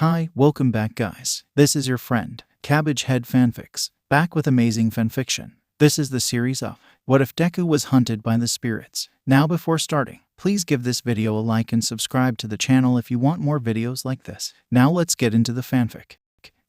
Hi, welcome back guys. This is your friend, Cabbage Head Fanfics, back with amazing fanfiction. This is the series of What If Deku Was Hunted by the Spirits. Now before starting, please give this video a like and subscribe to the channel if you want more videos like this. Now let's get into the fanfic.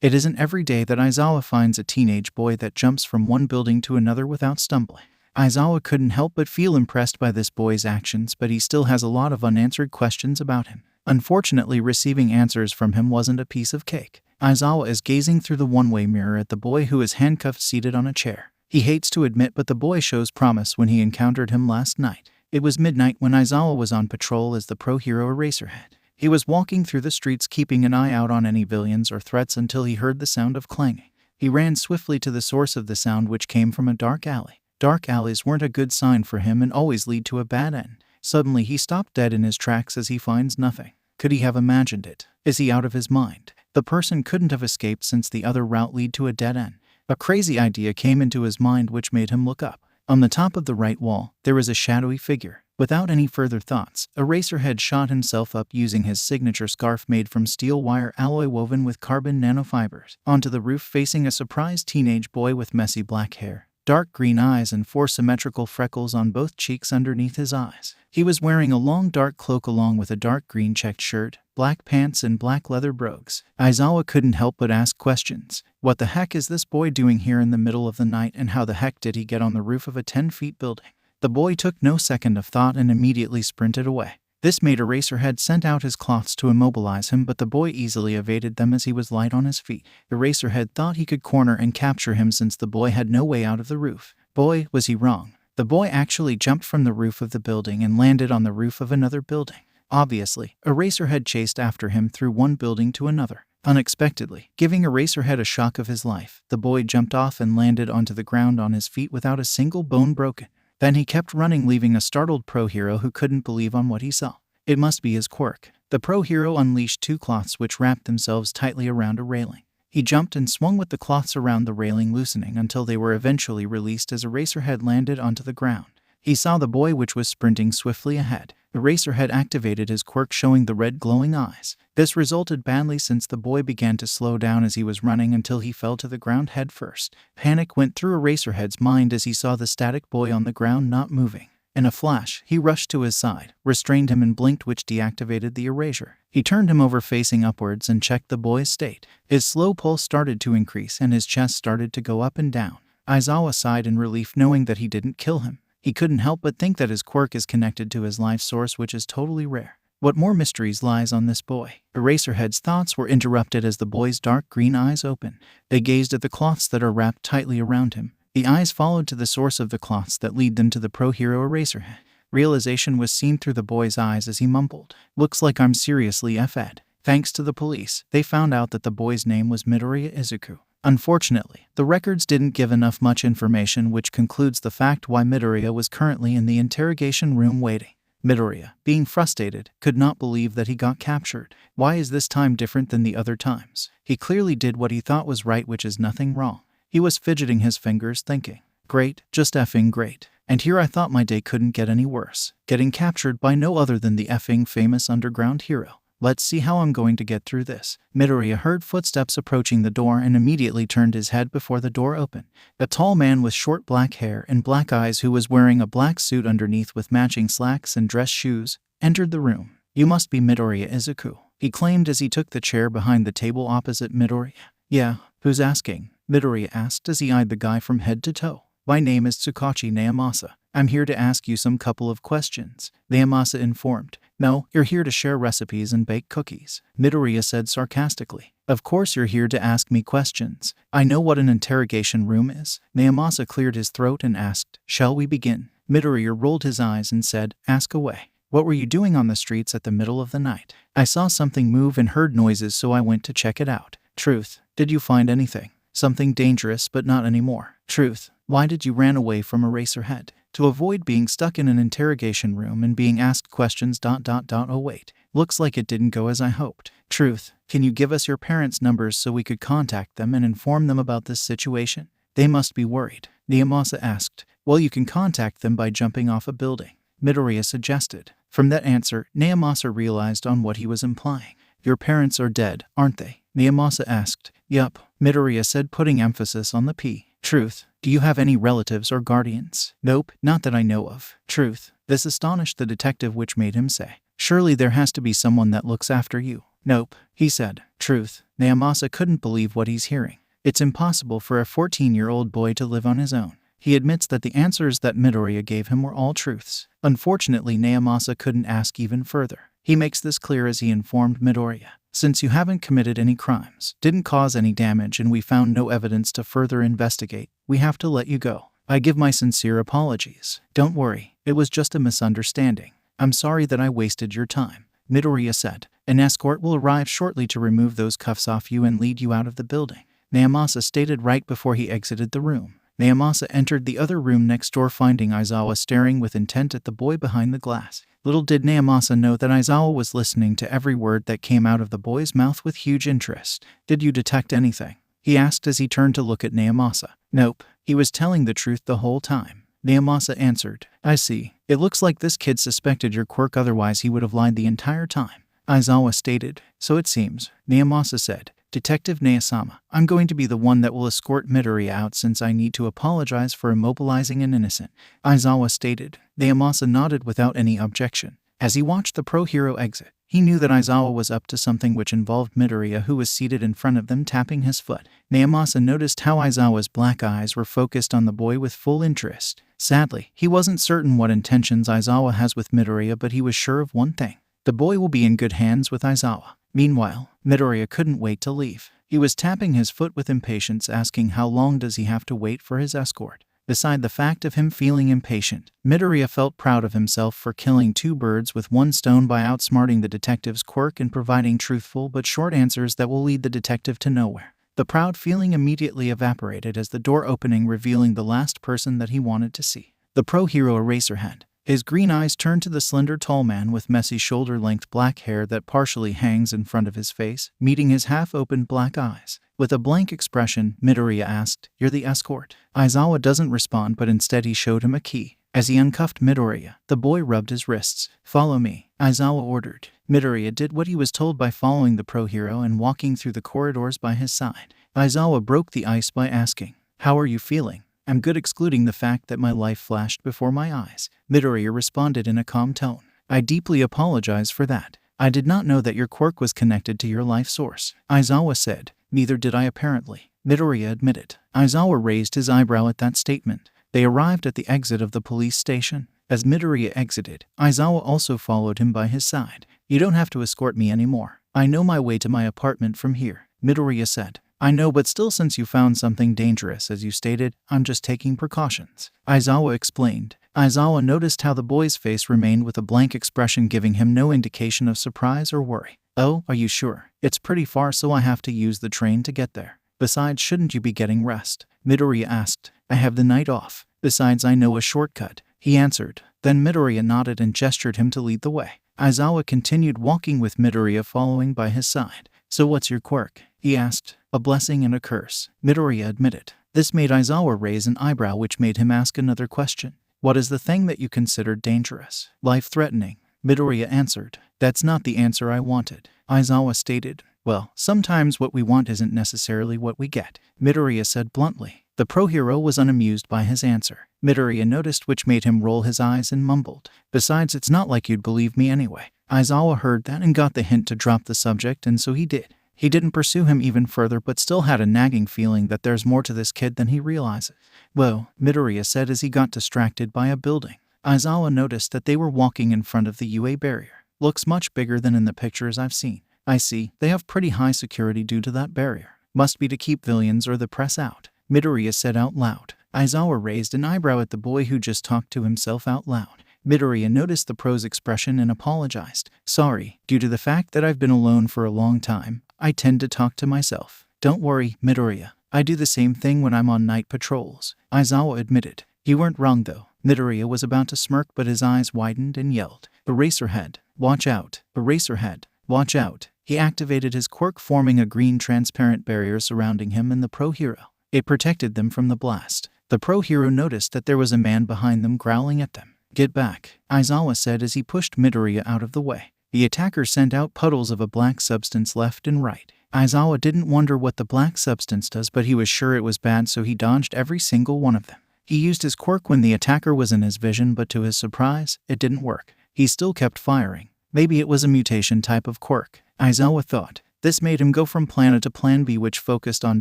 It isn't every day that Aizawa finds a teenage boy that jumps from one building to another without stumbling. Aizawa couldn't help but feel impressed by this boy's actions, but he still has a lot of unanswered questions about him. Unfortunately, receiving answers from him wasn't a piece of cake. Aizawa is gazing through the one-way mirror at the boy who is handcuffed seated on a chair. He hates to admit, but the boy shows promise when he encountered him last night. It was midnight when Aizawa was on patrol as the pro-hero Eraserhead. He was walking through the streets keeping an eye out on any villains or threats until he heard the sound of clanging. He ran swiftly to the source of the sound, which came from a dark alley. Dark alleys weren't a good sign for him and always lead to a bad end. Suddenly he stopped dead in his tracks as he finds nothing. Could he have imagined it? Is he out of his mind? The person couldn't have escaped since the other route led to a dead end. A crazy idea came into his mind which made him look up. On the top of the right wall, there was a shadowy figure. Without any further thoughts, Eraserhead shot himself up using his signature scarf made from steel wire alloy woven with carbon nanofibers onto the roof, facing a surprised teenage boy with messy black hair, dark green eyes, and 4 symmetrical freckles on both cheeks underneath his eyes. He was wearing a long dark cloak along with a dark green checked shirt, black pants, and black leather brogues. Aizawa couldn't help but ask questions. What the heck is this boy doing here in the middle of the night, and how the heck did he get on the roof of a 10-feet building? The boy took no second of thought and immediately sprinted away. This made Eraserhead sent out his cloths to immobilize him, but the boy easily evaded them as he was light on his feet. Eraserhead thought he could corner and capture him since the boy had no way out of the roof. Boy, was he wrong. The boy actually jumped from the roof of the building and landed on the roof of another building. Obviously, Eraserhead chased after him through one building to another. Unexpectedly, giving Eraserhead a shock of his life, the boy jumped off and landed onto the ground on his feet without a single bone broken. Then he kept running, leaving a startled pro-hero who couldn't believe on what he saw. It must be his Quirk. The pro-hero unleashed 2 cloths which wrapped themselves tightly around a railing. He jumped and swung with the cloths around the railing, loosening until they were eventually released as Eraserhead landed onto the ground. He saw the boy, which was sprinting swiftly ahead. Eraserhead activated his Quirk, showing the red glowing eyes. This resulted badly since the boy began to slow down as he was running until he fell to the ground head first. Panic went through Eraserhead's mind as he saw the static boy on the ground not moving. In a flash, he rushed to his side, restrained him, and blinked, which deactivated the erasure. He turned him over facing upwards and checked the boy's state. His slow pulse started to increase and his chest started to go up and down. Aizawa sighed in relief knowing that he didn't kill him. He couldn't help but think that his Quirk is connected to his life source, which is totally rare. What more mysteries lies on this boy? Eraserhead's thoughts were interrupted as the boy's dark green eyes opened. They gazed at the cloths that are wrapped tightly around him. The eyes followed to the source of the cloths that lead them to the pro-hero Eraserhead. Realization was seen through the boy's eyes as he mumbled, "Looks like I'm seriously F-ed." Thanks to the police, they found out that the boy's name was Midoriya Izuku. Unfortunately, the records didn't give much information, which concludes the fact why Midoriya was currently in the interrogation room waiting. Midoriya, being frustrated, could not believe that he got captured. Why is this time different than the other times? He clearly did what he thought was right, which is nothing wrong. He was fidgeting his fingers thinking, great, just effing great. And here I thought my day couldn't get any worse. Getting captured by no other than the effing famous underground hero. Let's see how I'm going to get through this. Midoriya heard footsteps approaching the door and immediately turned his head before the door opened. A tall man with short black hair and black eyes, who was wearing a black suit underneath with matching slacks and dress shoes, entered the room. "You must be Midoriya Izuku," he claimed as he took the chair behind the table opposite Midoriya. "Yeah, who's asking?" Midoriya asked as he eyed the guy from head to toe. "My name is Tsukachi Naomasa. I'm here to ask you some couple of questions," Naomasa informed. "No, you're here to share recipes and bake cookies," Midoriya said sarcastically. "Of course you're here to ask me questions. I know what an interrogation room is." Naomasa cleared his throat and asked, "Shall we begin?" Midoriya rolled his eyes and said, "Ask away." "What were you doing on the streets at the middle of the night?" "I saw something move and heard noises, so I went to check it out." "Truth. Did you find anything?" "Something dangerous, but not anymore." "Truth. Why did you run away from Eraserhead?" "To avoid being stuck in an interrogation room and being asked questions. Oh wait, looks like it didn't go as I hoped." "Truth. Can you give us your parents' numbers so we could contact them and inform them about this situation? They must be worried." Naomasa asked. "Well, you can contact them by jumping off a building," Midoriya suggested. From that answer, Naomasa realized on what he was implying. Your parents are dead, aren't they? Naomasa asked. Yup, Midoriya said, putting emphasis on the P. Truth. Do you have any relatives or guardians? Nope, not that I know of. Truth. This astonished the detective, which made him say, surely there has to be someone that looks after you. Nope, he said. Truth. Naomasa couldn't believe what he's hearing. It's impossible for a 14-year-old boy to live on his own. He admits that the answers that Midoriya gave him were all truths. Unfortunately, Naomasa couldn't ask even further. He makes this clear as he informed Midoriya. Since you haven't committed any crimes, didn't cause any damage, and we found no evidence to further investigate, we have to let you go. I give my sincere apologies. Don't worry, it was just a misunderstanding. I'm sorry that I wasted your time. Midoriya said. An escort will arrive shortly to remove those cuffs off you and lead you out of the building, Naomasa stated right before he exited the room. Naomasa entered the other room next door, finding Aizawa staring with intent at the boy behind the glass. Little did Naomasa know that Aizawa was listening to every word that came out of the boy's mouth with huge interest. Did you detect anything? He asked as he turned to look at Naomasa. Nope, he was telling the truth the whole time. Naomasa answered. I see. It looks like this kid suspected your quirk, otherwise he would have lied the entire time, Aizawa stated. So it seems, Naomasa said. Detective Naosama, I'm going to be the one that will escort Midoriya out since I need to apologize for immobilizing an innocent, Aizawa stated. Naomasa nodded without any objection. As he watched the pro hero exit, he knew that Aizawa was up to something, which involved Midoriya, who was seated in front of them tapping his foot. Naomasa noticed how Aizawa's black eyes were focused on the boy with full interest. Sadly, he wasn't certain what intentions Aizawa has with Midoriya, but he was sure of one thing. The boy will be in good hands with Aizawa. Meanwhile, Midoriya couldn't wait to leave. He was tapping his foot with impatience, asking how long does he have to wait for his escort. Beside the fact of him feeling impatient, Midoriya felt proud of himself for killing two birds with one stone by outsmarting the detective's quirk and providing truthful but short answers that will lead the detective to nowhere. The proud feeling immediately evaporated as the door opening, revealing the last person that he wanted to see. The pro hero Eraserhead. His green eyes turned to the slender tall man with messy shoulder-length black hair that partially hangs in front of his face, meeting his half-opened black eyes. With a blank expression, Midoriya asked, You're the escort? Aizawa doesn't respond, but instead he showed him a key. As he uncuffed Midoriya, the boy rubbed his wrists. Follow me, Aizawa ordered. Midoriya did what he was told by following the pro hero and walking through the corridors by his side. Aizawa broke the ice by asking, How are you feeling? I'm good, excluding the fact that my life flashed before my eyes. Midoriya responded in a calm tone. I deeply apologize for that. I did not know that your quirk was connected to your life source, Aizawa said. Neither did I, apparently, Midoriya admitted. Aizawa raised his eyebrow at that statement. They arrived at the exit of the police station. As Midoriya exited, Aizawa also followed him by his side. You don't have to escort me anymore. I know my way to my apartment from here, Midoriya said. I know, but still, since you found something dangerous, as you stated, I'm just taking precautions, Aizawa explained. Aizawa noticed how the boy's face remained with a blank expression, giving him no indication of surprise or worry. Oh, are you sure? It's pretty far, so I have to use the train to get there. Besides, shouldn't you be getting rest? Midoriya asked. I have the night off. Besides, I know a shortcut, he answered. Then Midoriya nodded and gestured him to lead the way. Aizawa continued walking with Midoriya following by his side. So what's your quirk? He asked. A blessing and a curse, Midoriya admitted. This made Aizawa raise an eyebrow, which made him ask another question. What is the thing that you considered dangerous? Life-threatening, Midoriya answered. That's not the answer I wanted, Aizawa stated. Well, sometimes what we want isn't necessarily what we get, Midoriya said bluntly. The pro hero was unamused by his answer. Midoriya noticed, which made him roll his eyes and mumbled. Besides, it's not like you'd believe me anyway. Aizawa heard that and got the hint to drop the subject, and so he did. He didn't pursue him even further, but still had a nagging feeling that there's more to this kid than he realizes. Whoa, Midoriya said as he got distracted by a building. Aizawa noticed that they were walking in front of the UA barrier. Looks much bigger than in the pictures I've seen. I see, they have pretty high security due to that barrier. Must be to keep villains or the press out, Midoriya said out loud. Aizawa raised an eyebrow at the boy who just talked to himself out loud. Midoriya noticed the pro's expression and apologized. Sorry, due to the fact that I've been alone for a long time, I tend to talk to myself. Don't worry, Midoriya. I do the same thing when I'm on night patrols, Aizawa admitted. You weren't wrong though. Midoriya was about to smirk, but his eyes widened and yelled. Eraserhead, watch out. Eraserhead, watch out. He activated his quirk, forming a green transparent barrier surrounding him and the pro hero. It protected them from the blast. The pro hero noticed that there was a man behind them growling at them. Get back, Aizawa said as he pushed Midoriya out of the way. The attacker sent out puddles of a black substance left and right. Aizawa didn't wonder what the black substance does, but he was sure it was bad, so he dodged every single one of them. He used his quirk when the attacker was in his vision, but to his surprise, it didn't work. He still kept firing. Maybe it was a mutation type of quirk, Aizawa thought. This made him go from plan A to plan B, which focused on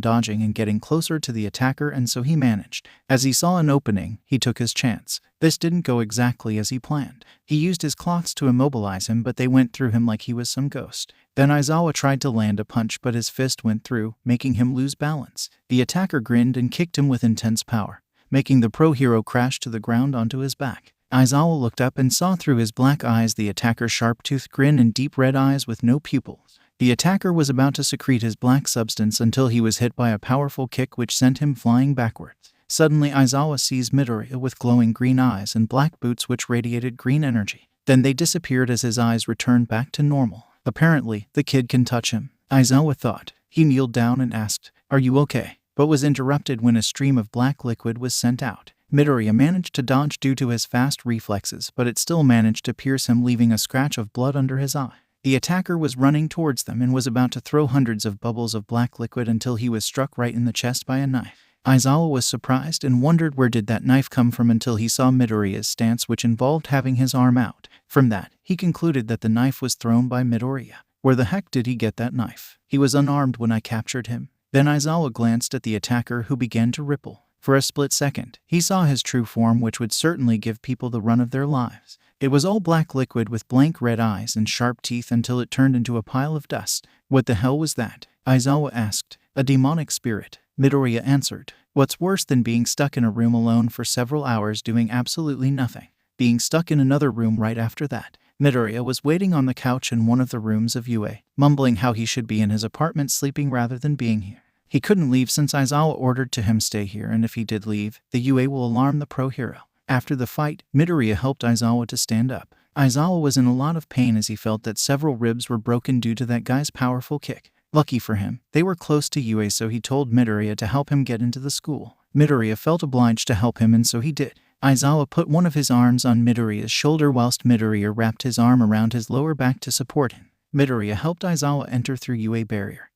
dodging and getting closer to the attacker, and so he managed. As he saw an opening, he took his chance. This didn't go exactly as he planned. He used his cloths to immobilize him, but they went through him like he was some ghost. Then Aizawa tried to land a punch, but his fist went through, making him lose balance. The attacker grinned and kicked him with intense power, making the pro hero crash to the ground onto his back. Aizawa looked up and saw through his black eyes the attacker's sharp-toothed grin and deep red eyes with no pupils. The attacker was about to secrete his black substance until he was hit by a powerful kick which sent him flying backwards. Suddenly Aizawa sees Midoriya with glowing green eyes and black boots which radiated green energy. Then they disappeared as his eyes returned back to normal. Apparently, the kid can touch him, Aizawa thought. He kneeled down and asked, "Are you okay?" but was interrupted when a stream of black liquid was sent out. Midoriya managed to dodge due to his fast reflexes, but it still managed to pierce him, leaving a scratch of blood under his eye. The attacker was running towards them and was about to throw hundreds of bubbles of black liquid until he was struck right in the chest by a knife. Aizawa was surprised and wondered where did that knife come from until he saw Midoriya's stance, which involved having his arm out. From that, he concluded that the knife was thrown by Midoriya. Where the heck did he get that knife? He was unarmed when I captured him. Then Aizawa glanced at the attacker, who began to ripple. For a split second, he saw his true form, which would certainly give people the run of their lives. It was all black liquid with blank red eyes and sharp teeth until it turned into a pile of dust. What the hell was that? Aizawa asked. A demonic spirit, Midoriya answered. What's worse than being stuck in a room alone for several hours doing absolutely nothing? Being stuck in another room right after that. Midoriya was waiting on the couch in one of the rooms of U.A., mumbling how he should be in his apartment sleeping rather than being here. He couldn't leave since Aizawa ordered to him stay here, and if he did leave, the UA will alarm the pro hero. After the fight, Midoriya helped Aizawa to stand up. Aizawa was in a lot of pain as he felt that several ribs were broken due to that guy's powerful kick. Lucky for him, they were close to UA, so he told Midoriya to help him get into the school. Midoriya felt obliged to help him, and so he did. Aizawa put one of his arms on Midoriya's shoulder whilst Midoriya wrapped his arm around his lower back to support him. Midoriya helped Aizawa enter through UA barrier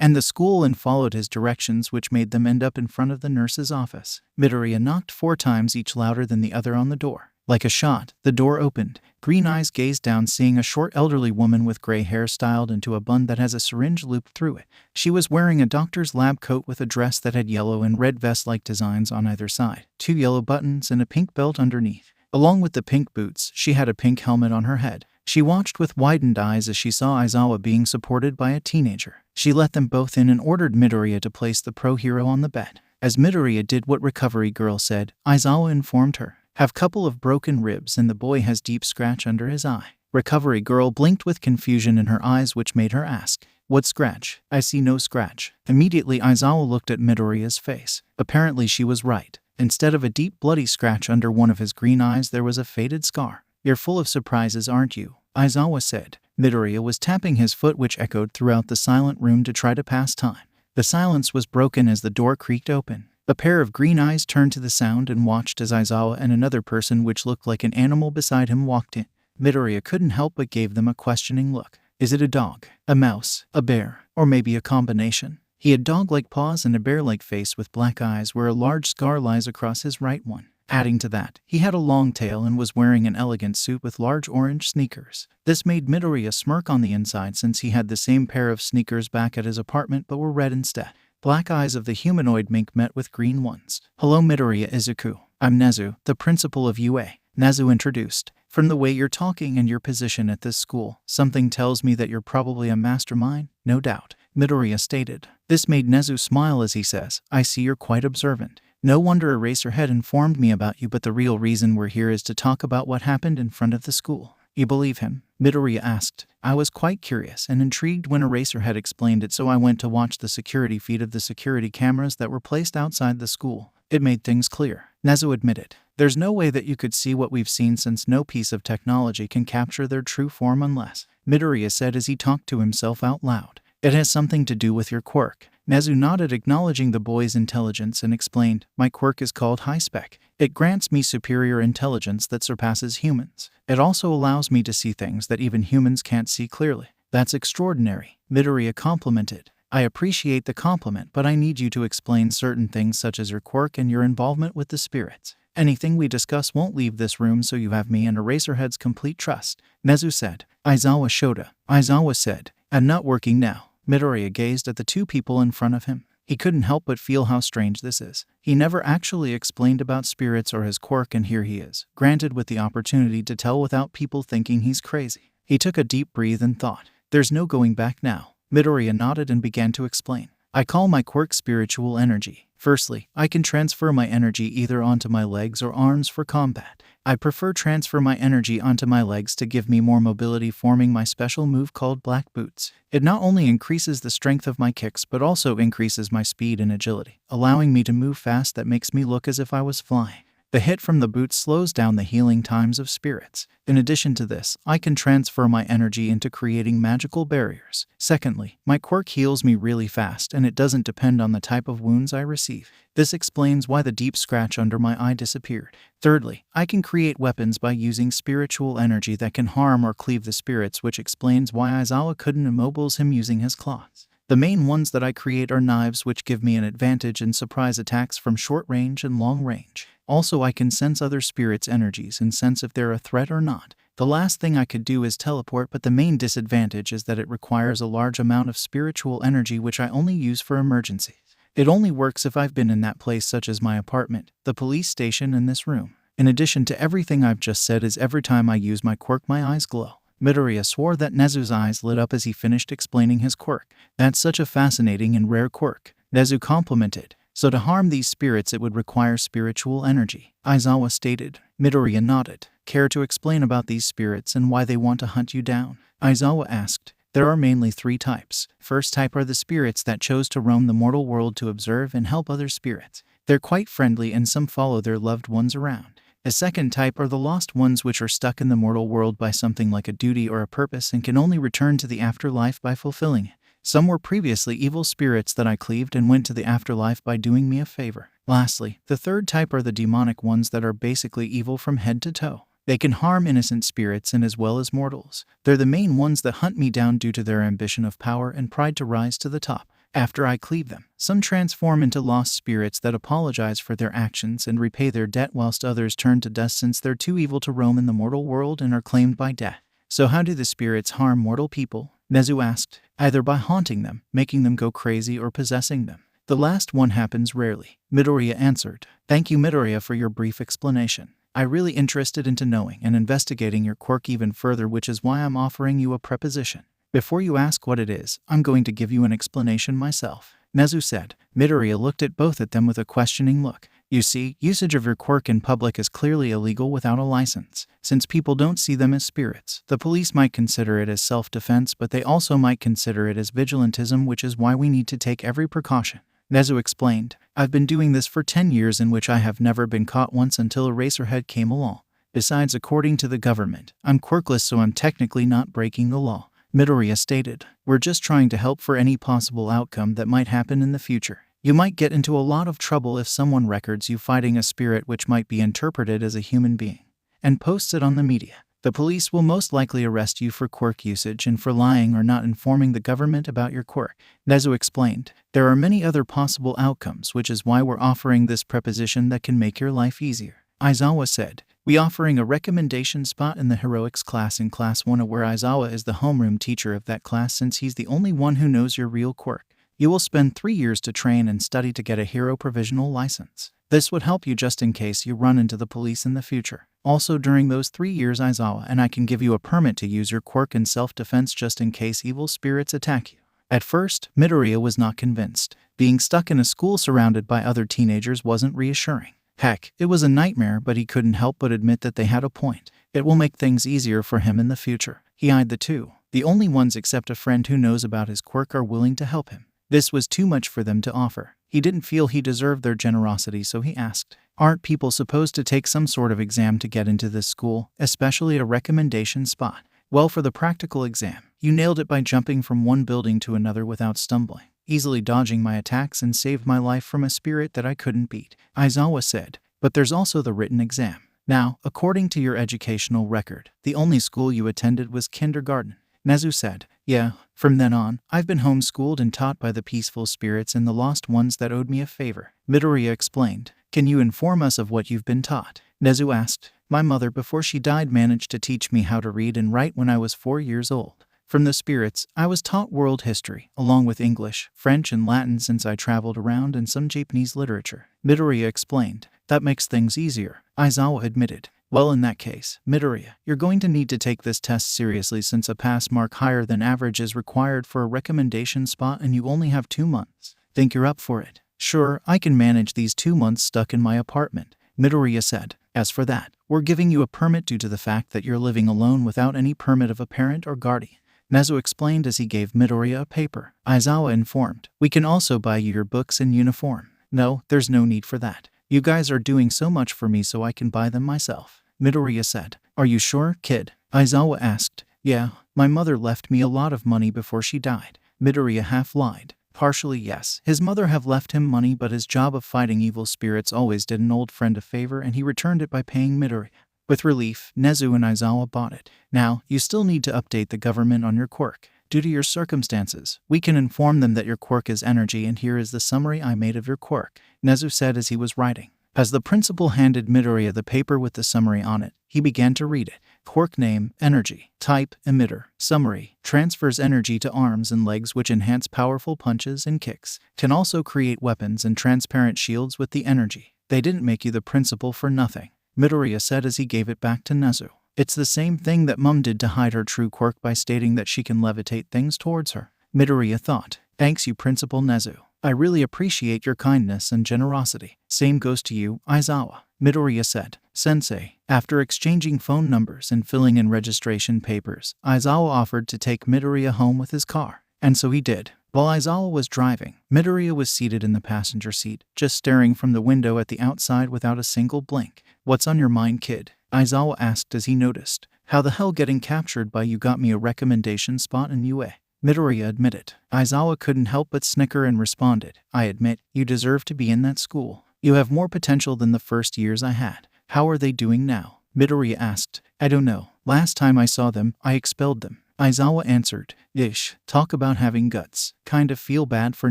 and the school and followed his directions, which made them end up in front of the nurse's office. Midoriya knocked 4 times, each louder than the other, on the door. Like a shot, the door opened. Green eyes gazed down, seeing a short elderly woman with gray hair styled into a bun that has a syringe looped through it. She was wearing a doctor's lab coat with a dress that had yellow and red vest-like designs on either side, 2 yellow buttons and a pink belt underneath. Along with the pink boots, she had a pink helmet on her head. She watched with widened eyes as she saw Aizawa being supported by a teenager. She let them both in and ordered Midoriya to place the pro hero on the bed. As Midoriya did what Recovery Girl said, Aizawa informed her, "Have couple of broken ribs and the boy has deep scratch under his eye." Recovery Girl blinked with confusion in her eyes, which made her ask, "What scratch? I see no scratch." Immediately Aizawa looked at Midoriya's face. Apparently she was right. Instead of a deep bloody scratch under one of his green eyes, there was a faded scar. "You're full of surprises, aren't you?" Aizawa said. Midoriya was tapping his foot, which echoed throughout the silent room to try to pass time. The silence was broken as the door creaked open. A pair of green eyes turned to the sound and watched as Aizawa and another person which looked like an animal beside him walked in. Midoriya couldn't help but gave them a questioning look. Is it a dog, a mouse, a bear, or maybe a combination? He had dog-like paws and a bear-like face with black eyes where a large scar lies across his right one. Adding to that, he had a long tail and was wearing an elegant suit with large orange sneakers. This made Midoriya smirk on the inside, since he had the same pair of sneakers back at his apartment but were red instead. Black eyes of the humanoid mink met with green ones. "Hello Midoriya Izuku. I'm Nezu, the principal of UA. Nezu introduced. "From the way you're talking and your position at this school, something tells me that you're probably a mastermind." "No doubt," Midoriya stated. This made Nezu smile as he says, "I see you're quite observant. No wonder Eraserhead informed me about you, but the real reason we're here is to talk about what happened in front of the school." "You believe him?" Midoriya asked. "I was quite curious and intrigued when Eraserhead explained it, so I went to watch the security feed of the security cameras that were placed outside the school. It made things clear," Nezu admitted. "There's no way that you could see what we've seen, since no piece of technology can capture their true form unless," Midoriya said as he talked to himself out loud. It has something to do with your quirk. Nezu nodded, acknowledging the boy's intelligence, and explained, my quirk is called High Spec. It grants me superior intelligence that surpasses humans. It also allows me to see things that even humans can't see clearly. That's extraordinary, Midoriya complimented. I appreciate the compliment, but I need you to explain certain things such as your quirk and your involvement with the spirits. Anything we discuss won't leave this room, so you have me and Eraserhead's complete trust, Nezu said. Aizawa Shoda. Aizawa said, and not working now. Midoriya gazed at the two people in front of him. He couldn't help but feel how strange this is. He never actually explained about spirits or his quirk, and here he is, granted with the opportunity to tell without people thinking he's crazy. He took a deep breath and thought, there's no going back now. Midoriya nodded and began to explain. I call my quirk spiritual energy. Firstly, I can transfer my energy either onto my legs or arms for combat. I prefer transfer my energy onto my legs to give me more mobility, forming my special move called Black Boots. It not only increases the strength of my kicks but also increases my speed and agility, allowing me to move fast that makes me look as if I was flying. The hit from the boots slows down the healing times of spirits. In addition to this, I can transfer my energy into creating magical barriers. Secondly, my quirk heals me really fast, and it doesn't depend on the type of wounds I receive. This explains why the deep scratch under my eye disappeared. Thirdly, I can create weapons by using spiritual energy that can harm or cleave the spirits, which explains why Aizawa couldn't immobilize him using his claws. The main ones that I create are knives, which give me an advantage in surprise attacks from short range and long range. Also, I can sense other spirits' energies and sense if they're a threat or not. The last thing I could do is teleport, but the main disadvantage is that it requires a large amount of spiritual energy, which I only use for emergencies. It only works if I've been in that place, such as my apartment, the police station, and this room. In addition to everything I've just said, is every time I use my quirk, my eyes glow. Midoriya swore that Nezu's eyes lit up as he finished explaining his quirk. That's such a fascinating and rare quirk, Nezu complimented. So to harm these spirits it would require spiritual energy, Aizawa stated. Midoriya nodded. Care to explain about these spirits and why they want to hunt you down? Aizawa asked. There are mainly three types. First type are the spirits that chose to roam the mortal world to observe and help other spirits. They're quite friendly and some follow their loved ones around. A second type are the lost ones, which are stuck in the mortal world by something like a duty or a purpose and can only return to the afterlife by fulfilling it. Some were previously evil spirits that I cleaved and went to the afterlife by doing me a favor. Lastly, the third type are the demonic ones that are basically evil from head to toe. They can harm innocent spirits and as well as mortals. They're the main ones that hunt me down due to their ambition of power and pride to rise to the top. After I cleave them, some transform into lost spirits that apologize for their actions and repay their debt, whilst others turn to dust since they're too evil to roam in the mortal world and are claimed by death. So how do the spirits harm mortal people? Nezu asked. Either by haunting them, making them go crazy, or possessing them. The last one happens rarely, Midoriya answered. Thank you, Midoriya, for your brief explanation. I'm really interested into knowing and investigating your quirk even further, which is why I'm offering you a preposition. Before you ask what it is, I'm going to give you an explanation myself, Nezu said. Midoriya looked at both of them with a questioning look. You see, usage of your quirk in public is clearly illegal without a license. Since people don't see them as spirits, the police might consider it as self-defense, but they also might consider it as vigilantism, which is why we need to take every precaution. Nezu explained. I've been doing this for 10 years, in which I have never been caught once until Eraserhead came along. Besides, according to the government, I'm quirkless, so I'm technically not breaking the law, Midoriya stated. We're just trying to help for any possible outcome that might happen in the future. You might get into a lot of trouble if someone records you fighting a spirit, which might be interpreted as a human being, and posts it on the media. The police will most likely arrest you for quirk usage and for lying or not informing the government about your quirk, Nezu explained. There are many other possible outcomes, which is why we're offering this preposition that can make your life easier, Aizawa said. We're offering a recommendation spot in the heroics class in Class 1, where Aizawa is the homeroom teacher of that class, since he's the only one who knows your real quirk. You will spend 3 years to train and study to get a hero provisional license. This would help you just in case you run into the police in the future. Also, during those 3 years, Aizawa and I can give you a permit to use your quirk in self-defense just in case evil spirits attack you. At first, Midoriya was not convinced. Being stuck in a school surrounded by other teenagers wasn't reassuring. Heck, it was a nightmare, but he couldn't help but admit that they had a point. It will make things easier for him in the future. He eyed the two. The only ones except a friend who knows about his quirk are willing to help him. This was too much for them to offer. He didn't feel he deserved their generosity, so he asked, aren't people supposed to take some sort of exam to get into this school, especially a recommendation spot? Well, for the practical exam, You nailed it by jumping from one building to another without stumbling, easily dodging my attacks and saved my life from a spirit that I couldn't beat," Aizawa said. "But there's also the written exam. Now, according to your educational record, the only school you attended was kindergarten," Nezu said. "Yeah, from then on, I've been homeschooled and taught by the peaceful spirits and the lost ones that owed me a favor," Midoriya explained. "Can you inform us of what you've been taught?" Nezu asked. "My mother, before she died, managed to teach me how to read and write when I was 4 years old. From the spirits, I was taught world history, along with English, French, and Latin since I traveled around, and some Japanese literature," Midoriya explained. "That makes things easier," Aizawa admitted. "Well, in that case, Midoriya, you're going to need to take this test seriously since a pass mark higher than average is required for a recommendation spot and you only have 2 months. Think you're up for it?" "Sure, I can manage these 2 months stuck in my apartment," Midoriya said. "As for that, we're giving you a permit due to the fact that you're living alone without any permit of a parent or guardian," Nezu explained as he gave Midoriya a paper. Aizawa informed. "We can also buy you your books and uniform." "No, there's no need for that. You guys are doing so much for me so I can buy them myself," Midoriya said. "Are you sure, kid?" Aizawa asked. "Yeah, my mother left me a lot of money before she died," Midoriya half lied. "Partially, yes. His mother have left him money, but his job of fighting evil spirits always did an old friend a favor and he returned it by paying Midoriya." With relief, Nezu and Aizawa bought it. "Now, you still need to update the government on your quirk. Due to your circumstances, we can inform them that your quirk is energy, and here is the summary I made of your quirk," Nezu said as he was writing. As the principal handed Midoriya the paper with the summary on it, he began to read it. Quirk name, energy. Type, emitter. Summary, transfers energy to arms and legs which enhance powerful punches and kicks. Can also create weapons and transparent shields with the energy. They didn't make you the principal for nothing, Midoriya said as he gave it back to Nezu. "It's the same thing that Mum did to hide her true quirk by stating that she can levitate things towards her," Midoriya thought. "Thanks you, Principal Nezu. I really appreciate your kindness and generosity." "Same goes to you, Aizawa," Midoriya said. "Sensei." After exchanging phone numbers and filling in registration papers, Aizawa offered to take Midoriya home with his car. And so he did. While Aizawa was driving, Midoriya was seated in the passenger seat, just staring from the window at the outside without a single blink. "What's on your mind, kid?" Aizawa asked as he noticed. "How the hell getting captured by you got me a recommendation spot in UA?" Midoriya admitted. Aizawa couldn't help but snicker and responded. "I admit, you deserve to be in that school. You have more potential than the first years I had." "How are they doing now?" Midoriya asked. "I don't know. Last time I saw them, I expelled them," Aizawa answered. "Ish, talk about having guts. Kind of feel bad for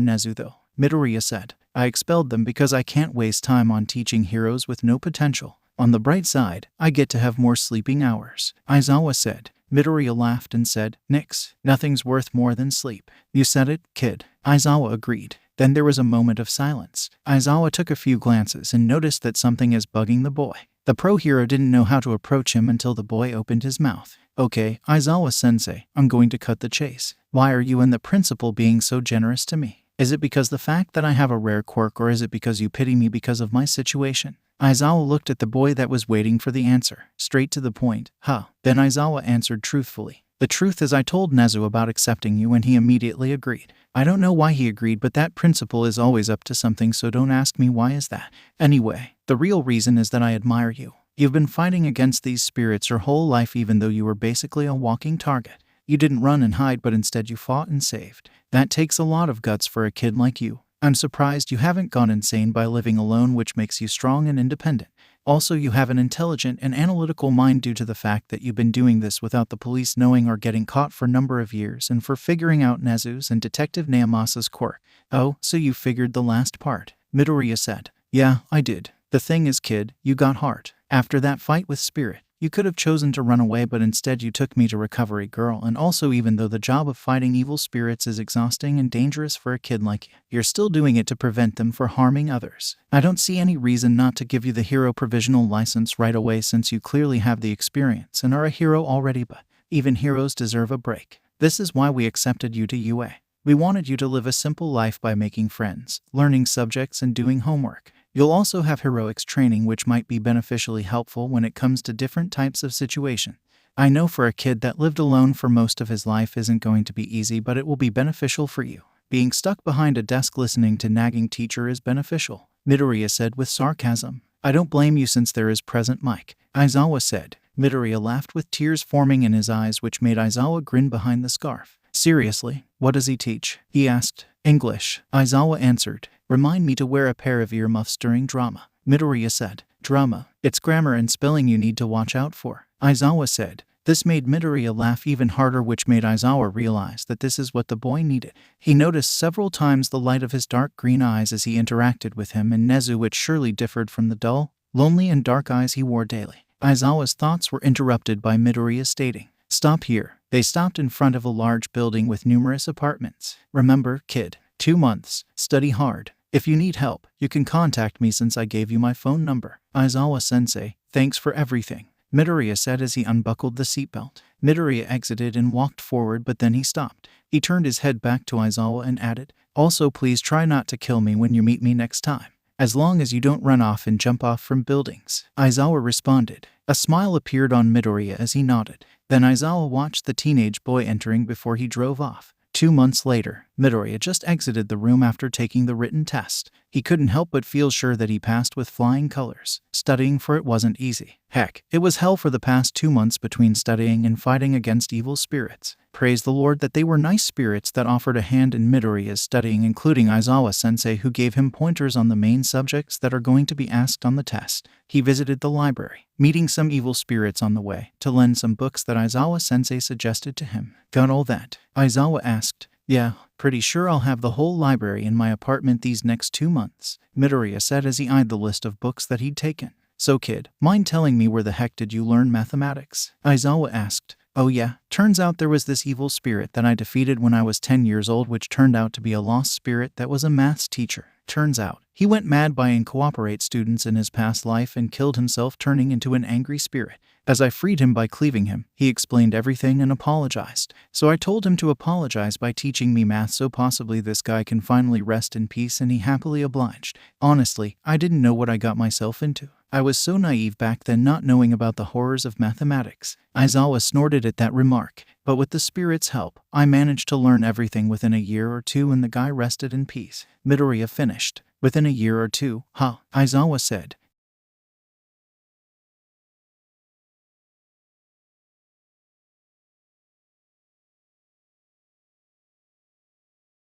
Nezu though," Midoriya said. "I expelled them because I can't waste time on teaching heroes with no potential. On the bright side, I get to have more sleeping hours," Aizawa said. Midoriya laughed and said, "Nix, nothing's worth more than sleep." "You said it, kid," Aizawa agreed. Then there was a moment of silence. Aizawa took a few glances and noticed that something is bugging the boy. The pro hero didn't know how to approach him until the boy opened his mouth. "Okay, Aizawa-sensei, I'm going to cut the chase. Why are you and the principal being so generous to me? Is it because the fact that I have a rare quirk, or is it because you pity me because of my situation?" Aizawa looked at the boy that was waiting for the answer. Straight to the point. "Huh." Then Aizawa answered truthfully. "The truth is I told Nezu about accepting you and he immediately agreed. I don't know why he agreed, but that principal is always up to something, so don't ask me why is that. Anyway, the real reason is that I admire you. You've been fighting against these spirits your whole life even though you were basically a walking target. You didn't run and hide, but instead you fought and saved. That takes a lot of guts for a kid like you. I'm surprised you haven't gone insane by living alone, which makes you strong and independent. Also, you have an intelligent and analytical mind due to the fact that you've been doing this without the police knowing or getting caught for a number of years, and for figuring out Nezu's and Detective Naomasa's quirk." "Oh, so you figured the last part," Midoriya said. "Yeah, I did. The thing is, kid, you got heart. After that fight with Spirit, you could have chosen to run away, but instead you took me to Recovery Girl, and also even though the job of fighting evil spirits is exhausting and dangerous for a kid like you, you're still doing it to prevent them from harming others. I don't see any reason not to give you the hero provisional license right away since you clearly have the experience and are a hero already, but even heroes deserve a break. This is why we accepted you to UA. We wanted you to live a simple life by making friends, learning subjects, and doing homework. You'll also have heroics training, which might be beneficially helpful when it comes to different types of situation. I know for a kid that lived alone for most of his life isn't going to be easy, but it will be beneficial for you. Being stuck behind a desk listening to nagging teacher is beneficial," Midoriya said with sarcasm. "I don't blame you since there is present Mike," Aizawa said. Midoriya laughed with tears forming in his eyes, which made Aizawa grin behind the scarf. Seriously, what does he teach? He asked. English, Aizawa answered. Remind me to wear a pair of earmuffs during drama. Midoriya said. Drama? It's grammar and spelling you need to watch out for, Aizawa said. This made Midoriya laugh even harder, which made Aizawa realize that this is what the boy needed. He noticed several times the light of his dark green eyes as he interacted with him and Nezu, which surely differed from the dull, lonely and dark eyes he wore daily. Aizawa's thoughts were interrupted by Midoriya stating, "Stop here." They stopped in front of a large building with numerous apartments. Remember, kid, 2 months, study hard. If you need help, you can contact me since I gave you my phone number. Aizawa-sensei, thanks for everything, Midoriya said as he unbuckled the seatbelt. Midoriya exited and walked forward, but then he stopped. He turned his head back to Aizawa and added, "Also please try not to kill me when you meet me next time. As long as you don't run off and jump off from buildings." Aizawa responded. A smile appeared on Midoriya as he nodded. Then Aizawa watched the teenage boy entering before he drove off. 2 months later, Midoriya just exited the room after taking the written test. He couldn't help but feel sure that he passed with flying colors. Studying for it wasn't easy. Heck, it was hell for the past 2 months between studying and fighting against evil spirits. Praise the Lord that they were nice spirits that offered a hand in Midoriya's studying, including Aizawa-sensei, who gave him pointers on the main subjects that are going to be asked on the test. He visited the library, meeting some evil spirits on the way, to lend some books that Aizawa-sensei suggested to him. Got all that? Aizawa asked. Yeah, pretty sure I'll have the whole library in my apartment these next 2 months, Midoriya said as he eyed the list of books that he'd taken. So kid, mind telling me where the heck did you learn mathematics? Aizawa asked. Oh yeah, turns out there was this evil spirit that I defeated when I was 10 years old, which turned out to be a lost spirit that was a maths teacher. Turns out, he went mad buying cooperate students in his past life and killed himself, turning into an angry spirit. As I freed him by cleaving him, he explained everything and apologized. So I told him to apologize by teaching me math so possibly this guy can finally rest in peace, and he happily obliged. Honestly, I didn't know what I got myself into. I was so naive back then, not knowing about the horrors of mathematics. Aizawa snorted at that remark. But with the spirit's help, I managed to learn everything within a year or two, and the guy rested in peace. Midoriya finished. Within a year or two, huh? Aizawa said.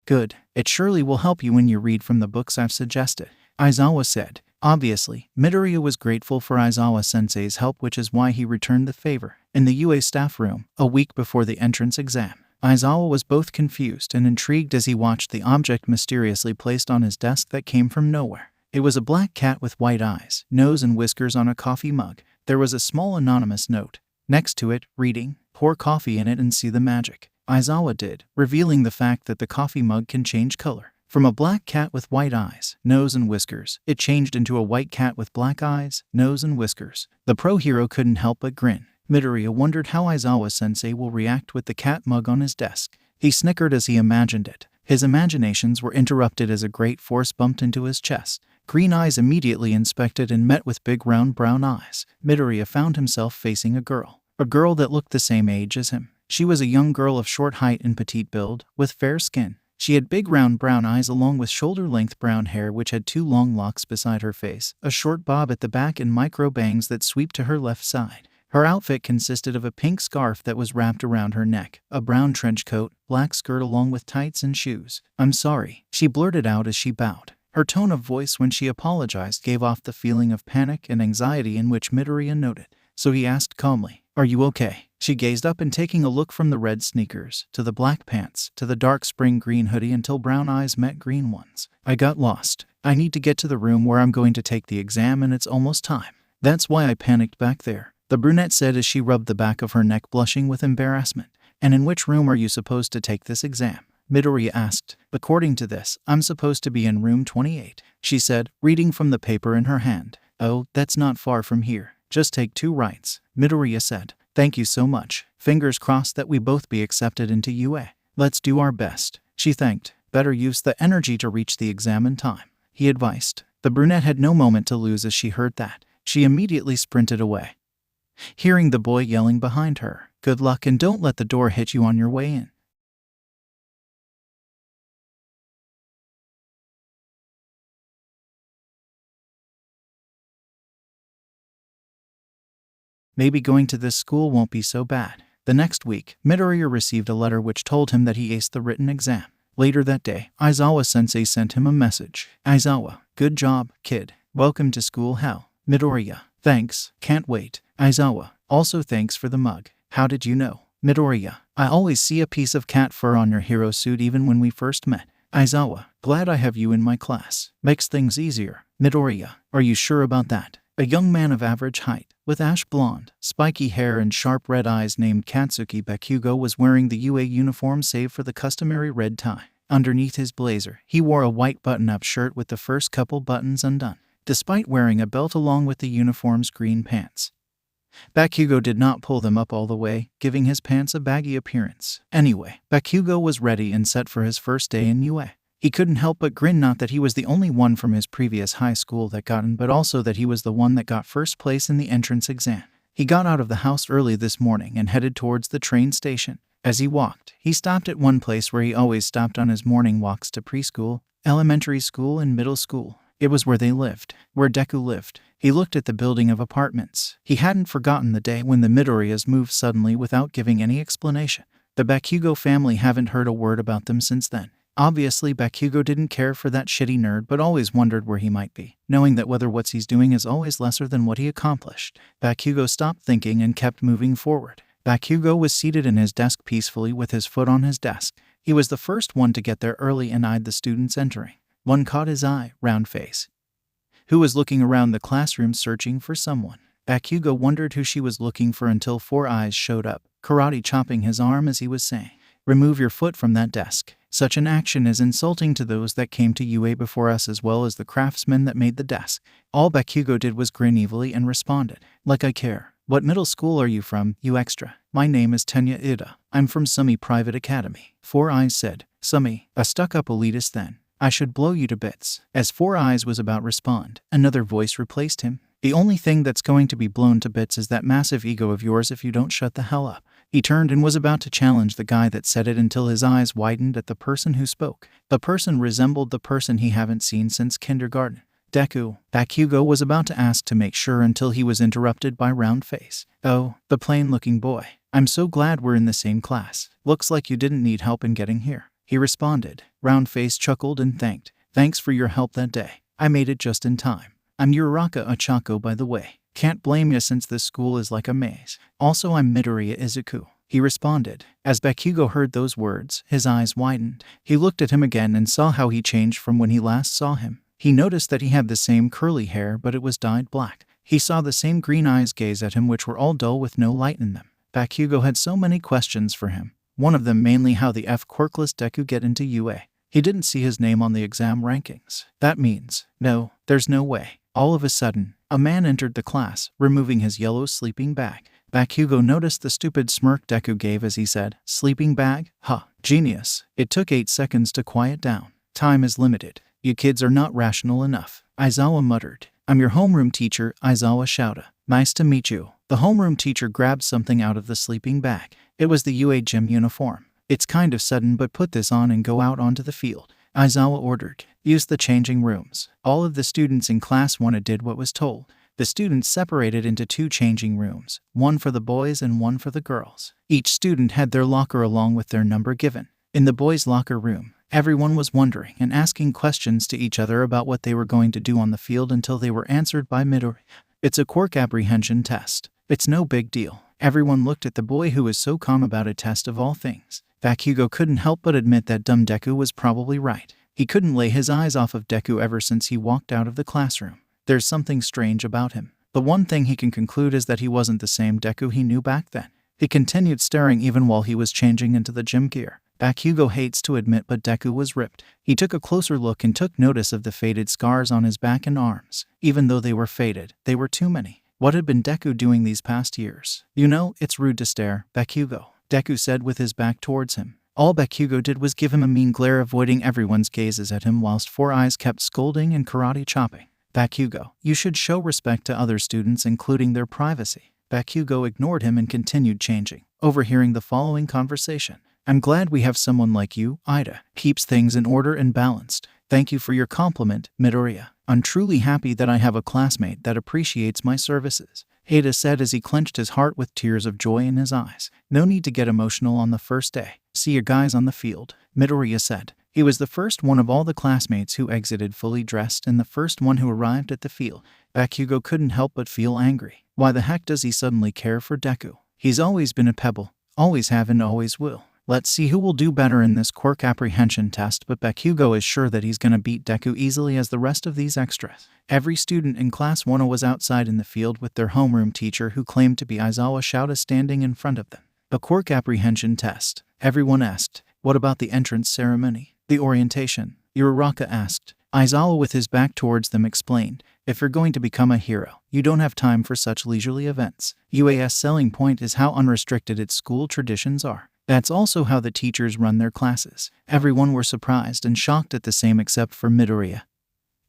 Good. It surely will help you when you read from the books I've suggested, Aizawa said. Obviously, Midoriya was grateful for Aizawa-sensei's help, which is why he returned the favor. In the UA staff room, a week before the entrance exam, Aizawa was both confused and intrigued as he watched the object mysteriously placed on his desk that came from nowhere. It was a black cat with white eyes, nose and whiskers on a coffee mug. There was a small anonymous note next to it, reading, "Pour coffee in it and see the magic." Aizawa did, revealing the fact that the coffee mug can change color. From a black cat with white eyes, nose and whiskers, it changed into a white cat with black eyes, nose and whiskers. The pro hero couldn't help but grin. Midoriya wondered how Aizawa-sensei will react with the cat mug on his desk. He snickered as he imagined it. His imaginations were interrupted as a great force bumped into his chest. Green eyes immediately inspected and met with big round brown eyes. Midoriya found himself facing a girl that looked the same age as him. She was a young girl of short height and petite build, with fair skin. She had big round brown eyes along with shoulder-length brown hair which had 2 long locks beside her face, a short bob at the back and micro bangs that sweep to her left side. Her outfit consisted of a pink scarf that was wrapped around her neck, a brown trench coat, black skirt along with tights and shoes. "I'm sorry," she blurted out as she bowed. Her tone of voice when she apologized gave off the feeling of panic and anxiety in which Midoriya noted. So he asked calmly, "Are you okay?" She gazed up and taking a look from the red sneakers, to the black pants, to the dark spring green hoodie until brown eyes met green ones. "I got lost. I need to get to the room where I'm going to take the exam and it's almost time. That's why I panicked back there," the brunette said as she rubbed the back of her neck, blushing with embarrassment. "And in which room are you supposed to take this exam?" Midoriya asked. "According to this, I'm supposed to be in room 28, she said, reading from the paper in her hand. "Oh, that's not far from here. Just take 2 rights, Midoriya said. "Thank you so much. Fingers crossed that we both be accepted into UA. Let's do our best," she thanked. "Better use the energy to reach the exam in time," he advised. The brunette had no moment to lose as she heard that. She immediately sprinted away, hearing the boy yelling behind her, "Good luck and don't let the door hit you on your way in." Maybe going to this school won't be so bad. The next week, Midoriya received a letter which told him that he aced the written exam. Later that day, Aizawa-sensei sent him a message. Aizawa, good job, kid. Welcome to school. How? Midoriya, thanks, can't wait. Aizawa, also thanks for the mug. How did you know? Midoriya, I always see a piece of cat fur on your hero suit even when we first met. Aizawa, glad I have you in my class. Makes things easier. Midoriya, are you sure about that? A young man of average height, with ash blonde, spiky hair and sharp red eyes named Katsuki Bakugo was wearing the UA uniform save for the customary red tie. Underneath his blazer, he wore a white button-up shirt with the first couple buttons undone, despite wearing a belt along with the uniform's green pants. Bakugo did not pull them up all the way, giving his pants a baggy appearance. Anyway, Bakugo was ready and set for his first day in UA. He couldn't help but grin, not that he was the only one from his previous high school that got in, but also that he was the one that got first place in the entrance exam. He got out of the house early this morning and headed towards the train station. As he walked, he stopped at one place where he always stopped on his morning walks to preschool, elementary school, and middle school. It was where they lived, where Deku lived. He looked at the building of apartments. He hadn't forgotten the day when the Midoriyas moved suddenly without giving any explanation. The Bakugo family haven't heard a word about them since then. Obviously, Bakugo didn't care for that shitty nerd but always wondered where he might be, knowing that whether what he's doing is always lesser than what he accomplished. Bakugo stopped thinking and kept moving forward. Bakugo was seated in his desk peacefully with his foot on his desk. He was the first one to get there early and eyed the students entering. One caught his eye, round face, who was looking around the classroom searching for someone. Bakugo wondered who she was looking for until Four Eyes showed up, karate chopping his arm as he was saying, "Remove your foot from that desk. Such an action is insulting to those that came to UA before us as well as the craftsmen that made the desk." All Bakugo did was grin evilly and responded, "Like I care. What middle school are you from, you extra?" "My name is Tenya Ida. I'm from Sumi Private Academy." Four Eyes said. "Sumi, a stuck-up elitist then. I should blow you to bits." As Four Eyes was about to respond, another voice replaced him. "The only thing that's going to be blown to bits is that massive ego of yours if you don't shut the hell up." He turned and was about to challenge the guy that said it until his eyes widened at the person who spoke. The person resembled the person he haven't seen since kindergarten. "Deku," Bakugo was about to ask to make sure until he was interrupted by Round Face. "Oh, the plain-looking boy. I'm so glad we're in the same class. Looks like you didn't need help in getting here," he responded. Round Face chuckled and thanked. "Thanks for your help that day. I made it just in time. I'm Uraraka Ochako, by the way. Can't blame ya since this school is like a maze. Also, I'm Midoriya Izuku," he responded. As Bakugo heard those words, his eyes widened. He looked at him again and saw how he changed from when he last saw him. He noticed that he had the same curly hair, but it was dyed black. He saw the same green eyes gaze at him, which were all dull with no light in them. Bakugo had so many questions for him. One of them mainly how the Quirkless Deku get into UA. He didn't see his name on the exam rankings. That means, no, there's no way. All of a sudden, a man entered the class, removing his yellow sleeping bag. Bakugo noticed the stupid smirk Deku gave as he said, "Sleeping bag? Huh, genius." It took 8 seconds to quiet down. "Time is limited. You kids are not rational enough," Aizawa muttered. "I'm your homeroom teacher," Aizawa shouted. "Nice to meet you." The homeroom teacher grabbed something out of the sleeping bag. It was the UA gym uniform. "It's kind of sudden, but put this on and go out onto the field," Aizawa ordered. "Use the changing rooms." All of the students in class 1 did what was told. The students separated into 2 changing rooms, one for the boys and one for the girls. Each student had their locker along with their number given. In the boys' locker room, everyone was wondering and asking questions to each other about what they were going to do on the field until they were answered by Midoriya. "It's a Quirk apprehension test. It's no big deal." Everyone looked at the boy who was so calm about a test of all things. Bakugo couldn't help but admit that dumb Deku was probably right. He couldn't lay his eyes off of Deku ever since he walked out of the classroom. There's something strange about him. The one thing he can conclude is that he wasn't the same Deku he knew back then. He continued staring even while he was changing into the gym gear. Bakugo hates to admit, but Deku was ripped. He took a closer look and took notice of the faded scars on his back and arms. Even though they were faded, they were too many. What had been Deku doing these past years? "You know, it's rude to stare, Bakugo," Deku said with his back towards him. All Bakugo did was give him a mean glare, avoiding everyone's gazes at him whilst Four Eyes kept scolding and karate chopping. "Bakugo, you should show respect to other students, including their privacy." Bakugo ignored him and continued changing, overhearing the following conversation. "I'm glad we have someone like you, Ida. Keeps things in order and balanced. Thank you for your compliment, Midoriya. I'm truly happy that I have a classmate that appreciates my services." Ada said as he clenched his heart with tears of joy in his eyes. No need to get emotional on the first day. See you guys on the field, Midoriya said. He was the first one of all the classmates who exited fully dressed and the first one who arrived at the field. Bakugo couldn't help but feel angry. Why the heck does he suddenly care for Deku? He's always been a pebble. Always have and always will. Let's see who will do better in this Quirk apprehension test, but Bakugo is sure that he's gonna beat Deku easily as the rest of these extras. Every student in Class 1 was outside in the field with their homeroom teacher who claimed to be Aizawa Shouta standing in front of them. A Quirk apprehension test. Everyone asked, what about the entrance ceremony? The orientation? Uraraka asked. Aizawa with his back towards them explained, if you're going to become a hero, you don't have time for such leisurely events. UAS selling point is how unrestricted its school traditions are. That's also how the teachers run their classes. Everyone were surprised and shocked at the same except for Midoriya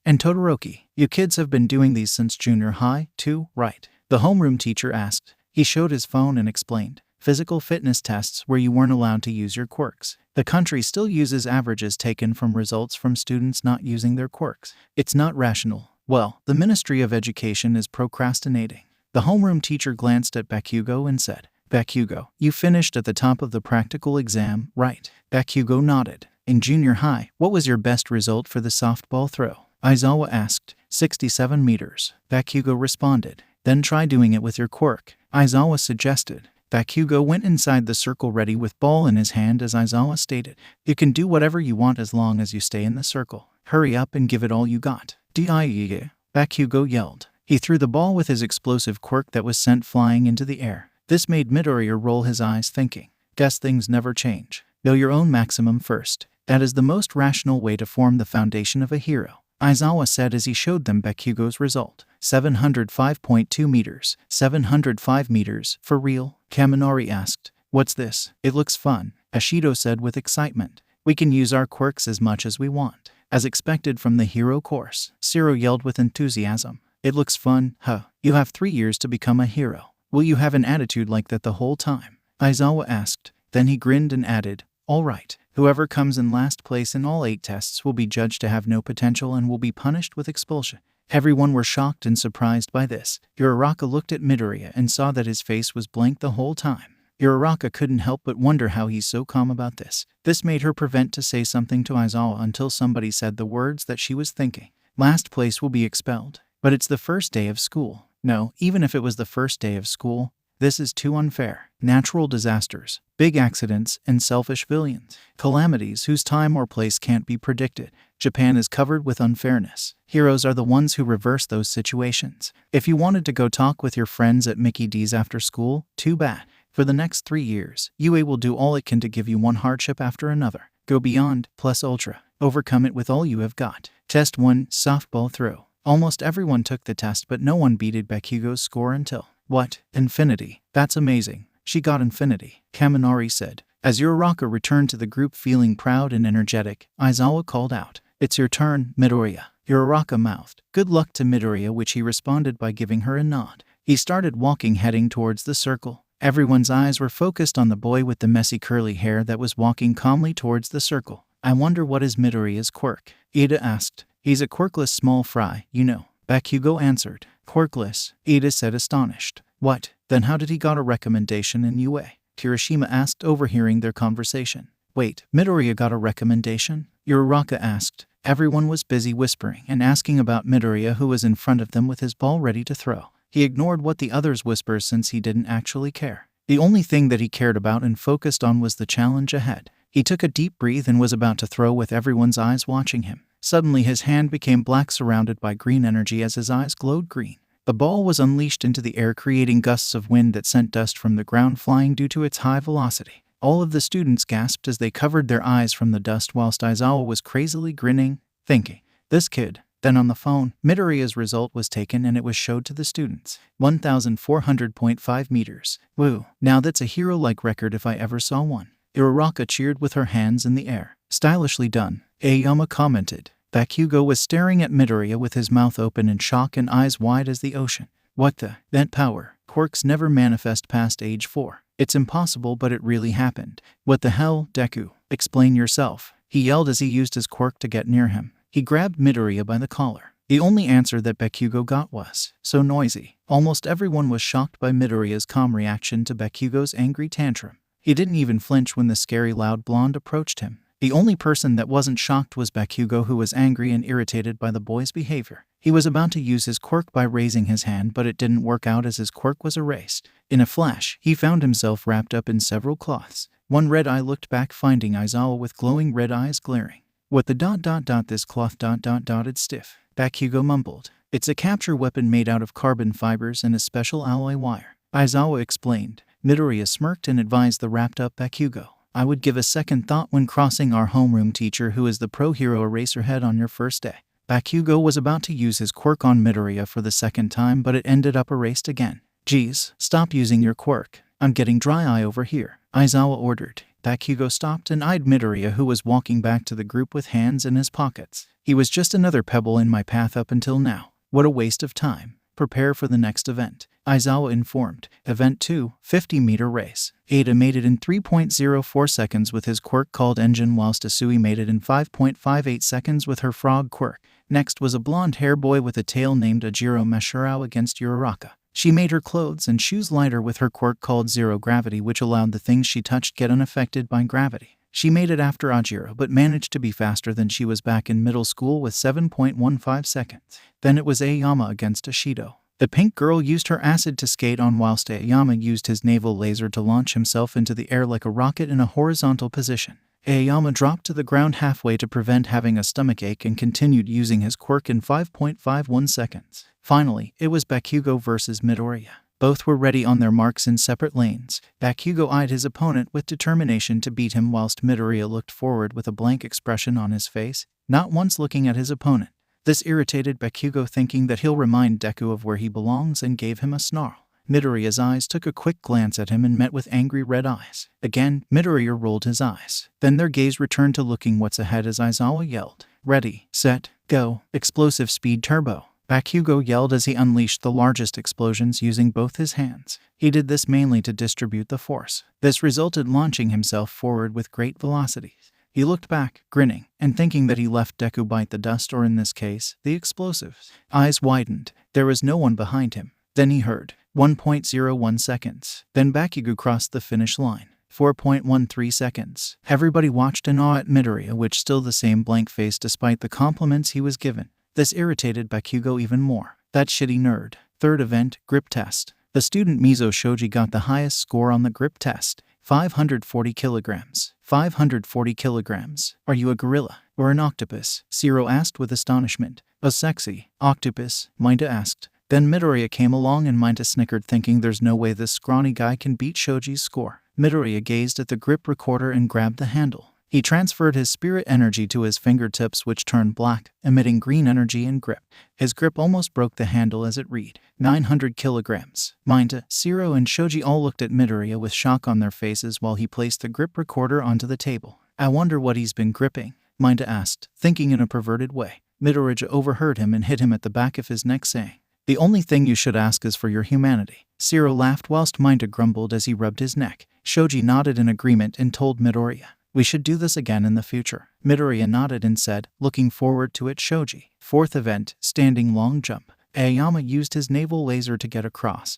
and Todoroki. You kids have been doing these since junior high, too, right? The homeroom teacher asked. He showed his phone and explained. Physical fitness tests where you weren't allowed to use your quirks. The country still uses averages taken from results from students not using their quirks. It's not rational. Well, the Ministry of Education is procrastinating. The homeroom teacher glanced at Bakugo and said, Bakugo, you finished at the top of the practical exam, right? Bakugo nodded. In junior high, what was your best result for the softball throw? Aizawa asked. 67 meters. Bakugo responded. Then try doing it with your quirk, Aizawa suggested. Bakugo went inside the circle ready with ball in his hand as Aizawa stated. You can do whatever you want as long as you stay in the circle. Hurry up and give it all you got. D-I-E-E, Bakugo yelled. He threw the ball with his explosive quirk that was sent flying into the air. This made Midoriya roll his eyes thinking, guess things never change. Know your own maximum first. That is the most rational way to form the foundation of a hero, Aizawa said as he showed them Bakugo's result. 705.2 meters. 705 meters, for real? Kaminari asked. What's this? It looks fun, Ashido said with excitement. We can use our quirks as much as we want. As expected from the hero course, Zero yelled with enthusiasm. It looks fun, huh? You have 3 years to become a hero. Will you have an attitude like that the whole time? Aizawa asked. Then he grinned and added, all right. Whoever comes in last place in all 8 tests will be judged to have no potential and will be punished with expulsion. Everyone were shocked and surprised by this. Uraraka looked at Midoriya and saw that his face was blank the whole time. Uraraka couldn't help but wonder how he's so calm about this. This made her prevent to say something to Aizawa until somebody said the words that she was thinking. Last place will be expelled. But it's the first day of school. No, even if it was the first day of school, this is too unfair. Natural disasters, big accidents, and selfish villains. Calamities whose time or place can't be predicted. Japan is covered with unfairness. Heroes are the ones who reverse those situations. If you wanted to go talk with your friends at Mickey D's after school, too bad. For the next 3 years, UA will do all it can to give you one hardship after another. Go beyond, plus ultra. Overcome it with all you have got. Test 1, softball throw. Almost everyone took the test, but no one beated Bakugo's score until, what? Infinity. That's amazing. She got infinity, Kaminari said. As Uraraka returned to the group feeling proud and energetic, Aizawa called out, it's your turn, Midoriya. Uraraka mouthed, good luck to Midoriya, which he responded by giving her a nod. He started walking heading towards the circle. Everyone's eyes were focused on the boy with the messy curly hair that was walking calmly towards the circle. I wonder what is Midoriya's quirk? Ida asked. He's a quirkless small fry, you know. Bakugo answered. Quirkless, Ida said astonished. What? Then how did he got a recommendation in UA? Kirishima asked, overhearing their conversation. Wait, Midoriya got a recommendation? Uraraka asked. Everyone was busy whispering and asking about Midoriya, who was in front of them with his ball ready to throw. He ignored what the others whispered since he didn't actually care. The only thing that he cared about and focused on was the challenge ahead. He took a deep breath and was about to throw with everyone's eyes watching him. Suddenly his hand became black, surrounded by green energy as his eyes glowed green. The ball was unleashed into the air, creating gusts of wind that sent dust from the ground flying due to its high velocity. All of the students gasped as they covered their eyes from the dust, whilst Aizawa was crazily grinning, thinking, this kid. Then on the phone, Midoriya's result was taken and it was showed to the students. 1,400.5 meters. Woo, now that's a hero-like record if I ever saw one. Uraraka cheered with her hands in the air. Stylishly done, Aoyama commented. Bakugo was staring at Midoriya with his mouth open in shock and eyes wide as the ocean. What the? That power. Quirks never manifest past age 4. It's impossible, but it really happened. What the hell, Deku? Explain yourself, he yelled as he used his quirk to get near him. He grabbed Midoriya by the collar. The only answer that Bakugo got was, "So noisy." Almost everyone was shocked by Midoriya's calm reaction to Bakugo's angry tantrum. He didn't even flinch when the scary loud blonde approached him. The only person that wasn't shocked was Bakugo, who was angry and irritated by the boy's behavior. He was about to use his quirk by raising his hand, but it didn't work out as his quirk was erased. In a flash, he found himself wrapped up in several cloths. One red eye looked back, finding Aizawa with glowing red eyes glaring. "What the ... this cloth ... it's stiff," Bakugo mumbled. "It's a capture weapon made out of carbon fibers and a special alloy wire," Aizawa explained. Midoriya smirked and advised the wrapped-up Bakugo, "I would give a second thought when crossing our homeroom teacher, who is the pro hero Eraserhead, on your first day." Bakugo was about to use his quirk on Midoriya for the second time, but it ended up erased again. "Geez, stop using your quirk. I'm getting dry eye over here," Aizawa ordered. Bakugo stopped and eyed Midoriya, who was walking back to the group with hands in his pockets. "He was just another pebble in my path up until now. What a waste of time. Prepare for the next event," Aizawa informed. Event 2, 50-meter race. Ada made it in 3.04 seconds with his quirk called Engine, whilst Asui made it in 5.58 seconds with her frog quirk. Next was a blonde-hair boy with a tail named Ajiro Mashirao against Uraraka. She made her clothes and shoes lighter with her quirk called Zero Gravity, which allowed the things she touched get unaffected by gravity. She made it after Ajiro, but managed to be faster than she was back in middle school with 7.15 seconds. Then it was Aoyama against Ashido. The pink girl used her acid to skate on, whilst Aoyama used his naval laser to launch himself into the air like a rocket in a horizontal position. Aoyama dropped to the ground halfway to prevent having a stomachache and continued using his quirk in 5.51 seconds. Finally, it was Bakugo versus Midoriya. Both were ready on their marks in separate lanes. Bakugo eyed his opponent with determination to beat him, whilst Midoriya looked forward with a blank expression on his face, not once looking at his opponent. This irritated Bakugo, thinking that he'll remind Deku of where he belongs, and gave him a snarl. Midoriya's eyes took a quick glance at him and met with angry red eyes. Again, Midoriya rolled his eyes. Then their gaze returned to looking what's ahead as Aizawa yelled, "Ready, set, go, explosive speed turbo." Bakugo yelled as he unleashed the largest explosions using both his hands. He did this mainly to distribute the force. This resulted launching himself forward with great velocities. He looked back, grinning, and thinking that he left Deku bite the dust, or in this case, the explosives. Eyes widened. There was no one behind him. Then he heard 1.01 seconds. Then Bakugo crossed the finish line. 4.13 seconds. Everybody watched in awe at Midoriya, which still the same blank face despite the compliments he was given. This irritated Bakugo even more. That shitty nerd. Third event, grip test. The student U.S.J got the highest score on the grip test. 540 kilograms. 540 kilograms. Are you a gorilla or an octopus? Zero asked with astonishment. A sexy octopus, Minta asked. Then Midoriya came along and Minta snickered, thinking there's no way this scrawny guy can beat Shoji's score. Midoriya gazed at the grip recorder and grabbed the handle. He transferred his spirit energy to his fingertips, which turned black, emitting green energy and grip. His grip almost broke the handle as it read 900 kilograms. Minta, Zero, and Shoji all looked at Midoriya with shock on their faces while he placed the grip recorder onto the table. "I wonder what he's been gripping," Minta asked, thinking in a perverted way. Midoriya overheard him and hit him at the back of his neck, saying, "The only thing you should ask is for your humanity." Zero laughed whilst Minta grumbled as he rubbed his neck. Shoji nodded in agreement and told Midoriya, "We should do this again in the future." Midoriya nodded and said, looking forward to it, "Shoji." Fourth event, standing long jump. Aoyama used his naval laser to get across.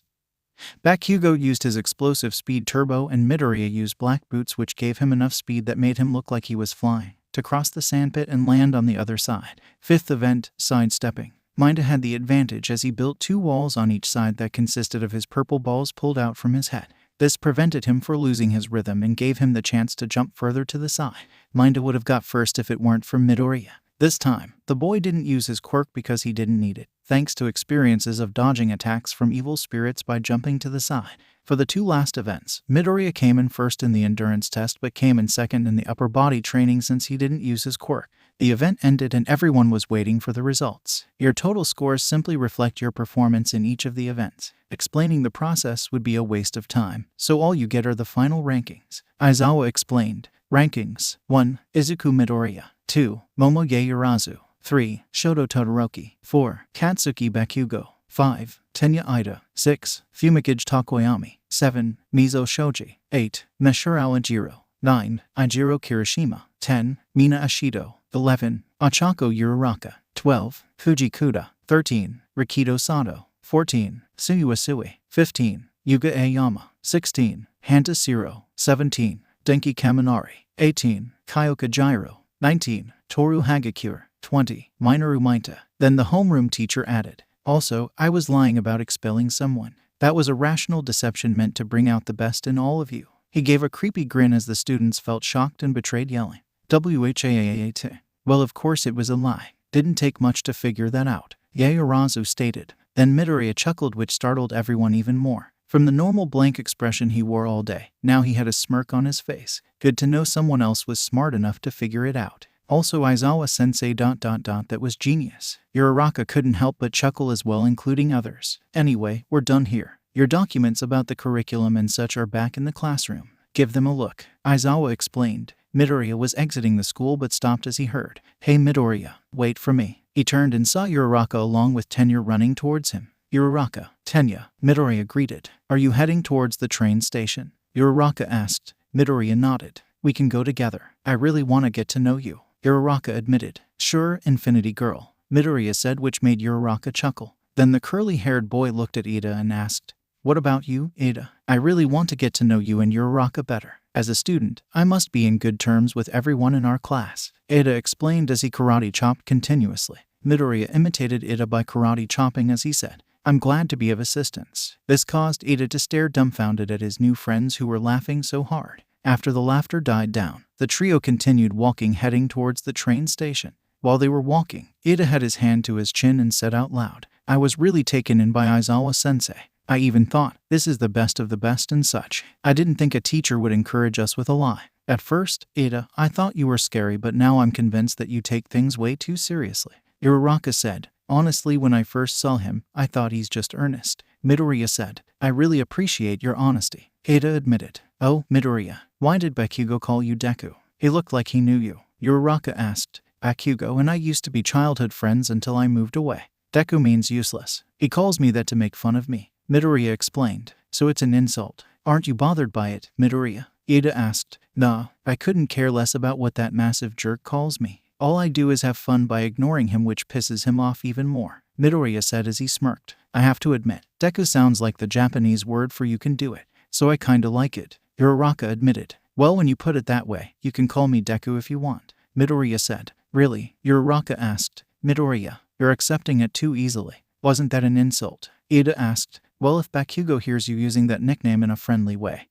Bakugo used his explosive speed turbo, and Midoriya used black boots, which gave him enough speed that made him look like he was flying, to cross the sandpit and land on the other side. Fifth event, sidestepping. Minta had the advantage as he built two walls on each side that consisted of his purple balls pulled out from his head. This prevented him from losing his rhythm and gave him the chance to jump further to the side. Minta would have got first if it weren't for Midoriya. This time, the boy didn't use his quirk because he didn't need it, thanks to experiences of dodging attacks from evil spirits by jumping to the side. For the two last events, Midoriya came in first in the endurance test but came in second in the upper body training since he didn't use his quirk. The event ended and everyone was waiting for the results. Your total scores simply reflect your performance in each of the events. Explaining the process would be a waste of time, so all you get are the final rankings. Aizawa explained. Rankings: 1. Izuku Midoriya. 2. Momoye Urazu. 3. Shoto Todoroki. 4. Katsuki Bakugo. 5. Tenya Ida. 6. Fumikage Takoyami. 7. Mizo Shoji. 8. Mashirao Ajiro. 9. Ajiro Kirishima. 10. Mina Ashido. 11. Ochako Uraraka. 12. Fujikuda. 13. Rikido Sato. 14. Suyuasui. 15. Yuga Aoyama. 16. Hanta Shiro. 17. Denki Kaminari. 18. Kyoka Jiro. 19. Toru Hagakure. 20. Minoru Mainta. Then the homeroom teacher added, "Also, I was lying about expelling someone. That was a rational deception meant to bring out the best in all of you." He gave a creepy grin as the students felt shocked and betrayed, yelling, "WHAAAT. Well, of course it was a lie. Didn't take much to figure that out," Yaoyorozu stated. Then Midoriya chuckled, which startled everyone even more. From the normal blank expression he wore all day, now he had a smirk on his face. Good to know someone else was smart enough to figure it out. Also Aizawa sensei ... that was genius. Uraraka couldn't help but chuckle as well, including others. Anyway, we're done here. Your documents about the curriculum and such are back in the classroom. Give them a look, Aizawa explained. Midoriya was exiting the school but stopped as he heard, "Hey Midoriya, wait for me." He turned and saw Uraraka along with Tenya running towards him. "Uraraka, Tenya," Midoriya greeted. "Are you heading towards the train station?" Uraraka asked. Midoriya nodded. "We can go together. I really want to get to know you," Uraraka admitted. "Sure, Infinity Girl," Midoriya said, which made Uraraka chuckle. Then the curly-haired boy looked at Ida and asked, "What about you, Ida?" "I really want to get to know you and Uraraka better. As a student, I must be in good terms with everyone in our class," Ida explained as he karate chopped continuously. Midoriya imitated Ida by karate chopping as he said, "I'm glad to be of assistance." This caused Ida to stare dumbfounded at his new friends who were laughing so hard. After the laughter died down, the trio continued walking, heading towards the train station. While they were walking, Ida had his hand to his chin and said out loud, "I was really taken in by Aizawa-sensei. I even thought, this is the best of the best and such. I didn't think a teacher would encourage us with a lie. At first, Ida, I thought you were scary, but now I'm convinced that you take things way too seriously." Uraraka said, "Honestly, when I first saw him, I thought he's just earnest." Midoriya said, "I really appreciate your honesty." Ida admitted, "Oh, Midoriya, why did Bakugo call you Deku? He looked like he knew you." Uraraka asked, "Bakugo and I used to be childhood friends until I moved away. Deku means useless. He calls me that to make fun of me," Midoriya explained. "So it's an insult. Aren't you bothered by it, Midoriya?" Ida asked. "Nah, I couldn't care less about what that massive jerk calls me. All I do is have fun by ignoring him, which pisses him off even more," Midoriya said as he smirked. "I have to admit, Deku sounds like the Japanese word for you can do it, so I kinda like it," Uraraka admitted. "Well, when you put it that way, you can call me Deku if you want," Midoriya said. "Really?" Uraraka asked. "Midoriya, you're accepting it too easily. Wasn't that an insult?" Ida asked. "Well, if Bakugo hears you using that nickname in a friendly way,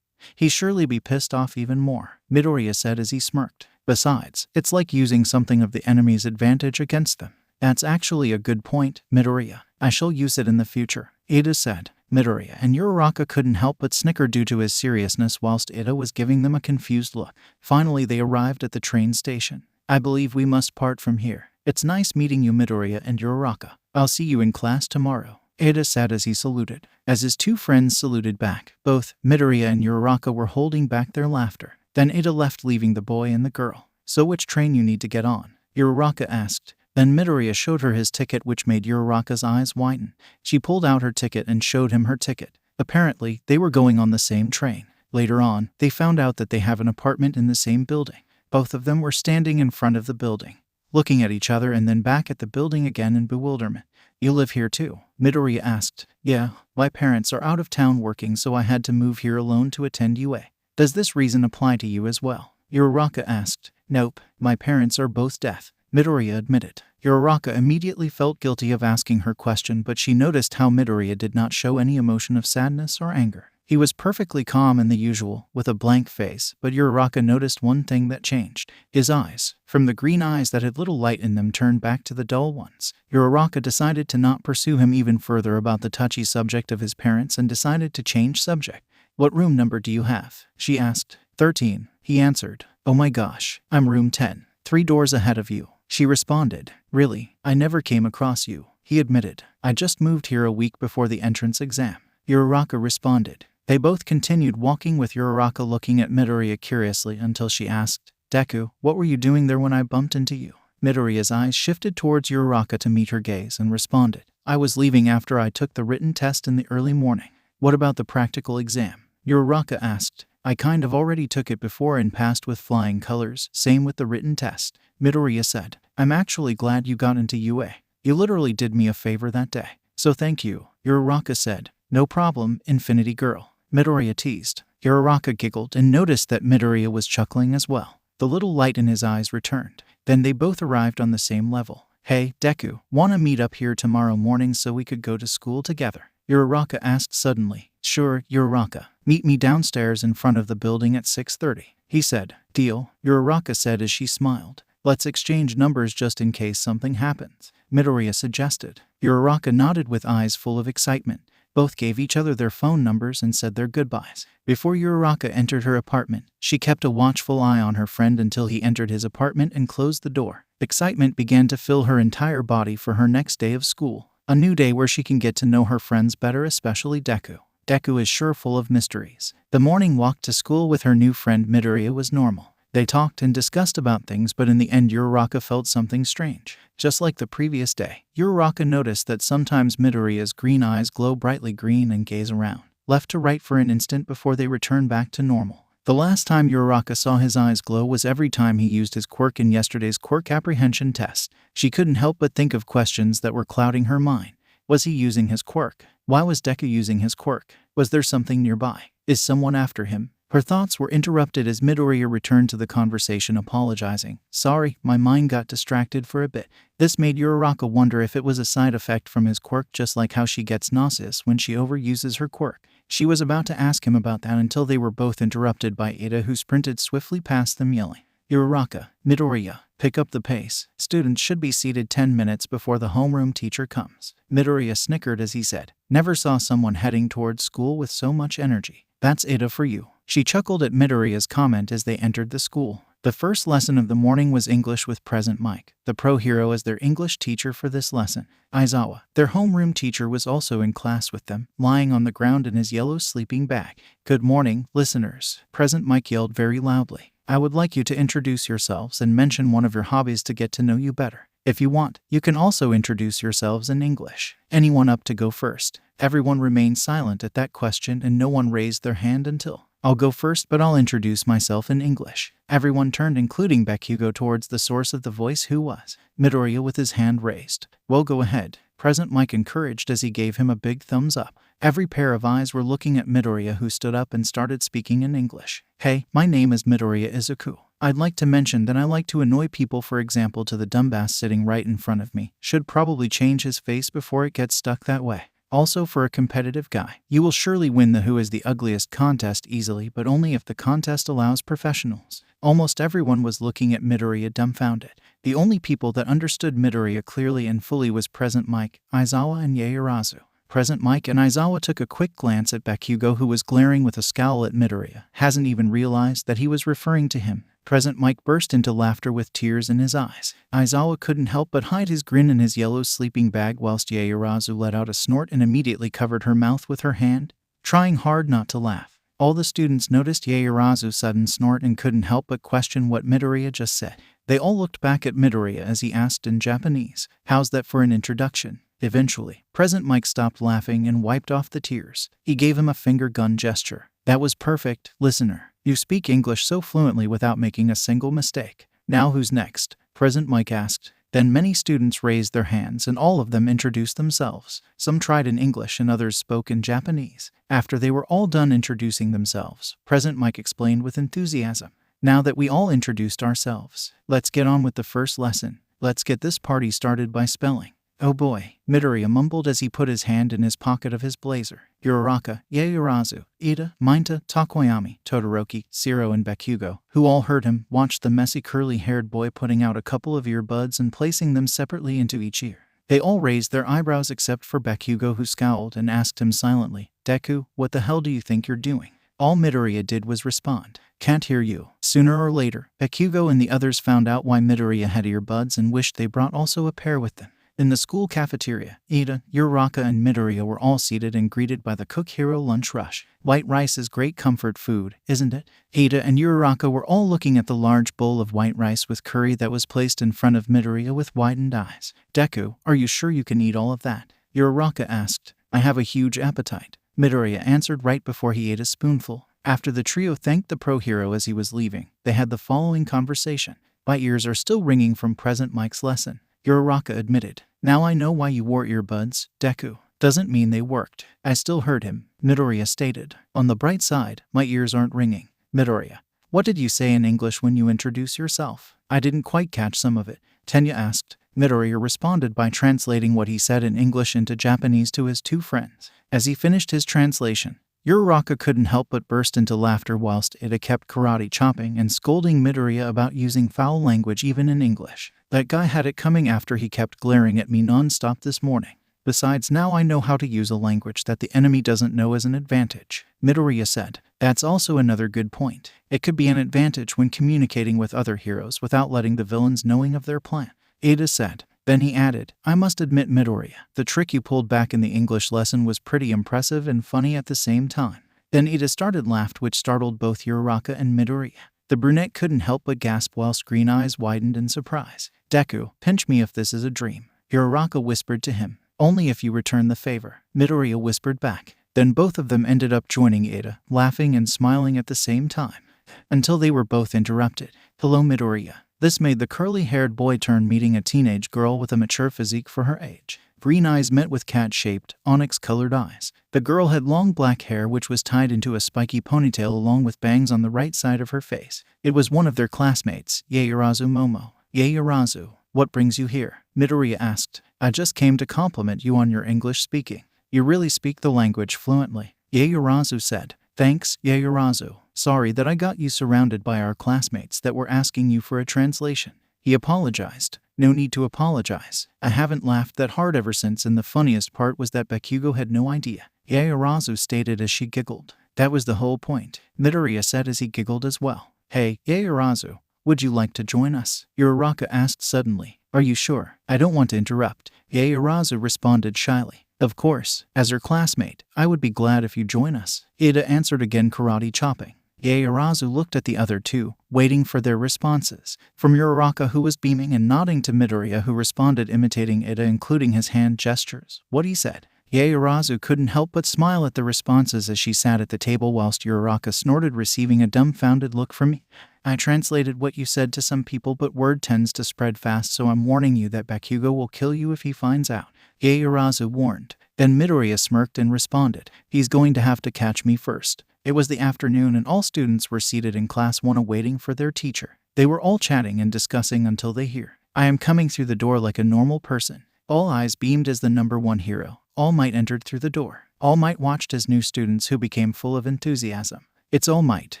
he'd surely be pissed off even more," Midoriya said as he smirked. "Besides, it's like using something of the enemy's advantage against them." "That's actually a good point, Midoriya. I shall use it in the future," Ida said. Midoriya and Uraraka couldn't help but snicker due to his seriousness whilst Ida was giving them a confused look. Finally, they arrived at the train station. "I believe we must part from here. It's nice meeting you, Midoriya and Uraraka. I'll see you in class tomorrow," Ida said as he saluted. As his two friends saluted back, both Midoriya and Uraraka were holding back their laughter. Then Ida left, leaving the boy and the girl. "So which train you need to get on?" Uraraka asked. Then Midoriya showed her his ticket, which made Uraraka's eyes widen. She pulled out her ticket and showed him her ticket. Apparently, they were going on the same train. Later on, they found out that they have an apartment in the same building. Both of them were standing in front of the building, looking at each other and then back at the building again in bewilderment. "You live here too?" Midoriya asked. "Yeah, my parents are out of town working, so I had to move here alone to attend UA. Does this reason apply to you as well?" Uraraka asked. "Nope, my parents are both deaf," Midoriya admitted. Uraraka immediately felt guilty of asking her question, but she noticed how Midoriya did not show any emotion of sadness or anger. He was perfectly calm and the usual, with a blank face, but Uraraka noticed one thing that changed. His eyes, from the green eyes that had little light in them, turned back to the dull ones. Uraraka decided to not pursue him even further about the touchy subject of his parents and decided to change subject. "What room number do you have?" she asked. 13, he answered. "Oh my gosh, I'm room 10, 3 doors ahead of you," she responded. "Really, I never came across you," he admitted. "I just moved here a week before the entrance exam," Uraraka responded. They both continued walking, with Uraraka looking at Midoriya curiously until she asked, "Deku, what were you doing there when I bumped into you?" Midoriya's eyes shifted towards Uraraka to meet her gaze and responded, "I was leaving after I took the written test in the early morning." "What about the practical exam?" Uraraka asked. I kind of already took it before and passed with flying colors, same with the written test. Midoriya said, I'm actually glad you got into UA. You literally did me a favor that day. So thank you, Uraraka said. No problem, Infinity Girl. Midoriya teased. Uraraka giggled and noticed that Midoriya was chuckling as well. The little light in his eyes returned. Then they both arrived on the same level. Hey, Deku, wanna meet up here tomorrow morning so we could go to school together? Uraraka asked suddenly. Sure, Uraraka. Meet me downstairs in front of the building at 6:30. He said. Deal, Uraraka said as she smiled. Let's exchange numbers just in case something happens, Midoriya suggested. Uraraka nodded with eyes full of excitement. Both gave each other their phone numbers and said their goodbyes. Before Uraraka entered her apartment, she kept a watchful eye on her friend until he entered his apartment and closed the door. Excitement began to fill her entire body for her next day of school. A new day where she can get to know her friends better, especially Deku. Deku is sure full of mysteries. The morning walk to school with her new friend Midoriya was normal. They talked and discussed about things, but in the end Uraraka felt something strange. Just like the previous day, Uraraka noticed that sometimes Midoriya's green eyes glow brightly green and gaze around, left to right for an instant before they return back to normal. The last time Uraraka saw his eyes glow was every time he used his quirk in yesterday's quirk apprehension test. She couldn't help but think of questions that were clouding her mind. Was he using his quirk? Why was Deku using his quirk? Was there something nearby? Is someone after him? Her thoughts were interrupted as Midoriya returned to the conversation apologizing. Sorry, my mind got distracted for a bit. This made Uraraka wonder if it was a side effect from his quirk, just like how she gets nauseous when she overuses her quirk. She was about to ask him about that until they were both interrupted by Ada, who sprinted swiftly past them yelling, Uraraka, Midoriya, pick up the pace. Students should be seated 10 minutes before the homeroom teacher comes. Midoriya snickered as he said, never saw someone heading towards school with so much energy. That's Ada for you. She chuckled at Midoriya's comment as they entered the school. The first lesson of the morning was English with Present Mike, the pro hero, as their English teacher for this lesson. Aizawa, their homeroom teacher, was also in class with them, lying on the ground in his yellow sleeping bag. Good morning, listeners, Present Mike yelled very loudly. I would like you to introduce yourselves and mention one of your hobbies to get to know you better. If you want, you can also introduce yourselves in English. Anyone up to go first? Everyone remained silent at that question and no one raised their hand until, I'll go first, but I'll introduce myself in English. Everyone turned, including Deku, towards the source of the voice, who was Midoriya, with his hand raised. Well, go ahead, Present Mike encouraged as he gave him a big thumbs up. Every pair of eyes were looking at Midoriya, who stood up and started speaking in English. Hey, my name is Midoriya Izuku. I'd like to mention that I like to annoy people, for example to the dumbass sitting right in front of me. Should probably change his face before it gets stuck that way. Also, for a competitive guy, you will surely win the Who is the Ugliest contest easily, but only if the contest allows professionals. Almost everyone was looking at Midoriya dumbfounded. The only people that understood Midoriya clearly and fully was Present Mike, Aizawa, and Yaoyorozu. Present Mike and Aizawa took a quick glance at Deku, who was glaring with a scowl at Midoriya. Hasn't even realized that he was referring to him. Present Mike burst into laughter with tears in his eyes. Aizawa couldn't help but hide his grin in his yellow sleeping bag, whilst Yaoyorozu let out a snort and immediately covered her mouth with her hand, trying hard not to laugh. All the students noticed Yaoyorozu's sudden snort and couldn't help but question what Midoriya just said. They all looked back at Midoriya as he asked in Japanese, "How's that for an introduction?" Eventually, Present Mike stopped laughing and wiped off the tears. He gave him a finger gun gesture. That was perfect, listener. You speak English so fluently without making a single mistake. Now who's next? Present Mike asked. Then many students raised their hands and all of them introduced themselves. Some tried in English and others spoke in Japanese. After they were all done introducing themselves, Present Mike explained with enthusiasm. Now that we all introduced ourselves, let's get on with the first lesson. Let's get this party started by spelling. Oh boy, Midoriya mumbled as he put his hand in his pocket of his blazer. Uraraka, Yaoyorozu, Ida, Minta, Takoyami, Todoroki, Shiro, and Deku, who all heard him, watched the messy curly-haired boy putting out a couple of earbuds and placing them separately into each ear. They all raised their eyebrows except for Deku, who scowled and asked him silently, Deku, what the hell do you think you're doing? All Midoriya did was respond, can't hear you. Sooner or later, Deku and the others found out why Midoriya had earbuds and wished they brought also a pair with them. In the school cafeteria, Ida, Uraraka, and Midoriya were all seated and greeted by the cook hero lunch rush. White rice is great comfort food, isn't it? Ida and Uraraka were all looking at the large bowl of white rice with curry that was placed in front of Midoriya with widened eyes. Deku, are you sure you can eat all of that? Uraraka asked. I have a huge appetite, Midoriya answered right before he ate a spoonful. After the trio thanked the pro hero as he was leaving, they had the following conversation. My ears are still ringing from present Mike's lesson, Uraraka admitted. Now I know why you wore earbuds, Deku. Doesn't mean they worked. I still heard him, Midoriya stated. On the bright side, my ears aren't ringing. Midoriya, what did you say in English when you introduce yourself? I didn't quite catch some of it, Tenya asked. Midoriya responded by translating what he said in English into Japanese to his two friends. As he finished his translation, Uraraka couldn't help but burst into laughter whilst Ida kept karate chopping and scolding Midoriya about using foul language even in English. That guy had it coming after he kept glaring at me non-stop this morning. Besides, now I know how to use a language that the enemy doesn't know as an advantage, Midoriya said. That's also another good point. It could be an advantage when communicating with other heroes without letting the villains knowing of their plan, Ada said. Then he added, I must admit, Midoriya, the trick you pulled back in the English lesson was pretty impressive and funny at the same time. Then Ada started laughed, which startled both Uraraka and Midoriya. The brunette couldn't help but gasp whilst green eyes widened in surprise. Deku, pinch me if this is a dream, Uraraka whispered to him. Only if you return the favor, Midoriya whispered back. Then both of them ended up joining Ada, laughing and smiling at the same time, until they were both interrupted. Hello, Midoriya. This made the curly-haired boy turn, meeting a teenage girl with a mature physique for her age. Green eyes met with cat-shaped, onyx-colored eyes. The girl had long black hair which was tied into a spiky ponytail along with bangs on the right side of her face. It was one of their classmates, Yaoyorozu Momo. Yaoyorozu, what brings you here? Midoriya asked. I just came to compliment you on your English speaking. You really speak the language fluently, Yaoyorozu said. Thanks, Yaoyorozu. Sorry that I got you surrounded by our classmates that were asking you for a translation. He apologized. No need to apologize. I haven't laughed that hard ever since, and the funniest part was that Bakugo had no idea, Yaoyorozu stated as she giggled. That was the whole point, Midoriya said as he giggled as well. Hey, Yaoyorozu, would you like to join us? Uraraka asked suddenly. Are you sure? I don't want to interrupt, Yaoyorozu responded shyly. Of course, as her classmate, I would be glad if you join us, Ida answered, again karate chopping. Yaoyorozu looked at the other two, waiting for their responses. From Uraraka, who was beaming and nodding, to Midoriya, who responded imitating Ida, including his hand gestures. What he said. Yaoyorozu couldn't help but smile at the responses as she sat at the table whilst Uraraka snorted, receiving a dumbfounded look from me. I translated what you said to some people, but word tends to spread fast, so I'm warning you that Bakugo will kill you if he finds out, Yaoyorozu warned. Then Midoriya smirked and responded, he's going to have to catch me first. It was the afternoon and all students were seated in class 1 awaiting for their teacher. They were all chatting and discussing until they hear, I am coming through the door like a normal person. All eyes beamed as the number 1 hero, All Might, entered through the door. All Might watched as new students who became full of enthusiasm. It's All Might,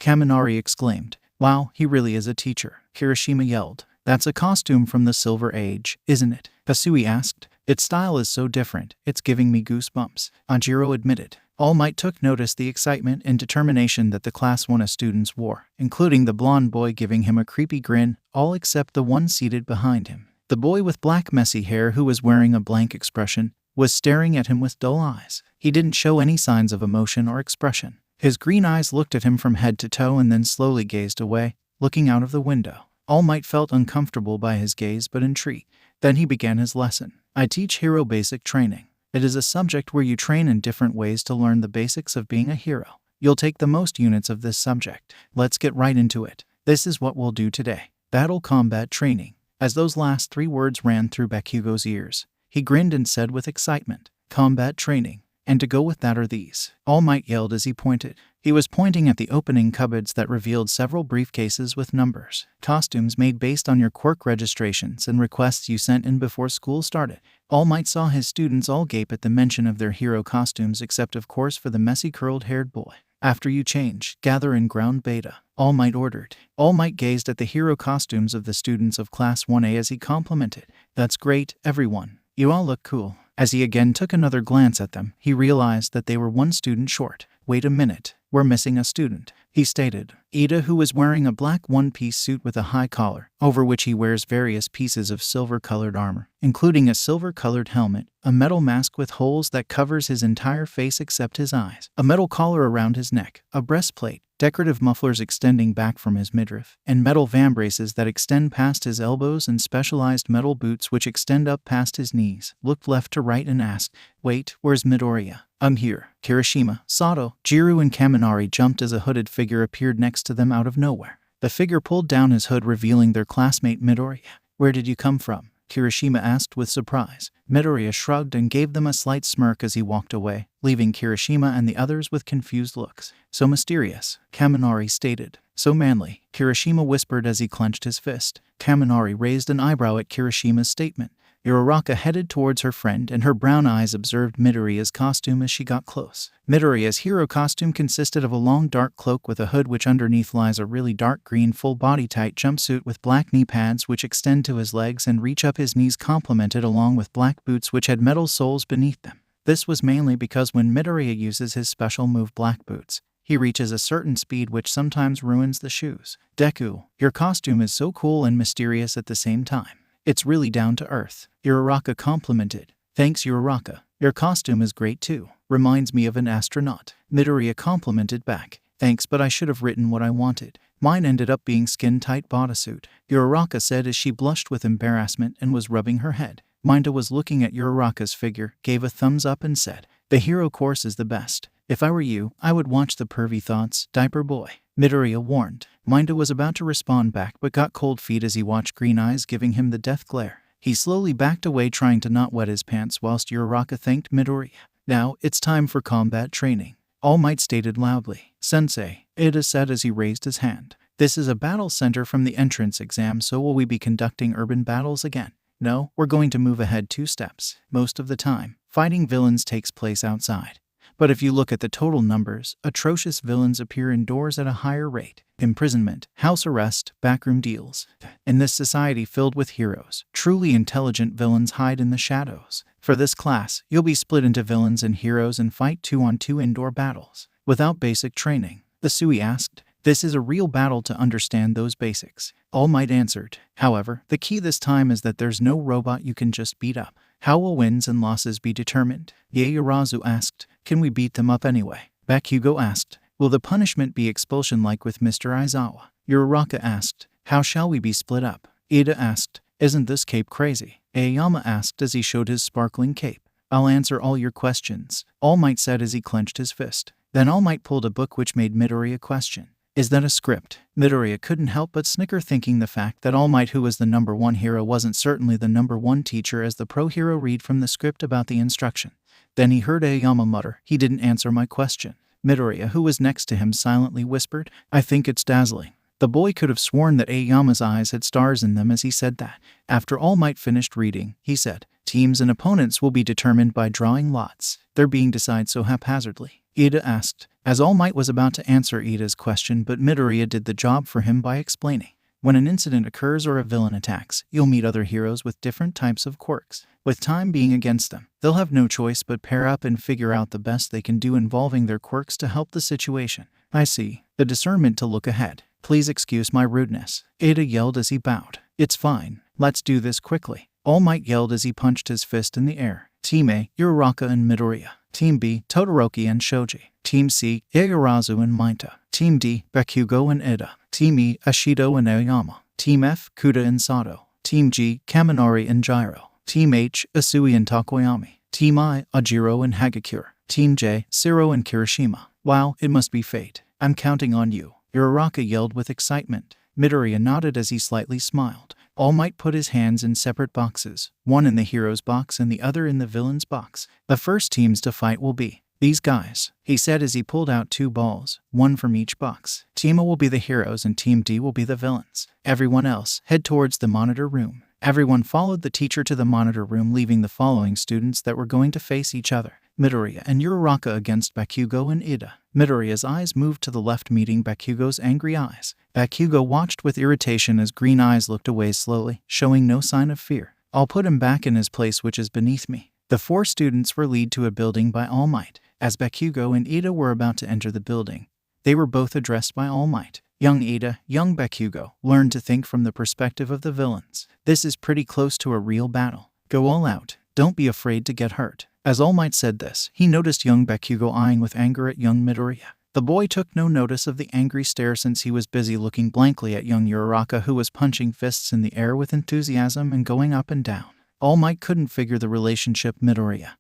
Kaminari exclaimed. Wow, he really is a teacher, Kirishima yelled. That's a costume from the Silver Age, isn't it? Kasui asked. Its style is so different, it's giving me goosebumps, Anjiro admitted. All Might took notice the excitement and determination that the Class 1 students wore, including the blonde boy giving him a creepy grin, all except the one seated behind him. The boy with black messy hair, who was wearing a blank expression, was staring at him with dull eyes. He didn't show any signs of emotion or expression. His green eyes looked at him from head to toe and then slowly gazed away, looking out of the window. All Might felt uncomfortable by his gaze but intrigued. Then he began his lesson. I teach hero basic training. It is a subject where you train in different ways to learn the basics of being a hero. You'll take the most units of this subject. Let's get right into it. This is what we'll do today. Battle combat training. As those last 3 words ran through Bakugo's ears, he grinned and said with excitement, combat training. And to go with that are these, All Might yelled as he pointed. He was pointing at the opening cupboards that revealed several briefcases with numbers, costumes made based on your Quirk registrations and requests you sent in before school started. All Might saw his students all gape at the mention of their hero costumes, except of course for the messy curled-haired boy. After you change, gather in ground beta, All Might ordered. All Might gazed at the hero costumes of the students of Class 1A as he complimented. That's great, everyone. You all look cool. As he again took another glance at them, he realized that they were 1 student short. Wait a minute, we're missing a student, he stated. Ida, who was wearing a black one-piece suit with a high collar, over which he wears various pieces of silver-colored armor, including a silver-colored helmet, a metal mask with holes that covers his entire face except his eyes, a metal collar around his neck, a breastplate, decorative mufflers extending back from his midriff, and metal vambraces that extend past his elbows and specialized metal boots which extend up past his knees, looked left to right and asked, "Wait, where's Midoriya?" "I'm here." Kirishima, Sato, Jiru and Kaminari jumped as a hooded figure appeared next to them out of nowhere. The figure pulled down his hood revealing their classmate Midoriya. "Where did you come from?" Kirishima asked with surprise. Midoriya shrugged and gave them a slight smirk as he walked away, leaving Kirishima and the others with confused looks. "So mysterious," Kaminari stated. "So manly," Kirishima whispered as he clenched his fist. Kaminari raised an eyebrow at Kirishima's statement. Uraraka headed towards her friend and her brown eyes observed Midoriya's costume as she got close. Midoriya's hero costume consisted of a long dark cloak with a hood which underneath lies a really dark green full-body tight jumpsuit with black knee pads which extend to his legs and reach up his knees complemented along with black boots which had metal soles beneath them. This was mainly because when Midoriya uses his special move Black Boots, he reaches a certain speed which sometimes ruins the shoes. "Deku, your costume is so cool and mysterious at the same time. It's really down to earth," Uraraka complimented. "Thanks Uraraka. Your costume is great too. Reminds me of an astronaut." Midoriya complimented back. "Thanks, but I should have written what I wanted. Mine ended up being skin-tight bodysuit," Uraraka said as she blushed with embarrassment and was rubbing her head. Minda was looking at Uraraka's figure, gave a thumbs up and said, "The hero course is the best. If I were you, I would watch the Pervy Thoughts, Diaper Boy," Midoriya warned. Minda was about to respond back but got cold feet as he watched Green Eyes giving him the death glare. He slowly backed away trying to not wet his pants whilst Uraraka thanked Midoriya. "Now, it's time for combat training," All Might stated loudly. "Sensei," Ida said as he raised his hand. "This is a battle center from the entrance exam, so will we be conducting urban battles again?" "No, we're going to move ahead 2 steps. Most of the time, fighting villains takes place outside. But if you look at the total numbers, atrocious villains appear indoors at a higher rate. Imprisonment, house arrest, backroom deals. In this society filled with heroes, truly intelligent villains hide in the shadows. For this class, you'll be split into villains and heroes and fight 2-on-2 indoor battles. Without basic training," the Sui asked. "This is a real battle to understand those basics," All Might answered. "However, the key this time is that there's no robot you can just beat up. How will wins and losses be determined?" Yaoyorozu asked. "Can we beat them up anyway?" Bakugo asked. "Will the punishment be expulsion like with Mr. Aizawa?" Uraraka asked. "How shall we be split up?" Ida asked. "Isn't this cape crazy?" Aoyama asked as he showed his sparkling cape. "I'll answer all your questions," All Might said as he clenched his fist. Then All Might pulled a book which made Midoriya question. "Is that a script?" Midoriya couldn't help but snicker thinking the fact that All Might, who was the #1 hero, wasn't certainly the #1 teacher as the pro hero read from the script about the instruction. Then he heard Aoyama mutter, "He didn't answer my question." Midoriya, who was next to him, silently whispered, "I think it's dazzling." The boy could have sworn that Aoyama's eyes had stars in them as he said that. After All Might finished reading, he said, "Teams and opponents will be determined by drawing lots. They're being decided so haphazardly." Ida asked, as All Might was about to answer Ida's question, but Midoriya did the job for him by explaining. "When an incident occurs or a villain attacks, you'll meet other heroes with different types of quirks. With time being against them, they'll have no choice but pair up and figure out the best they can do involving their quirks to help the situation." "I see. The discernment to look ahead. Please excuse my rudeness," Ida yelled as he bowed. "It's fine. Let's do this quickly," All Might yelled as he punched his fist in the air. Team A, Uraraka and Midoriya. Team B, Todoroki and Shoji. Team C, Yaoyorozu and Minta. Team D, Bakugo and Ida. Team E, Ashido and Aoyama. Team F, Kuda and Sato. Team G, Kaminari and Gyro. Team H, Asui and Takoyami. Team I, Ajiro and Hagakure. Team J, Siro and Kirishima. "Wow, it must be fate. I'm counting on you," Uraraka yelled with excitement. Midoriya nodded as he slightly smiled. All Might put his hands in separate boxes, one in the hero's box and the other in the villain's box. "The first teams to fight will be these guys," he said as he pulled out 2 balls, one from each box. "Team A will be the heroes and Team D will be the villains. Everyone else, head towards the monitor room." Everyone followed the teacher to the monitor room, leaving the following students that were going to face each other. Midoriya and Uraraka against Bakugo and Ida. Midoriya's eyes moved to the left, meeting Bakugo's angry eyes. Bakugo watched with irritation as Green Eyes looked away slowly, showing no sign of fear. "I'll put him back in his place, which is beneath me." The 4 students were led to a building by All Might. As Bakugo and Ida were about to enter the building, they were both addressed by All Might. "Young Ida, young Bakugo, learn to think from the perspective of the villains. This is pretty close to a real battle. Go all out. Don't be afraid to get hurt." As All Might said this, he noticed young Bakugo eyeing with anger at young Midoriya. The boy took no notice of the angry stare since he was busy looking blankly at young Uraraka, who was punching fists in the air with enthusiasm and going up and down. All Might couldn't figure the relationship Midoriya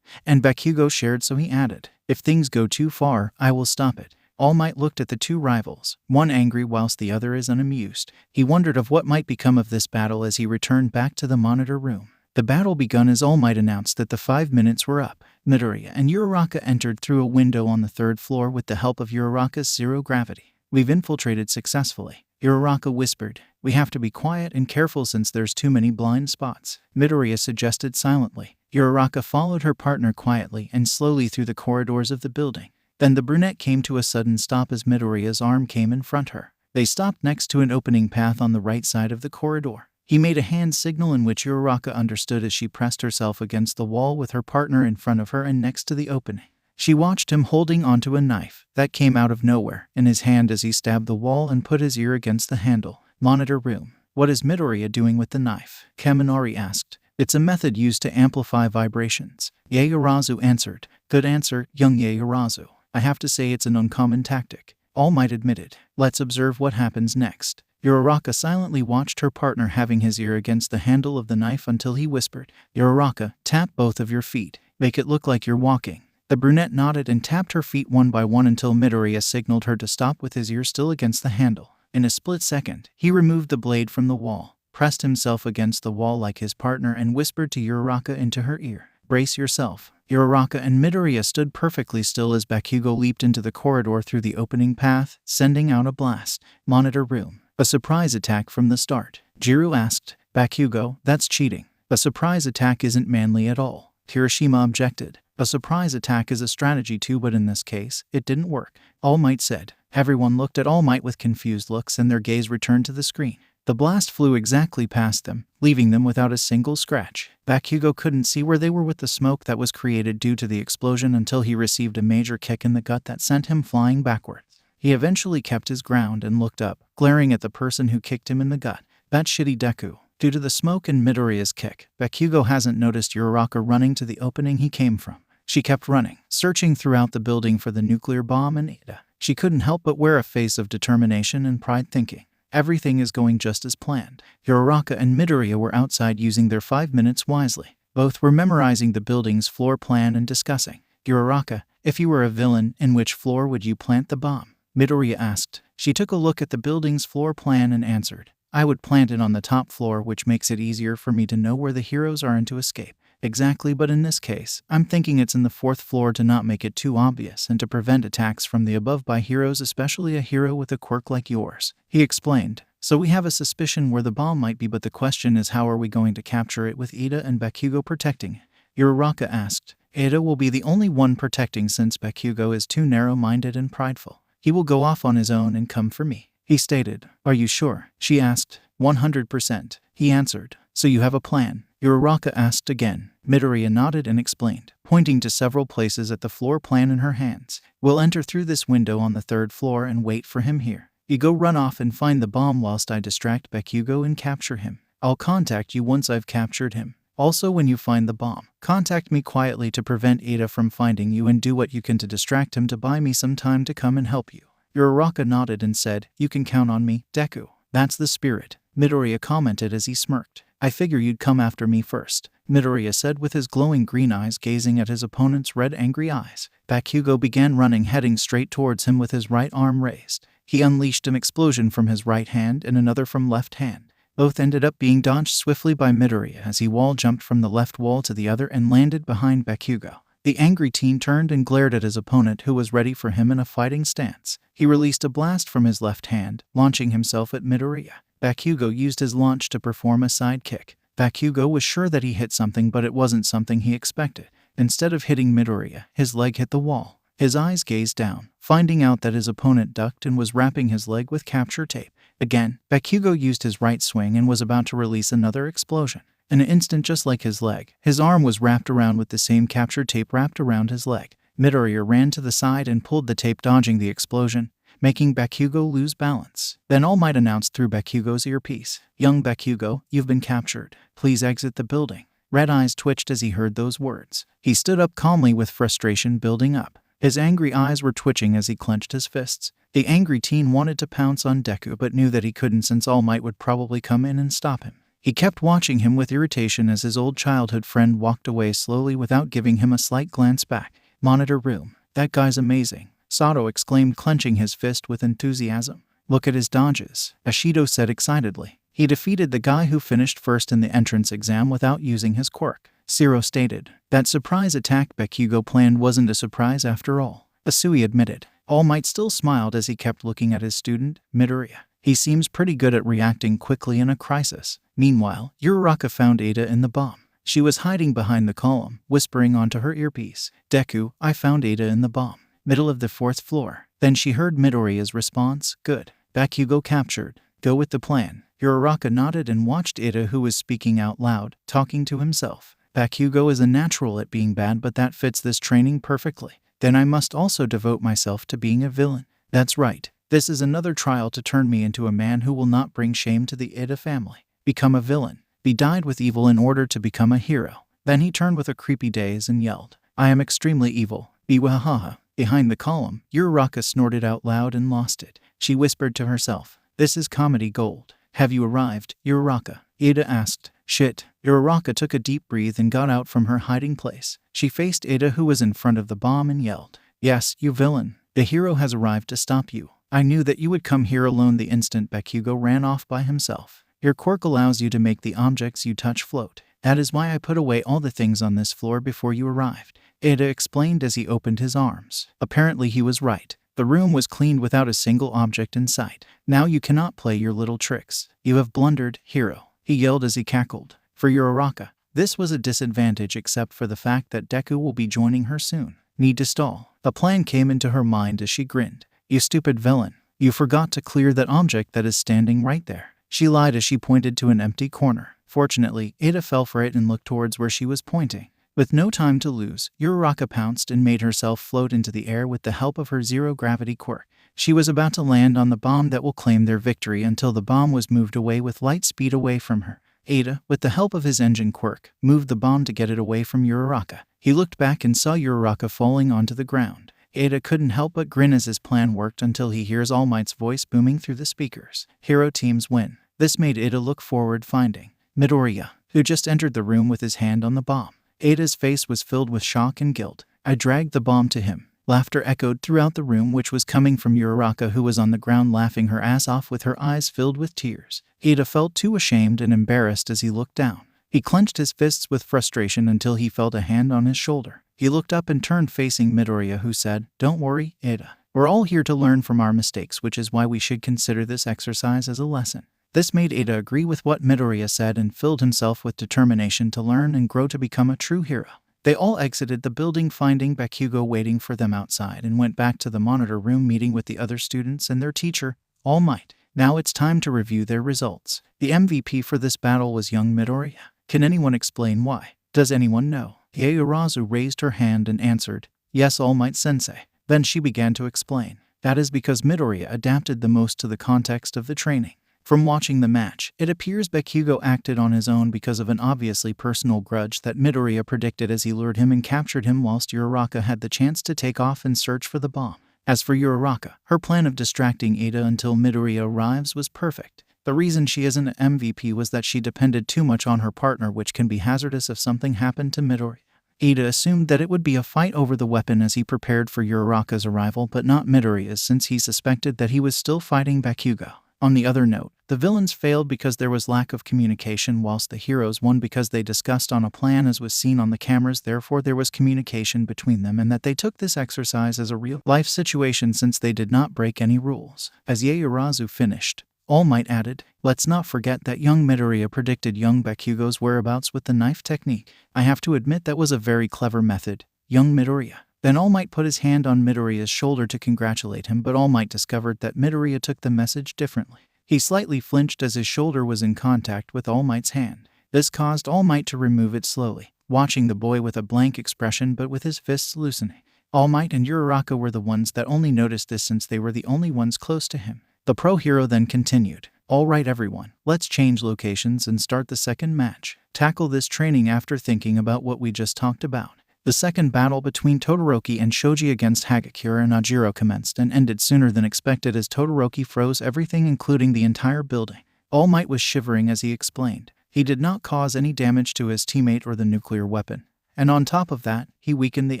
and Bakugo shared, so he added, "If things go too far, I will stop it." All Might looked at the two rivals, one angry whilst the other is unamused. He wondered of what might become of this battle as he returned back to the monitor room. The battle begun as All Might announced that the 5 minutes were up. Midoriya and Uraraka entered through a window on the 3rd floor with the help of Uraraka's zero gravity. "We've infiltrated successfully," Uraraka whispered. "We have to be quiet and careful since there's too many blind spots," Midoriya suggested silently. Uraraka followed her partner quietly and slowly through the corridors of the building. Then the brunette came to a sudden stop as Midoriya's arm came in front her. They stopped next to an opening path on the right side of the corridor. He made a hand signal in which Uraraka understood as she pressed herself against the wall with her partner in front of her and next to the opening. She watched him holding onto a knife that came out of nowhere in his hand as he stabbed the wall and put his ear against the handle. Monitor room. "What is Midoriya doing with the knife?" Kaminari asked. "It's a method used to amplify vibrations," Yaoyorozu answered. "Good answer, young Yaoyorozu. I have to say it's an uncommon tactic," All Might admitted. "Let's observe what happens next." Uraraka silently watched her partner having his ear against the handle of the knife until he whispered, "Uraraka, tap both of your feet. Make it look like you're walking." The brunette nodded and tapped her feet one by one until Midoriya signaled her to stop with his ear still against the handle. In a split second, he removed the blade from the wall, pressed himself against the wall like his partner and whispered to Uraraka into her ear, "Brace yourself." Uraraka and Midoriya stood perfectly still as Bakugo leaped into the corridor through the opening path, sending out a blast. Monitor room. "A surprise attack from the start?" Jiro asked. "Bakugo, that's cheating. A surprise attack isn't manly at all," Kirishima objected. "A surprise attack is a strategy too, but in this case, it didn't work," All Might said. Everyone looked at All Might with confused looks and their gaze returned to the screen. The blast flew exactly past them, leaving them without a single scratch. Bakugo couldn't see where they were with the smoke that was created due to the explosion until he received a major kick in the gut that sent him flying backwards. He eventually kept his ground and looked up, glaring at the person who kicked him in the gut. "That shitty Deku." Due to the smoke and Midoriya's kick, Bakugo hasn't noticed Uraraka running to the opening he came from. She kept running, searching throughout the building for the nuclear bomb and Ada. She couldn't help but wear a face of determination and pride, thinking, "Everything is going just as planned." Uraraka and Midoriya were outside using their 5 minutes wisely. Both were memorizing the building's floor plan and discussing. "Uraraka, if you were a villain, in which floor would you plant the bomb?" Midoriya asked. She took a look at the building's floor plan and answered, "I would plant it on the top floor, which makes it easier for me to know where the heroes are and to escape." "Exactly, but in this case, I'm thinking it's in the 4th floor to not make it too obvious and to prevent attacks from the above by heroes, especially a hero with a quirk like yours," he explained. "So we have a suspicion where the bomb might be, but the question is how are we going to capture it with Ida and Bakugo protecting it?" Uraraka asked. "Ida will be the only one protecting since Bakugo is too narrow-minded and prideful. He will go off on his own and come for me," he stated. "Are you sure?" she asked. 100%, he answered. "So you have a plan?" Uraraka asked again. Midoriya nodded and explained, pointing to several places at the floor plan in her hands. "We'll enter through this window on the 3rd floor and wait for him here. You go run off and find the bomb whilst I distract Bakugo and capture him. I'll contact you once I've captured him. Also, when you find the bomb, contact me quietly to prevent Ida from finding you and do what you can to distract him to buy me some time to come and help you." Uraraka nodded and said, "You can count on me, Deku." "That's the spirit," Midoriya commented as he smirked. "I figure you'd come after me first," Midoriya said with his glowing green eyes gazing at his opponent's red angry eyes. Bakugo began running, heading straight towards him with his right arm raised. He unleashed an explosion from his right hand and another from left hand. Both ended up being dodged swiftly by Midoriya as he wall jumped from the left wall to the other and landed behind Bakugo. The angry teen turned and glared at his opponent, who was ready for him in a fighting stance. He released a blast from his left hand, launching himself at Midoriya. Bakugo used his launch to perform a side kick. Bakugo was sure that he hit something, but it wasn't something he expected. Instead of hitting Midoriya, his leg hit the wall. His eyes gazed down, finding out that his opponent ducked and was wrapping his leg with capture tape. Again, Bakugo used his right swing and was about to release another explosion. In an instant, just like his leg, his arm was wrapped around with the same capture tape wrapped around his leg. Midoriya ran to the side and pulled the tape, dodging the explosion, making Bakugo lose balance. Then All Might announced through Bakugo's earpiece, "Young Bakugo, you've been captured. Please exit the building." Red eyes twitched as he heard those words. He stood up calmly with frustration building up. His angry eyes were twitching as he clenched his fists. The angry teen wanted to pounce on Deku but knew that he couldn't since All Might would probably come in and stop him. He kept watching him with irritation as his old childhood friend walked away slowly without giving him a slight glance back. Monitor room. That guy's amazing, Sato exclaimed, clenching his fist with enthusiasm. Look at his dodges, Ashido said excitedly. He defeated the guy who finished first in the entrance exam without using his quirk. Zero stated. That surprise attack Bakugo planned wasn't a surprise after all, Asui admitted. All Might still smiled as he kept looking at his student, Midoriya. He seems pretty good at reacting quickly in a crisis. Meanwhile, Uraraka found Ada in the bomb. She was hiding behind the column, whispering onto her earpiece. Deku, I found Ada in the bomb. Middle of the 4th floor. Then she heard Midoriya's response. Good. Bakugo captured. Go with the plan. Uraraka nodded and watched Ada, who was speaking out loud, talking to himself. Bakugo is a natural at being bad, but that fits this training perfectly. Then I must also devote myself to being a villain. That's right. This is another trial to turn me into a man who will not bring shame to the Ada family. Become a villain. Be dyed with evil in order to become a hero. Then he turned with a creepy gaze and yelled, I am extremely evil. Biwahaha. Behind the column, Uraraka snorted out loud and lost it. She whispered to herself, this is comedy gold. Have you arrived, Uraraka? Ada asked. Shit. Uraraka took a deep breath and got out from her hiding place. She faced Ada, who was in front of the bomb, and yelled, Yes, you villain. The hero has arrived to stop you. I knew that you would come here alone the instant Bakugo ran off by himself. Your quirk allows you to make the objects you touch float. That is why I put away all the things on this floor before you arrived, Ada explained as he opened his arms. Apparently he was right. The room was cleaned without a single object in sight. Now you cannot play your little tricks. You have blundered, hero, he yelled as he cackled. For Uraraka, this was a disadvantage except for the fact that Deku will be joining her soon. Need to stall. A plan came into her mind as she grinned. You stupid villain. You forgot to clear that object that is standing right there. She lied as she pointed to an empty corner. Fortunately, Ada fell for it and looked towards where she was pointing. With no time to lose, Uraraka pounced and made herself float into the air with the help of her zero-gravity quirk. She was about to land on the bomb that will claim their victory until the bomb was moved away with light speed away from her. Ada, with the help of his engine quirk, moved the bomb to get it away from Uraraka. He looked back and saw Uraraka falling onto the ground. Ada couldn't help but grin as his plan worked until he hears All Might's voice booming through the speakers. Hero teams win. This made Ada look forward, finding Midoriya, who just entered the room with his hand on the bomb. Ada's face was filled with shock and guilt. I dragged the bomb to him. Laughter echoed throughout the room, which was coming from Uraraka, who was on the ground laughing her ass off with her eyes filled with tears. Ada felt too ashamed and embarrassed as he looked down. He clenched his fists with frustration until he felt a hand on his shoulder. He looked up and turned facing Midoriya, who said, Don't worry, Ada. We're all here to learn from our mistakes, which is why we should consider this exercise as a lesson. This made Ada agree with what Midoriya said and filled himself with determination to learn and grow to become a true hero. They all exited the building, finding Bakugo waiting for them outside, and went back to the monitor room, meeting with the other students and their teacher, All Might. Now it's time to review their results. The MVP for this battle was young Midoriya. Can anyone explain why? Does anyone know? Yaoyorozu raised her hand and answered, Yes, All Might Sensei. Then she began to explain. That is because Midoriya adapted the most to the context of the training. From watching the match, it appears Bakugo acted on his own because of an obviously personal grudge that Midoriya predicted as he lured him and captured him, whilst Uraraka had the chance to take off and search for the bomb. As for Uraraka, her plan of distracting Ada until Midoriya arrives was perfect. The reason she isn't an MVP was that she depended too much on her partner, which can be hazardous if something happened to Midoriya. Ada assumed that it would be a fight over the weapon as he prepared for Uraraka's arrival, but not Midoriya's, since he suspected that he was still fighting Bakugo. On the other note, the villains failed because there was lack of communication, whilst the heroes won because they discussed on a plan as was seen on the cameras. Therefore, there was communication between them, and that they took this exercise as a real-life situation since they did not break any rules. As Yaoyorozu finished, All Might added, Let's not forget that young Midoriya predicted young Bakugo's whereabouts with the knife technique. I have to admit that was a very clever method, young Midoriya. Then All Might put his hand on Midoriya's shoulder to congratulate him, but All Might discovered that Midoriya took the message differently. He slightly flinched as his shoulder was in contact with All Might's hand. This caused All Might to remove it slowly, watching the boy with a blank expression but with his fists loosening. All Might and Uraraka were the ones that only noticed this since they were the only ones close to him. The pro hero then continued, All right everyone, let's change locations and start the second match. Tackle this training after thinking about what we just talked about. The second battle between Todoroki and Shoji against Hagakure and Ajiro commenced and ended sooner than expected as Todoroki froze everything, including the entire building. All Might was shivering as he explained. He did not cause any damage to his teammate or the nuclear weapon. And on top of that, he weakened the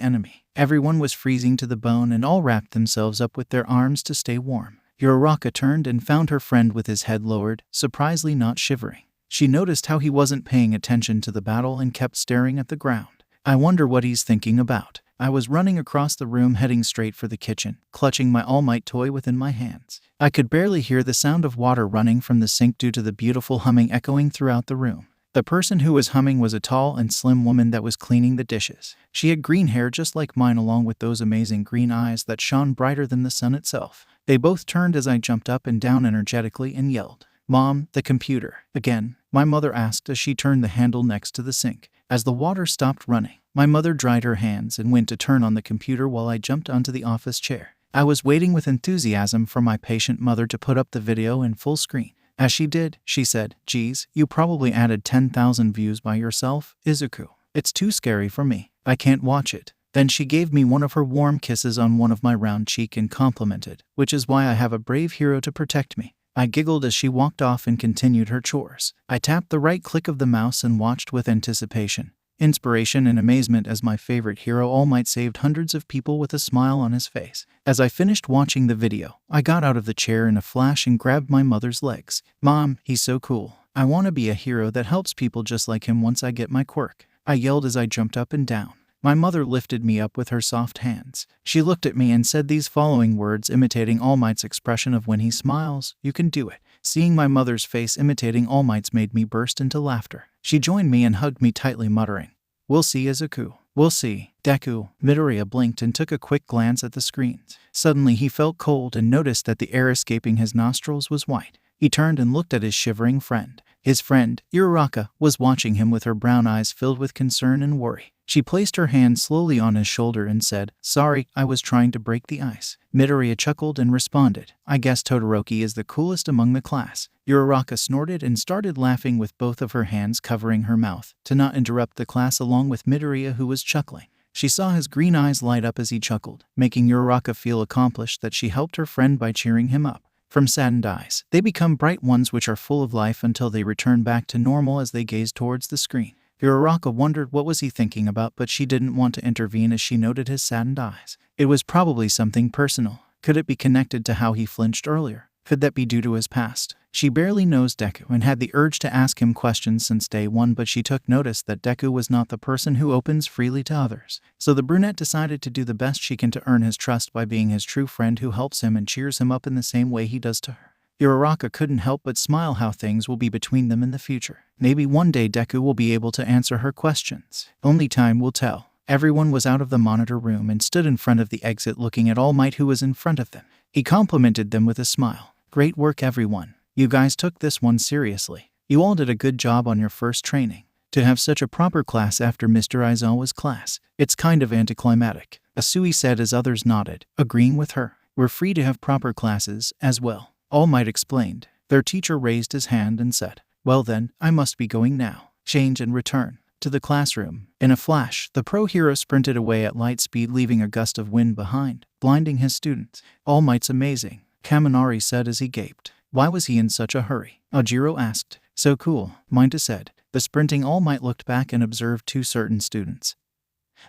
enemy. Everyone was freezing to the bone and all wrapped themselves up with their arms to stay warm. Uraraka turned and found her friend with his head lowered, surprisingly not shivering. She noticed how he wasn't paying attention to the battle and kept staring at the ground. I wonder what he's thinking about. I was running across the room heading straight for the kitchen, clutching my All Might toy within my hands. I could barely hear the sound of water running from the sink due to the beautiful humming echoing throughout the room. The person who was humming was a tall and slim woman that was cleaning the dishes. She had green hair just like mine along with those amazing green eyes that shone brighter than the sun itself. They both turned as I jumped up and down energetically and yelled, "Mom, the computer." Again, my mother asked as she turned the handle next to the sink. As the water stopped running, my mother dried her hands and went to turn on the computer while I jumped onto the office chair. I was waiting with enthusiasm for my patient mother to put up the video in full screen. As she did, she said, "Geez, you probably added 10,000 views by yourself, Izuku. It's too scary for me. I can't watch it." Then she gave me one of her warm kisses on one of my round cheek and complimented, "Which is why I have a brave hero to protect me." I giggled as she walked off and continued her chores. I tapped the right click of the mouse and watched with anticipation, inspiration, and amazement as my favorite hero All Might saved hundreds of people with a smile on his face. As I finished watching the video, I got out of the chair in a flash and grabbed my mother's legs. "Mom, he's so cool. I want to be a hero that helps people just like him once I get my quirk," I yelled as I jumped up and down. My mother lifted me up with her soft hands. She looked at me and said these following words imitating All Might's expression of when he smiles, "You can do it." Seeing my mother's face imitating All Might's made me burst into laughter. She joined me and hugged me tightly, muttering, "We'll see, Izuku. We'll see." Deku, Midoriya blinked and took a quick glance at the screens. Suddenly he felt cold and noticed that the air escaping his nostrils was white. He turned and looked at his shivering friend. His friend, Uraraka, was watching him with her brown eyes filled with concern and worry. She placed her hand slowly on his shoulder and said, "Sorry, I was trying to break the ice." Midoriya chuckled and responded, "I guess Todoroki is the coolest among the class." Uraraka snorted and started laughing with both of her hands covering her mouth, to not interrupt the class along with Midoriya, who was chuckling. She saw his green eyes light up as he chuckled, making Uraraka feel accomplished that she helped her friend by cheering him up. From saddened eyes, they become bright ones which are full of life until they return back to normal as they gaze towards the screen. Uraraka wondered what was he thinking about, but she didn't want to intervene as she noted his saddened eyes. It was probably something personal. Could it be connected to how he flinched earlier? Could that be due to his past? She barely knows Deku and had the urge to ask him questions since day one, but she took notice that Deku was not the person who opens freely to others. So the brunette decided to do the best she can to earn his trust by being his true friend who helps him and cheers him up in the same way he does to her. Uraraka couldn't help but smile how things will be between them in the future. Maybe one day Deku will be able to answer her questions. Only time will tell. Everyone was out of the monitor room and stood in front of the exit looking at All Might, who was in front of them. He complimented them with a smile. "Great work, everyone. You guys took this one seriously. You all did a good job on your first training. To have such a proper class after Mr. Aizawa's class, it's kind of anticlimactic," Asui said as others nodded, agreeing with her. "We're free to have proper classes as well," All Might explained. Their teacher raised his hand and said, "Well then, I must be going now. Change and return to the classroom." In a flash, the pro hero sprinted away at light speed, leaving a gust of wind behind, blinding his students. "All Might's amazing," Kaminari said as he gaped. "Why was he in such a hurry?" Ajiro asked. "So cool," Minta said. The sprinting All Might looked back and observed two certain students.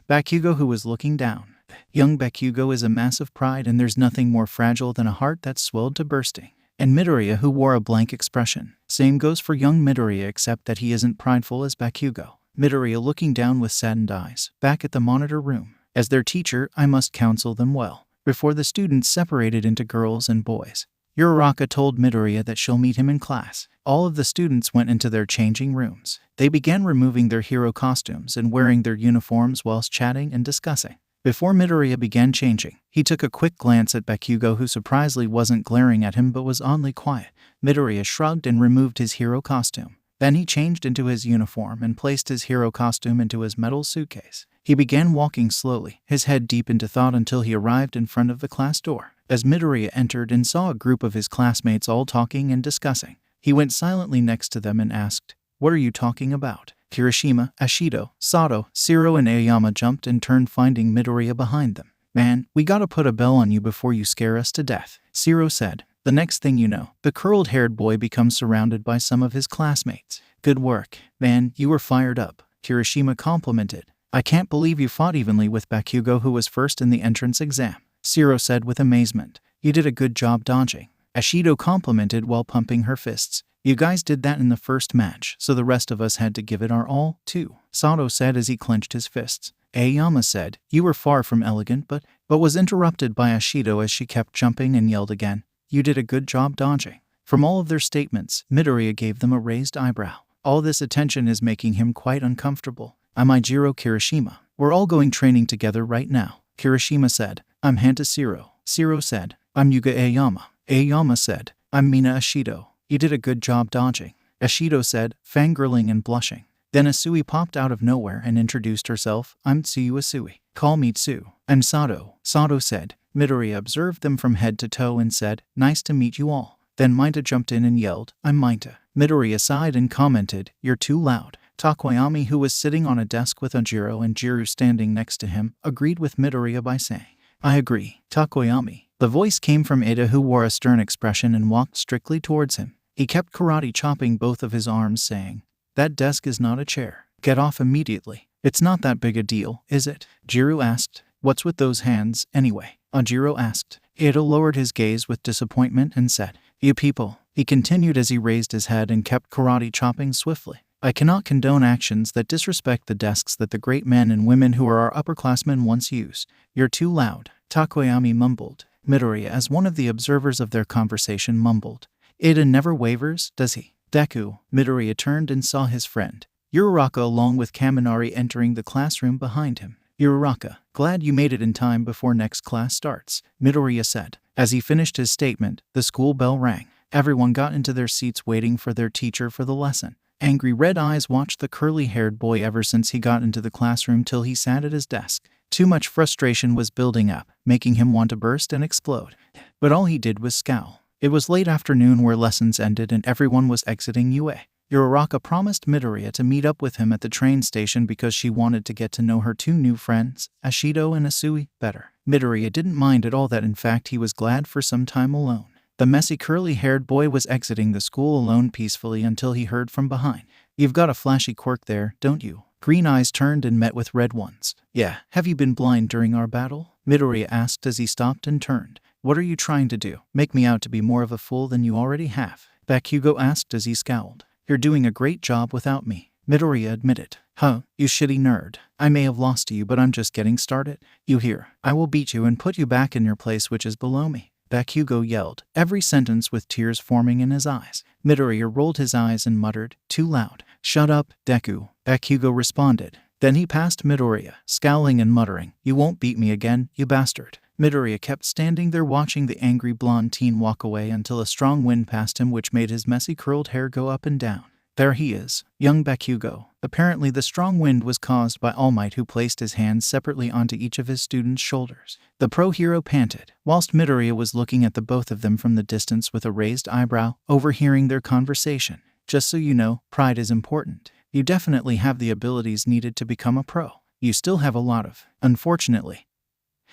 Bakugo, who was looking down. Young Bakugo is a massive pride, and there's nothing more fragile than a heart that's swelled to bursting. And Midoriya, who wore a blank expression. Same goes for young Midoriya, except that he isn't prideful as Bakugo. Midoriya looking down with saddened eyes, back at the monitor room. As their teacher, I must counsel them well, before the students separated into girls and boys. Uraraka told Midoriya that she'll meet him in class. All of the students went into their changing rooms. They began removing their hero costumes and wearing their uniforms whilst chatting and discussing. Before Midoriya began changing, he took a quick glance at Bakugo, who surprisingly wasn't glaring at him but was oddly quiet. Midoriya shrugged and removed his hero costume. Then he changed into his uniform and placed his hero costume into his metal suitcase. He began walking slowly, his head deep into thought, until he arrived in front of the class door. As Midoriya entered and saw a group of his classmates all talking and discussing, he went silently next to them and asked, What are you talking about? Kirishima, Ashido, Sato, Shiro and Aoyama jumped and turned, finding Midoriya behind them. Man, we gotta put a bell on you before you scare us to death, Shiro said. The next thing you know, the curled-haired boy becomes surrounded by some of his classmates. Good work, man, you were fired up, Kirishima complimented. I can't believe you fought evenly with Bakugo, who was first in the entrance exam, Shiro said with amazement. You did a good job dodging, Ashido complimented while pumping her fists. You guys did that in the first match, so the rest of us had to give it our all, too, Sato said as he clenched his fists. Aoyama said, you were far from elegant but was interrupted by Ashido as she kept jumping and yelled again. You did a good job dodging. From all of their statements, Midoriya gave them a raised eyebrow. All this attention is making him quite uncomfortable. I'm Ijiro Kirishima. We're all going training together right now, Kirishima said. I'm Hanta Shiro. Shiro said. I'm Yuga Aoyama. Aoyama said. I'm Mina Ashido. You did a good job dodging, Ashido said, fangirling and blushing. Then Asui popped out of nowhere and introduced herself. I'm Tsuyu Asui. Call me Tsu. I'm Sato, Sato said. Midoriya observed them from head to toe and said, nice to meet you all. Then Mainta jumped in and yelled, I'm Mainta. Midoriya sighed and commented, you're too loud. Takoyami, who was sitting on a desk with Ojiro and Jiru standing next to him, agreed with Midoriya by saying, I agree, Takoyami. The voice came from Ida, who wore a stern expression and walked strictly towards him. He kept karate chopping both of his arms, saying, that desk is not a chair. Get off immediately. It's not that big a deal, is it? Jiru asked. What's with those hands, anyway? Ojiro asked. Ida lowered his gaze with disappointment and said, you people, he continued as he raised his head and kept karate chopping swiftly. I cannot condone actions that disrespect the desks that the great men and women who are our upperclassmen once used. You're too loud, Takoyami mumbled. Midoriya, as one of the observers of their conversation, mumbled. Ida never wavers, does he? Deku, Midoriya turned and saw his friend Uraraka along with Kaminari entering the classroom behind him. Uraraka, glad you made it in time before next class starts, Midoriya said. As he finished his statement, the school bell rang. Everyone got into their seats waiting for their teacher for the lesson. Angry red eyes watched the curly-haired boy ever since he got into the classroom till he sat at his desk. Too much frustration was building up, making him want to burst and explode. But all he did was scowl. It was late afternoon where lessons ended and everyone was exiting UA. Uraraka promised Midoriya to meet up with him at the train station because she wanted to get to know her two new friends, Ashido and Asui, better. Midoriya didn't mind at all that. In fact, he was glad for some time alone. The messy curly-haired boy was exiting the school alone peacefully until he heard from behind. You've got a flashy quirk there, don't you? Green eyes turned and met with red ones. Yeah, have you been blind during our battle? Midoriya asked as he stopped and turned. What are you trying to do? Make me out to be more of a fool than you already have? Bakugo asked as he scowled. You're doing a great job without me, Midoriya admitted. Huh, you shitty nerd. I may have lost to you, but I'm just getting started. You hear? I will beat you and put you back in your place, which is below me, Bakugo yelled, every sentence with tears forming in his eyes. Midoriya rolled his eyes and muttered, too loud. Shut up, Deku, Bakugo responded. Then he passed Midoriya, scowling and muttering, you won't beat me again, you bastard. Midoriya kept standing there watching the angry blonde teen walk away until a strong wind passed him, which made his messy curled hair go up and down. There he is, young Bakugo. Apparently the strong wind was caused by All Might, who placed his hands separately onto each of his students' shoulders. The pro hero panted, whilst Midoriya was looking at the both of them from the distance with a raised eyebrow, overhearing their conversation. Just so you know, pride is important. You definitely have the abilities needed to become a pro. You still have a lot of, unfortunately.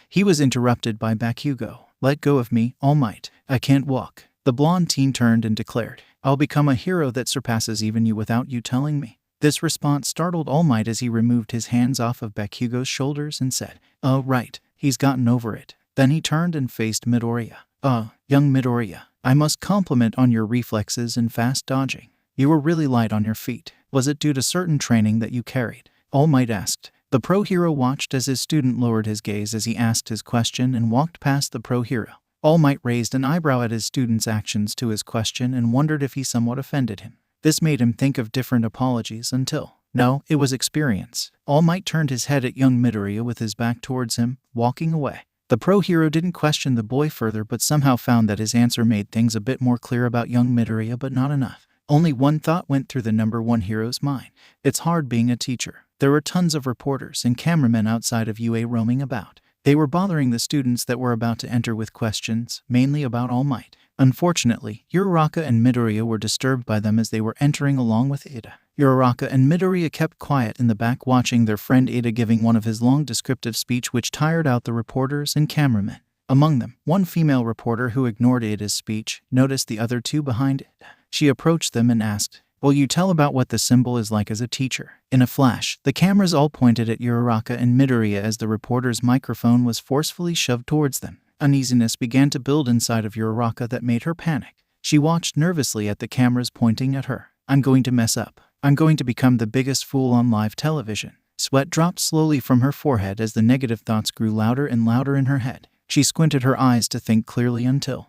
He was interrupted by Bakugo. Let go of me, All Might. I can't walk. The blonde teen turned and declared, I'll become a hero that surpasses even you without you telling me. This response startled All Might as he removed his hands off of Bakugo's shoulders and said, oh right, he's gotten over it. Then he turned and faced Midoriya. Young Midoriya, I must compliment on your reflexes and fast dodging. You were really light on your feet. Was it due to certain training that you carried? All Might asked. The pro hero watched as his student lowered his gaze as he asked his question and walked past the pro hero. All Might raised an eyebrow at his student's actions to his question and wondered if he somewhat offended him. This made him think of different apologies until, no, it was experience. All Might turned his head at young Midoriya with his back towards him, walking away. The pro hero didn't question the boy further, but somehow found that his answer made things a bit more clear about young Midoriya, but not enough. Only one thought went through the number one hero's mind. It's hard being a teacher. There were tons of reporters and cameramen outside of UA roaming about. They were bothering the students that were about to enter with questions, mainly about All Might. Unfortunately, Uraraka and Midoriya were disturbed by them as they were entering along with Ada. Uraraka and Midoriya kept quiet in the back watching their friend Ada giving one of his long descriptive speech which tired out the reporters and cameramen. Among them, one female reporter who ignored Ada's speech noticed the other two behind it. She approached them and asked, "Will you tell about what the symbol is like as a teacher?" In a flash, the cameras all pointed at Uraraka and Midoriya as the reporter's microphone was forcefully shoved towards them. Uneasiness began to build inside of Uraraka that made her panic. She watched nervously at the cameras pointing at her. "I'm going to mess up. I'm going to become the biggest fool on live television." Sweat dropped slowly from her forehead as the negative thoughts grew louder and louder in her head. She squinted her eyes to think clearly until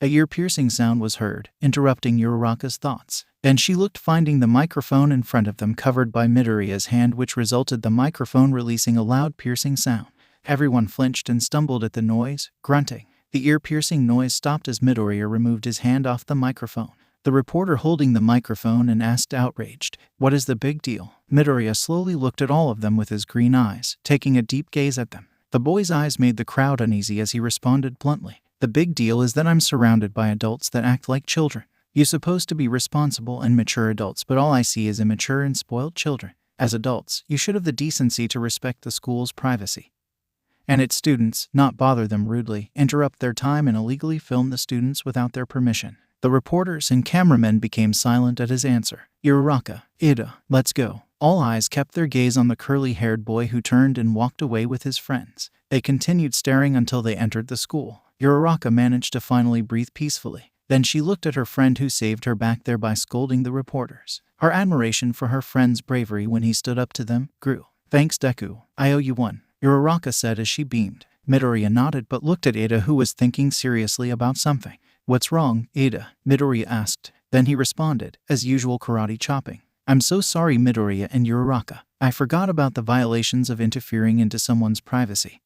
a ear-piercing sound was heard, interrupting Uraraka's thoughts. Then she looked, finding the microphone in front of them covered by Midoriya's hand, which resulted the microphone releasing a loud piercing sound. Everyone flinched and stumbled at the noise, grunting. The ear-piercing noise stopped as Midoriya removed his hand off the microphone. The reporter holding the microphone and asked outraged, "What is the big deal?" Midoriya slowly looked at all of them with his green eyes, taking a deep gaze at them. The boy's eyes made the crowd uneasy as he responded bluntly, "The big deal is that I'm surrounded by adults that act like children. You're supposed to be responsible and mature adults, but all I see is immature and spoiled children. As adults, you should have the decency to respect the school's privacy and its students, not bother them rudely, interrupt their time, and illegally film the students without their permission." The reporters and cameramen became silent at his answer. "Uraraka, Ada, let's go." All eyes kept their gaze on the curly-haired boy who turned and walked away with his friends. They continued staring until they entered the school. Uraraka managed to finally breathe peacefully. Then she looked at her friend who saved her back there by scolding the reporters. Her admiration for her friend's bravery when he stood up to them grew. "Thanks, Deku. I owe you one," Uraraka said as she beamed. Midoriya nodded but looked at Ada, who was thinking seriously about something. "What's wrong, Ada?" Midoriya asked. Then he responded, as usual, karate chopping. "I'm so sorry, Midoriya and Uraraka. I forgot about the violations of interfering into someone's privacy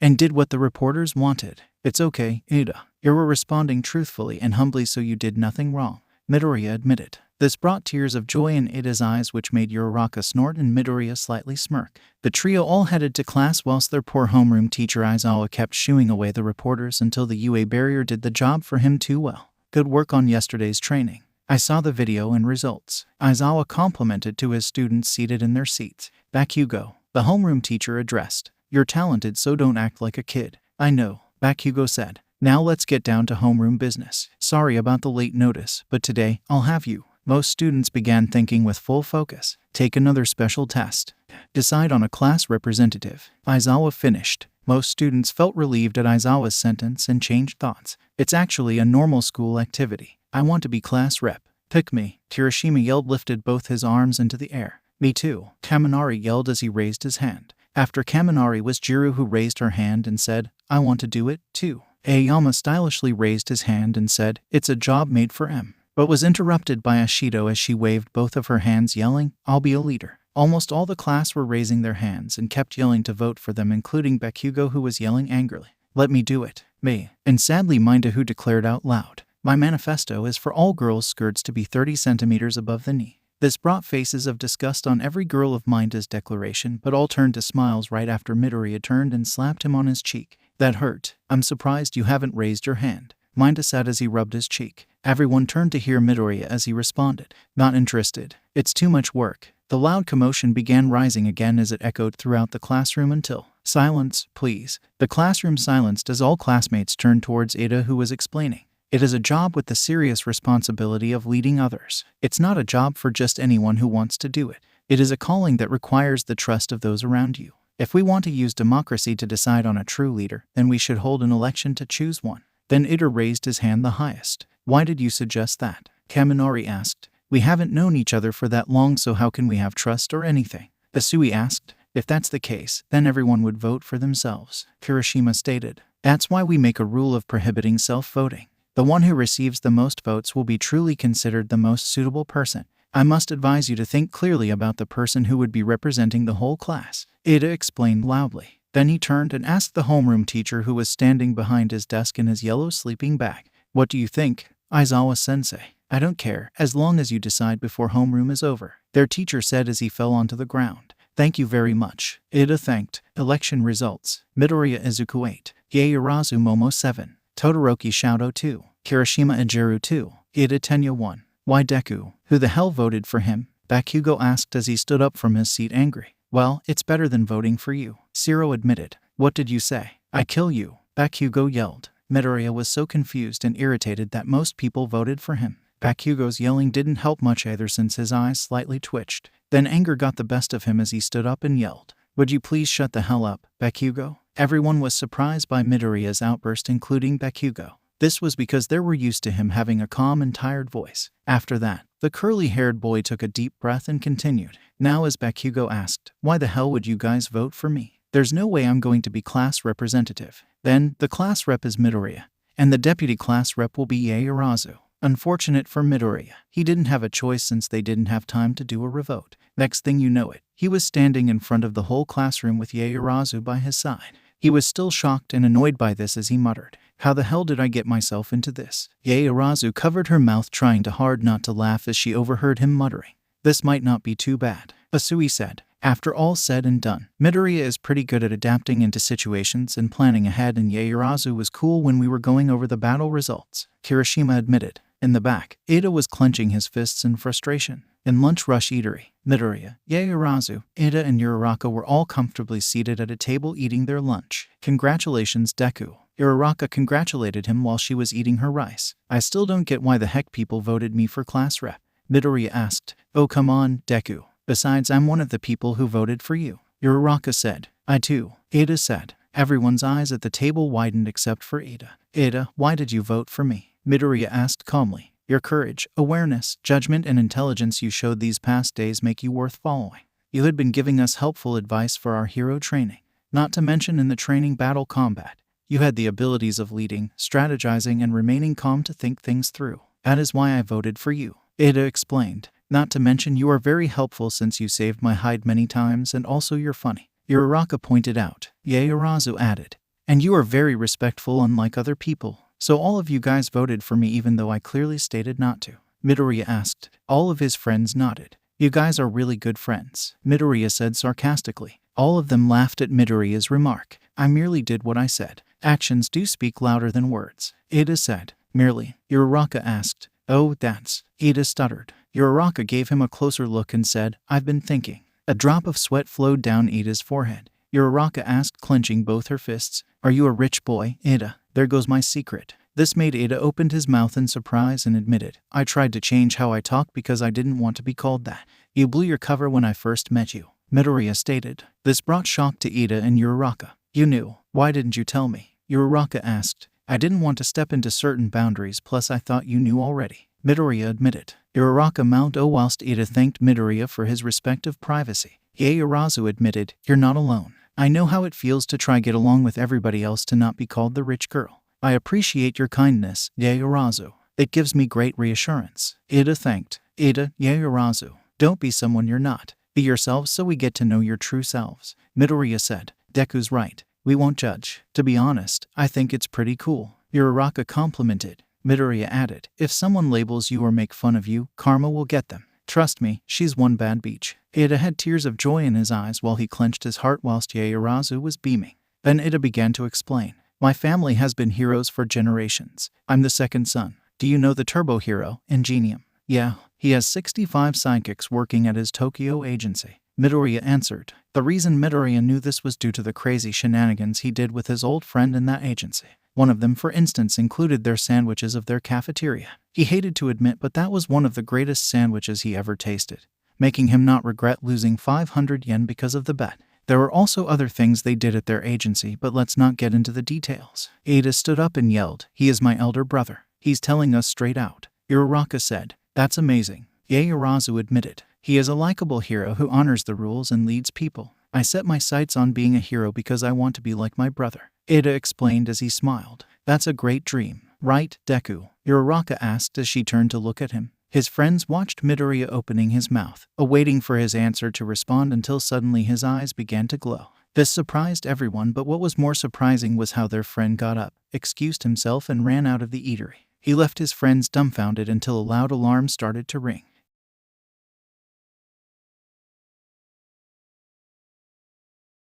and did what the reporters wanted. It's okay, Ada. You were responding truthfully and humbly, so you did nothing wrong," Midoriya admitted. This brought tears of joy in Ada's eyes, which made Uraraka snort and Midoriya slightly smirk. The trio all headed to class whilst their poor homeroom teacher Aizawa kept shooing away the reporters until the UA barrier did the job for him too well. "Good work on yesterday's training. I saw the video and results," Aizawa complimented to his students seated in their seats. "Bakugo," the homeroom teacher addressed. "You're talented, so don't act like a kid." "I know," Bakugo said. "Now let's get down to homeroom business. Sorry about the late notice, but today, I'll have you." Most students began thinking with full focus. "Take another special test. Decide on a class representative." Aizawa finished. Most students felt relieved at Aizawa's sentence and changed thoughts. "It's actually a normal school activity. I want to be class rep. Pick me." Kirishima yelled, lifted both his arms into the air. "Me too," Kaminari yelled as he raised his hand. After Kaminari was Jiru, who raised her hand and said, "I want to do it, too." Aoyama stylishly raised his hand and said, "It's a job made for M," but was interrupted by Ashido as she waved both of her hands, yelling, "I'll be a leader." Almost all the class were raising their hands and kept yelling to vote for them, including Bakugo, who was yelling angrily, "Let me do it, me." And sadly Minda, who declared out loud, "My manifesto is for all girls' skirts to be 30 centimeters above the knee." This brought faces of disgust on every girl of Minda's declaration, but all turned to smiles right after Midoriya turned and slapped him on his cheek. "That hurt. I'm surprised you haven't raised your hand," Minda said as he rubbed his cheek. Everyone turned to hear Midoriya as he responded, "Not interested. It's too much work." The loud commotion began rising again as it echoed throughout the classroom until, "Silence, please." The classroom silenced as all classmates turned towards Ada, who was explaining. "It is a job with the serious responsibility of leading others. It's not a job for just anyone who wants to do it. It is a calling that requires the trust of those around you. If we want to use democracy to decide on a true leader, then we should hold an election to choose one." Then Ida raised his hand the highest. "Why did you suggest that?" Kaminari asked. "We haven't known each other for that long, so how can we have trust or anything?" Asui asked. "If that's the case, then everyone would vote for themselves," Kirishima stated. "That's why we make a rule of prohibiting self-voting. The one who receives the most votes will be truly considered the most suitable person. I must advise you to think clearly about the person who would be representing the whole class," Ada explained loudly. Then he turned and asked the homeroom teacher, who was standing behind his desk in his yellow sleeping bag, "What do you think, Aizawa-sensei?" "I don't care, as long as you decide before homeroom is over," their teacher said as he fell onto the ground. "Thank you very much," Ida thanked. Election results. Midoriya Izuku 8, Yaoyorozu Momo 7. Todoroki Shouto 2. Kirishima Ijiru 2. Ida Tenya 1. Why Deku? Who the hell voted for him? Bakugo asked as he stood up from his seat angry. Well, it's better than voting for you, Zero admitted. What did you say? I kill you, Bakugo yelled. Midoriya was so confused and irritated that most people voted for him. Bakugo's yelling didn't help much either since his eyes slightly twitched. Then anger got the best of him as he stood up and yelled. Would you please shut the hell up, Bakugo? Everyone was surprised by Midoriya's outburst, including Bakugo. This was because they were used to him having a calm and tired voice. After that, the curly-haired boy took a deep breath and continued. Now as Bakugo asked, why the hell would you guys vote for me? There's no way I'm going to be class representative. Then, the class rep is Midoriya, and the deputy class rep will be Yaoyorozu. Unfortunate for Midoriya, he didn't have a choice since they didn't have time to do a revote. Next thing you know it, he was standing in front of the whole classroom with Yaoyorozu by his side. He was still shocked and annoyed by this as he muttered, how the hell did I get myself into this? Yaoyorozu covered her mouth trying hard not to laugh as she overheard him muttering. This might not be too bad, Asui said. After all said and done, Midoriya is pretty good at adapting into situations and planning ahead, and Yaoyorozu was cool when we were going over the battle results, Kirishima admitted. In the back, Ida was clenching his fists in frustration. In Lunch Rush Eatery, Midoriya, Yaoyorozu, Ida and Uraraka were all comfortably seated at a table eating their lunch. Congratulations, Deku. Uraraka congratulated him while she was eating her rice. I still don't get why the heck people voted me for class rep, Midoriya asked. Oh come on, Deku. Besides, I'm one of the people who voted for you, Uraraka said. I too, Ida said. Everyone's eyes at the table widened except for Ida. Ida, why did you vote for me? Midoriya asked calmly. Your courage, awareness, judgment, and intelligence you showed these past days make you worth following. You had been giving us helpful advice for our hero training. Not to mention in the training battle combat, you had the abilities of leading, strategizing, and remaining calm to think things through. That is why I voted for you, Ida explained. Not to mention you are very helpful since you saved my hide many times, and also you're funny, Uraraka pointed out. Yaoyorozu added. And you are very respectful unlike other people. So all of you guys voted for me even though I clearly stated not to, Midoriya asked. All of his friends nodded. You guys are really good friends, Midoriya said sarcastically. All of them laughed at Midoriya's remark. I merely did what I said. Actions do speak louder than words, Ida said. Merely, Uraraka asked. Oh, that's, Ida stuttered. Uraraka gave him a closer look and said, I've been thinking. A drop of sweat flowed down Ida's forehead. Uraraka asked, clenching both her fists. Are you a rich boy, Ida? There goes my secret. This made Ida opened his mouth in surprise and admitted, I tried to change how I talk because I didn't want to be called that. You blew your cover when I first met you, Midoriya stated. This brought shock to Ida and Uraraka. You knew. Why didn't you tell me? Uraraka asked. I didn't want to step into certain boundaries, plus I thought you knew already, Midoriya admitted. Uraraka mouthed whilst Ida thanked Midoriya for his respect of privacy. Yaoyorozu admitted, You're not alone. I know how it feels to try get along with everybody else to not be called the rich girl. I appreciate your kindness, Yaoyorozu. It gives me great reassurance, Ida thanked. Ida, Yaoyorozu, don't be someone you're not. Be yourselves so we get to know your true selves, Midoriya said. Deku's right. We won't judge. To be honest, I think it's pretty cool, Uraraka complimented. Midoriya added, if someone labels you or make fun of you, karma will get them. Trust me, she's one bad beach. Ida had tears of joy in his eyes while he clenched his heart whilst Yaoyorozu was beaming. Then Ida began to explain. My family has been heroes for generations. I'm the second son. Do you know the turbo hero, Ingenium? Yeah, he has 65 sidekicks working at his Tokyo agency, Midoriya answered. The reason Midoriya knew this was due to the crazy shenanigans he did with his old friend in that agency. One of them, for instance, included their sandwiches of their cafeteria. He hated to admit, but that was one of the greatest sandwiches he ever tasted, making him not regret losing 500 yen because of the bet. There were also other things they did at their agency, but let's not get into the details. Ida stood up and yelled, He is my elder brother. He's telling us straight out, Uraraka said. That's amazing, Yaoyorozu admitted. He is a likable hero who honors the rules and leads people. I set my sights on being a hero because I want to be like my brother, Ida explained as he smiled. That's a great dream, right, Deku? Uraraka asked as she turned to look at him. His friends watched Midoriya opening his mouth, awaiting for his answer to respond until suddenly his eyes began to glow. This surprised everyone, but what was more surprising was how their friend got up, excused himself, and ran out of the eatery. He left his friends dumbfounded until a loud alarm started to ring.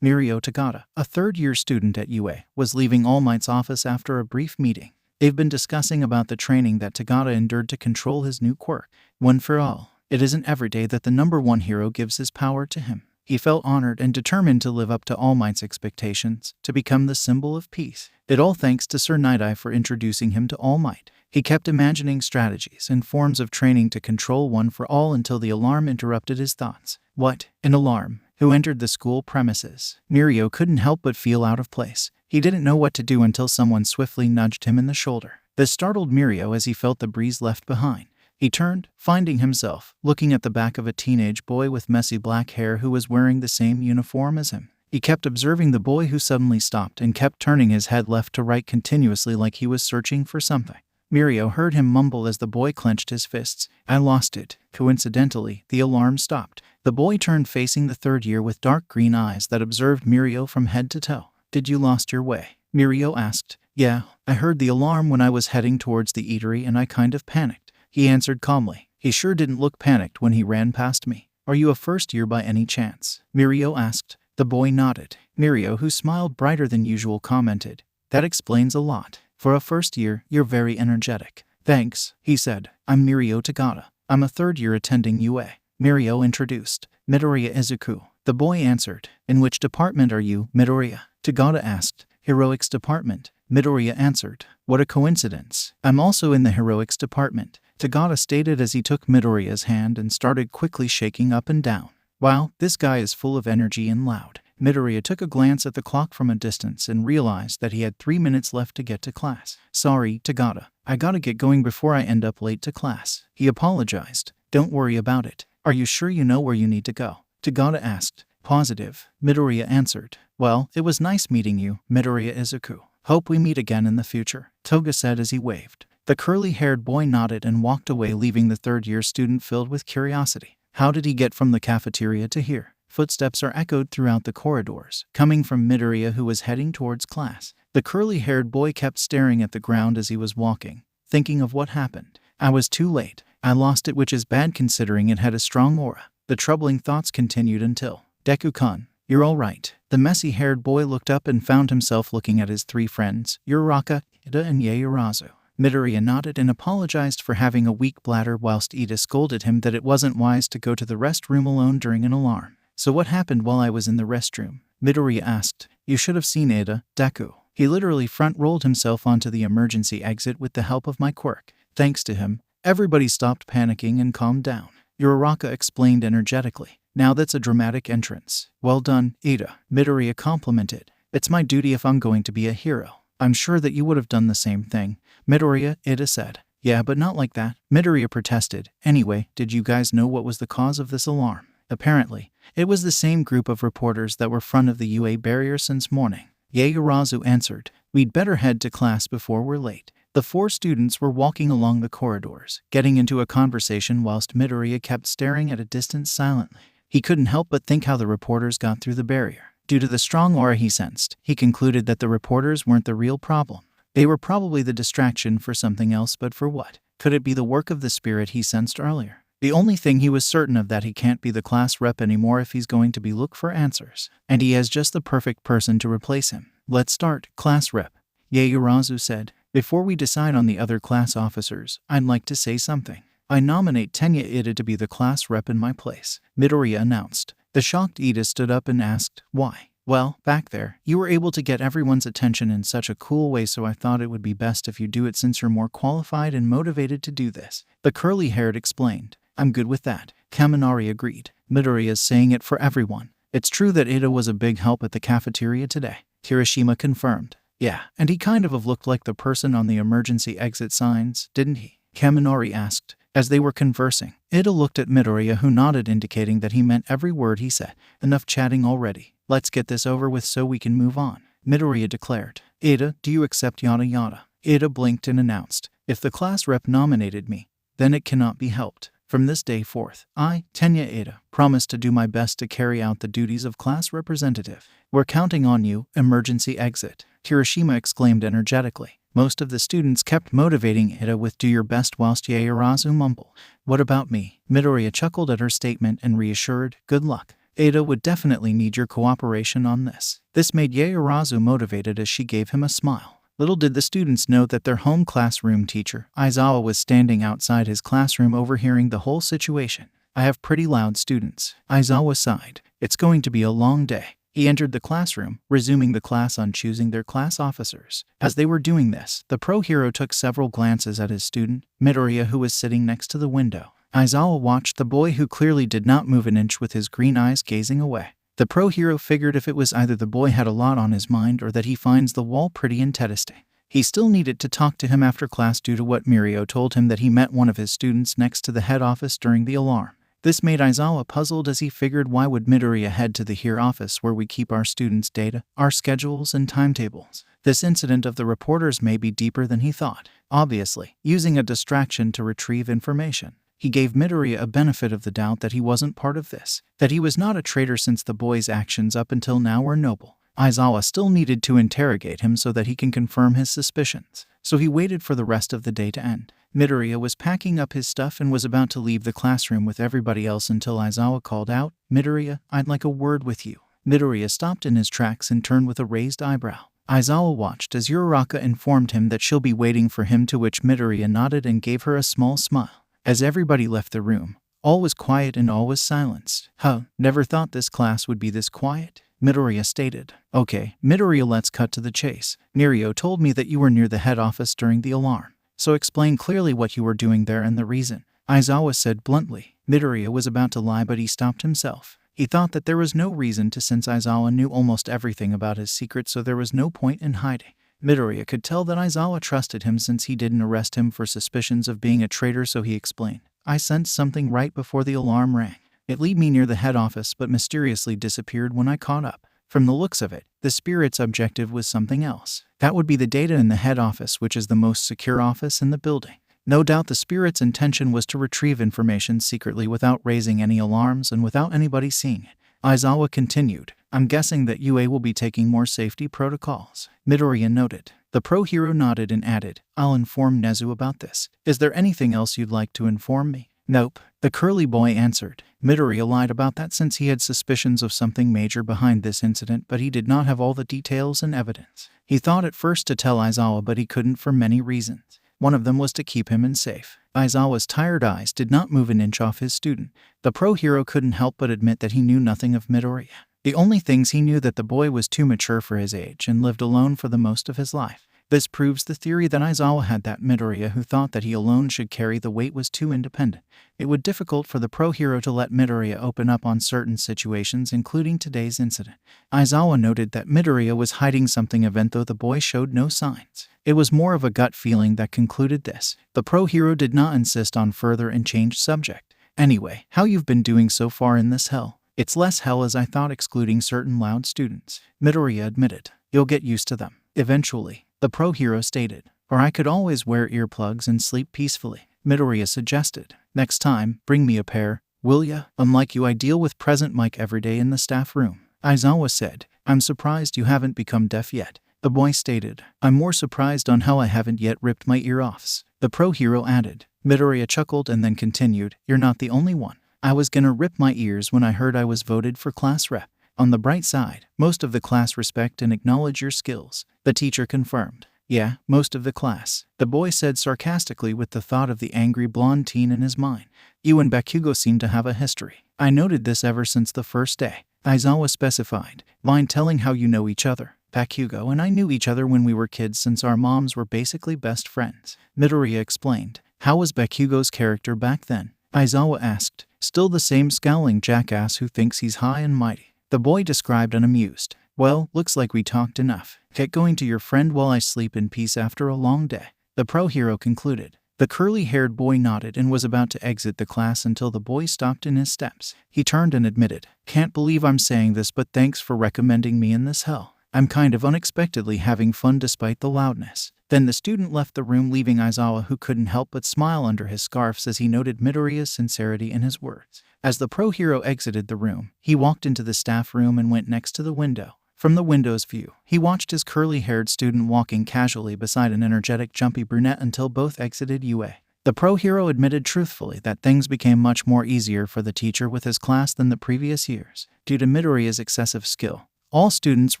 Mirio Tagata, a third-year student at UA, was leaving All Might's office after a brief meeting. They've been discussing about the training that Tagata endured to control his new quirk. One for all. It isn't every day that the #1 hero gives his power to him. He felt honored and determined to live up to All Might's expectations, to become the symbol of peace. It all thanks to Sir Night-Eye for introducing him to All Might. He kept imagining strategies and forms of training to control One for All until the alarm interrupted his thoughts. What? An alarm? Who entered the school premises? Mirio couldn't help but feel out of place. He didn't know what to do until someone swiftly nudged him in the shoulder. This startled Mirio as he felt the breeze left behind. He turned, finding himself looking at the back of a teenage boy with messy black hair who was wearing the same uniform as him. He kept observing the boy who suddenly stopped and kept turning his head left to right continuously like he was searching for something. Mirio heard him mumble as the boy clenched his fists. I lost it. Coincidentally, the alarm stopped. The boy turned facing the third year with dark green eyes that observed Mirio from head to toe. Did you lost your way? Mirio asked. Yeah, I heard the alarm when I was heading towards the eatery and I kind of panicked. He answered calmly. He sure didn't look panicked when he ran past me. Are you a first year by any chance? Mirio asked. The boy nodded. Mirio, who smiled brighter than usual, commented. That explains a lot. For a first year, you're very energetic. Thanks, he said. I'm Mirio Tagata. I'm a third year attending UA. Mirio introduced. Midoriya Izuku. The boy answered. In which department are you, Midoriya? Tagata asked. Heroics department. Midoriya answered. What a coincidence. I'm also in the heroics department, Tagata stated as he took Midoriya's hand and started quickly shaking up and down. Wow, this guy is full of energy and loud. Midoriya took a glance at the clock from a distance and realized that he had 3 minutes left to get to class. Sorry, Tagata. I gotta get going before I end up late to class. He apologized. Don't worry about it. Are you sure you know where you need to go? Tagata asked. Positive, Midoriya answered. Well, it was nice meeting you, Midoriya Izuku. Hope we meet again in the future, Toga said as he waved. The curly-haired boy nodded and walked away, leaving the third-year student filled with curiosity. How did he get from the cafeteria to here? Footsteps are echoed throughout the corridors, coming from Midoriya, who was heading towards class. The curly-haired boy kept staring at the ground as he was walking, thinking of what happened. I was too late. I lost it, which is bad considering it had a strong aura. The troubling thoughts continued until, Deku-kun, you're all right. The messy-haired boy looked up and found himself looking at his 3 friends, Uraraka, Ida and Yaoyorozu. Midoriya nodded and apologized for having a weak bladder, whilst Ida scolded him that it wasn't wise to go to the restroom alone during an alarm. So what happened while I was in the restroom? Midoriya asked. You should have seen Ida, Deku. He literally front-rolled himself onto the emergency exit with the help of my quirk. Thanks to him, everybody stopped panicking and calmed down. Uraraka explained energetically. Now that's a dramatic entrance. Well done, Ida, Midoriya complimented. It's my duty if I'm going to be a hero. I'm sure that you would have done the same thing, Midoriya, Ida said. Yeah, but not like that, Midoriya protested. Anyway, did you guys know what was the cause of this alarm? Apparently, it was the same group of reporters that were front of the UA barrier since morning. Yaoyorozu answered. We'd better head to class before we're late. The 4 students were walking along the corridors, getting into a conversation whilst Midoriya kept staring at a distance silently. He couldn't help but think how the reporters got through the barrier. Due to the strong aura he sensed, he concluded that the reporters weren't the real problem. They were probably the distraction for something else, but for what? Could it be the work of the spirit he sensed earlier? The only thing he was certain of that he can't be the class rep anymore if he's going to be look for answers. And he has just the perfect person to replace him. Let's start, class rep, Yaoyorozu said. Before we decide on the other class officers, I'd like to say something. I nominate Tenya Ida to be the class rep in my place, Midoriya announced. The shocked Ida stood up and asked, why? Well, back there, you were able to get everyone's attention in such a cool way, so I thought it would be best if you do it since you're more qualified and motivated to do this. The curly-haired explained. I'm good with that, Kaminari agreed. Midoriya's saying it for everyone. It's true that Ida was a big help at the cafeteria today, Kirishima confirmed. Yeah, and he kind of looked like the person on the emergency exit signs, didn't he? Kaminari asked. As they were conversing, Ida looked at Midoriya, who nodded, indicating that he meant every word he said. Enough chatting already. Let's get this over with so we can move on, Midoriya declared. Ida, do you accept yada yada? Ida blinked and announced. If the class rep nominated me, then it cannot be helped. From this day forth, I, Tenya Ida, promise to do my best to carry out the duties of class representative. We're counting on you, emergency exit, Kirishima exclaimed energetically. Most of the students kept motivating Ida with do your best whilst Yaoyorozu mumbled. What about me? Midoriya chuckled at her statement and reassured, good luck. Ada would definitely need your cooperation on this. This made Yaoyorozu motivated as she gave him a smile. Little did the students know that their home classroom teacher, Aizawa, was standing outside his classroom overhearing the whole situation. I have pretty loud students. Aizawa sighed. It's going to be a long day. He entered the classroom, resuming the class on choosing their class officers. As they were doing this, the pro hero took several glances at his student, Midoriya, who was sitting next to the window. Aizawa watched the boy, who clearly did not move an inch, with his green eyes gazing away. The pro hero figured if it was either the boy had a lot on his mind or that he finds the wall pretty interesting. He still needed to talk to him after class due to what Mirio told him that he met one of his students next to the head office during the alarm. This made Aizawa puzzled, as he figured, why would Midoriya head to the here office where we keep our students' data, our schedules, and timetables? This incident of the reporters may be deeper than he thought. Obviously, using a distraction to retrieve information. He gave Midoriya a benefit of the doubt that he wasn't part of this, that he was not a traitor since the boy's actions up until now were noble. Aizawa still needed to interrogate him so that he can confirm his suspicions, so he waited for the rest of the day to end. Midoriya was packing up his stuff and was about to leave the classroom with everybody else until Aizawa called out, "Midoriya, I'd like a word with you." Midoriya stopped in his tracks and turned with a raised eyebrow. Aizawa watched as Uraraka informed him that she'll be waiting for him, to which Midoriya nodded and gave her a small smile. As everybody left the room, all was quiet and all was silenced. Never thought this class would be this quiet, Midoriya stated. Okay, Midoriya, let's cut to the chase. Mirio told me that you were near the head office during the alarm, so explain clearly what you were doing there and the reason, Aizawa said bluntly. Midoriya was about to lie, but he stopped himself. He thought that there was no reason to, since Aizawa knew almost everything about his secret, so there was no point in hiding. Midoriya could tell that Aizawa trusted him since he didn't arrest him for suspicions of being a traitor, so he explained. I sensed something right before the alarm rang. It led me near the head office but mysteriously disappeared when I caught up. From the looks of it, the spirit's objective was something else. That would be the data in the head office, which is the most secure office in the building. No doubt the spirit's intention was to retrieve information secretly without raising any alarms and without anybody seeing it. Aizawa continued. I'm guessing that UA will be taking more safety protocols. Midoriya noted. The pro hero nodded and added, I'll inform Nezu about this. Is there anything else you'd like to inform me? Nope, the curly boy answered. Midoriya lied about that since he had suspicions of something major behind this incident, but he did not have all the details and evidence. He thought at first to tell Aizawa, but he couldn't for many reasons. One of them was to keep him safe. Aizawa's tired eyes did not move an inch off his student. The pro hero couldn't help but admit that he knew nothing of Midoriya. The only things he knew that the boy was too mature for his age and lived alone for the most of his life. This proves the theory that Aizawa had, that Midoriya, who thought that he alone should carry the weight, was too independent. It would be difficult for the pro hero to let Midoriya open up on certain situations, including today's incident. Aizawa noted that Midoriya was hiding something, even though the boy showed no signs. It was more of a gut feeling that concluded this. The pro hero did not insist on further and changed subject. Anyway, how you've been doing so far in this hell? It's less hell as I thought, excluding certain loud students, Midoriya admitted. You'll get used to them eventually, the pro hero stated. Or I could always wear earplugs and sleep peacefully, Midoriya suggested. Next time, bring me a pair, will ya? Unlike you, I deal with present mic every day in the staff room, Aizawa said. I'm surprised you haven't become deaf yet, the boy stated. I'm more surprised on how I haven't yet ripped my ear-offs, the pro hero added. Midoriya chuckled and then continued. You're not the only one. I was gonna rip my ears when I heard I was voted for class rep. On the bright side, most of the class respect and acknowledge your skills, the teacher confirmed. Yeah, most of the class, the boy said sarcastically, with the thought of the angry blonde teen in his mind. You and Bakugo seem to have a history. I noted this ever since the first day, Aizawa specified. Mind telling how you know each other. Bakugo and I knew each other when we were kids since our moms were basically best friends, Midoriya explained. How was Bakugo's character back then? Aizawa asked. Still the same scowling jackass who thinks he's high and mighty, the boy described, unamused. Well, looks like we talked enough. Get going to your friend while I sleep in peace after a long day, the pro hero concluded. The curly-haired boy nodded and was about to exit the class until the boy stopped in his steps. He turned and admitted, Can't believe I'm saying this, but thanks for recommending me in this hell. I'm kind of unexpectedly having fun despite the loudness. Then the student left the room, leaving Aizawa, who couldn't help but smile under his scarf as he noted Midoriya's sincerity in his words. As the pro hero exited the room, he walked into the staff room and went next to the window. From the window's view, he watched his curly-haired student walking casually beside an energetic, jumpy brunette until both exited UA. The pro hero admitted truthfully that things became much more easier for the teacher with his class than the previous years, due to Midoriya's excessive skill. All students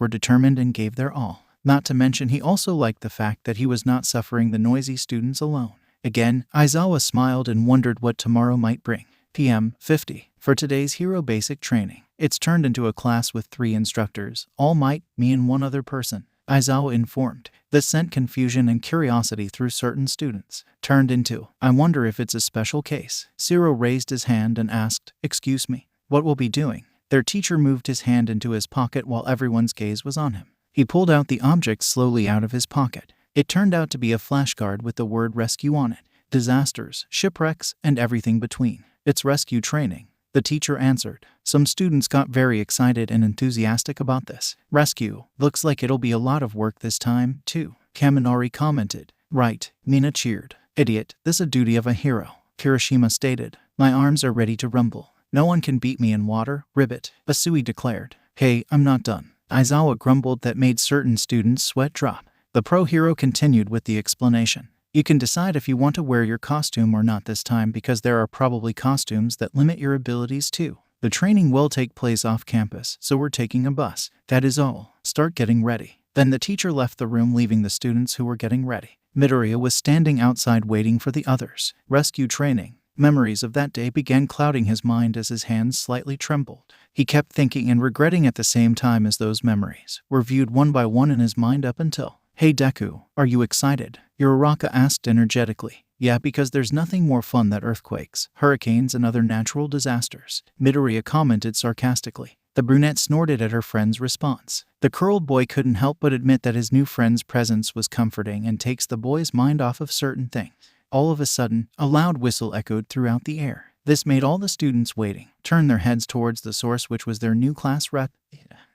were determined and gave their all. Not to mention he also liked the fact that he was not suffering the noisy students alone. Again, Aizawa smiled and wondered what tomorrow might bring. PM 50. For today's hero basic training, it's turned into a class with 3 instructors, All Might, me and one other person, Aizawa informed. This sent confusion and curiosity through certain students. Turned into, I wonder if it's a special case. Zero raised his hand and asked, excuse me, what will be doing? Their teacher moved his hand into his pocket while everyone's gaze was on him. He pulled out the object slowly out of his pocket. It turned out to be a flashcard with the word rescue on it. Disasters, shipwrecks, and everything between. It's rescue training, the teacher answered. Some students got very excited and enthusiastic about this. Rescue. Looks like it'll be a lot of work this time, too, Kaminari commented. Right, Mina cheered. Idiot, this a duty of a hero, Kirishima stated. My arms are ready to rumble. No one can beat me in water, ribbit, Asui declared. Hey, I'm not done. Aizawa grumbled that made certain students' sweat drop. The pro hero continued with the explanation. You can decide if you want to wear your costume or not this time because there are probably costumes that limit your abilities too. The training will take place off campus, so we're taking a bus. That is all. Start getting ready. Then the teacher left the room, leaving the students who were getting ready. Midoriya was standing outside waiting for the others. Rescue training. Memories of that day began clouding his mind as his hands slightly trembled. He kept thinking and regretting at the same time as those memories were viewed one by one in his mind up until, Hey Deku, are you excited? Uraraka asked energetically. Yeah, because there's nothing more fun than earthquakes, hurricanes, and other natural disasters, Midoriya commented sarcastically. The brunette snorted at her friend's response. The curled boy couldn't help but admit that his new friend's presence was comforting and takes the boy's mind off of certain things. All of a sudden, a loud whistle echoed throughout the air. This made all the students waiting turn their heads towards the source, which was their new class rep.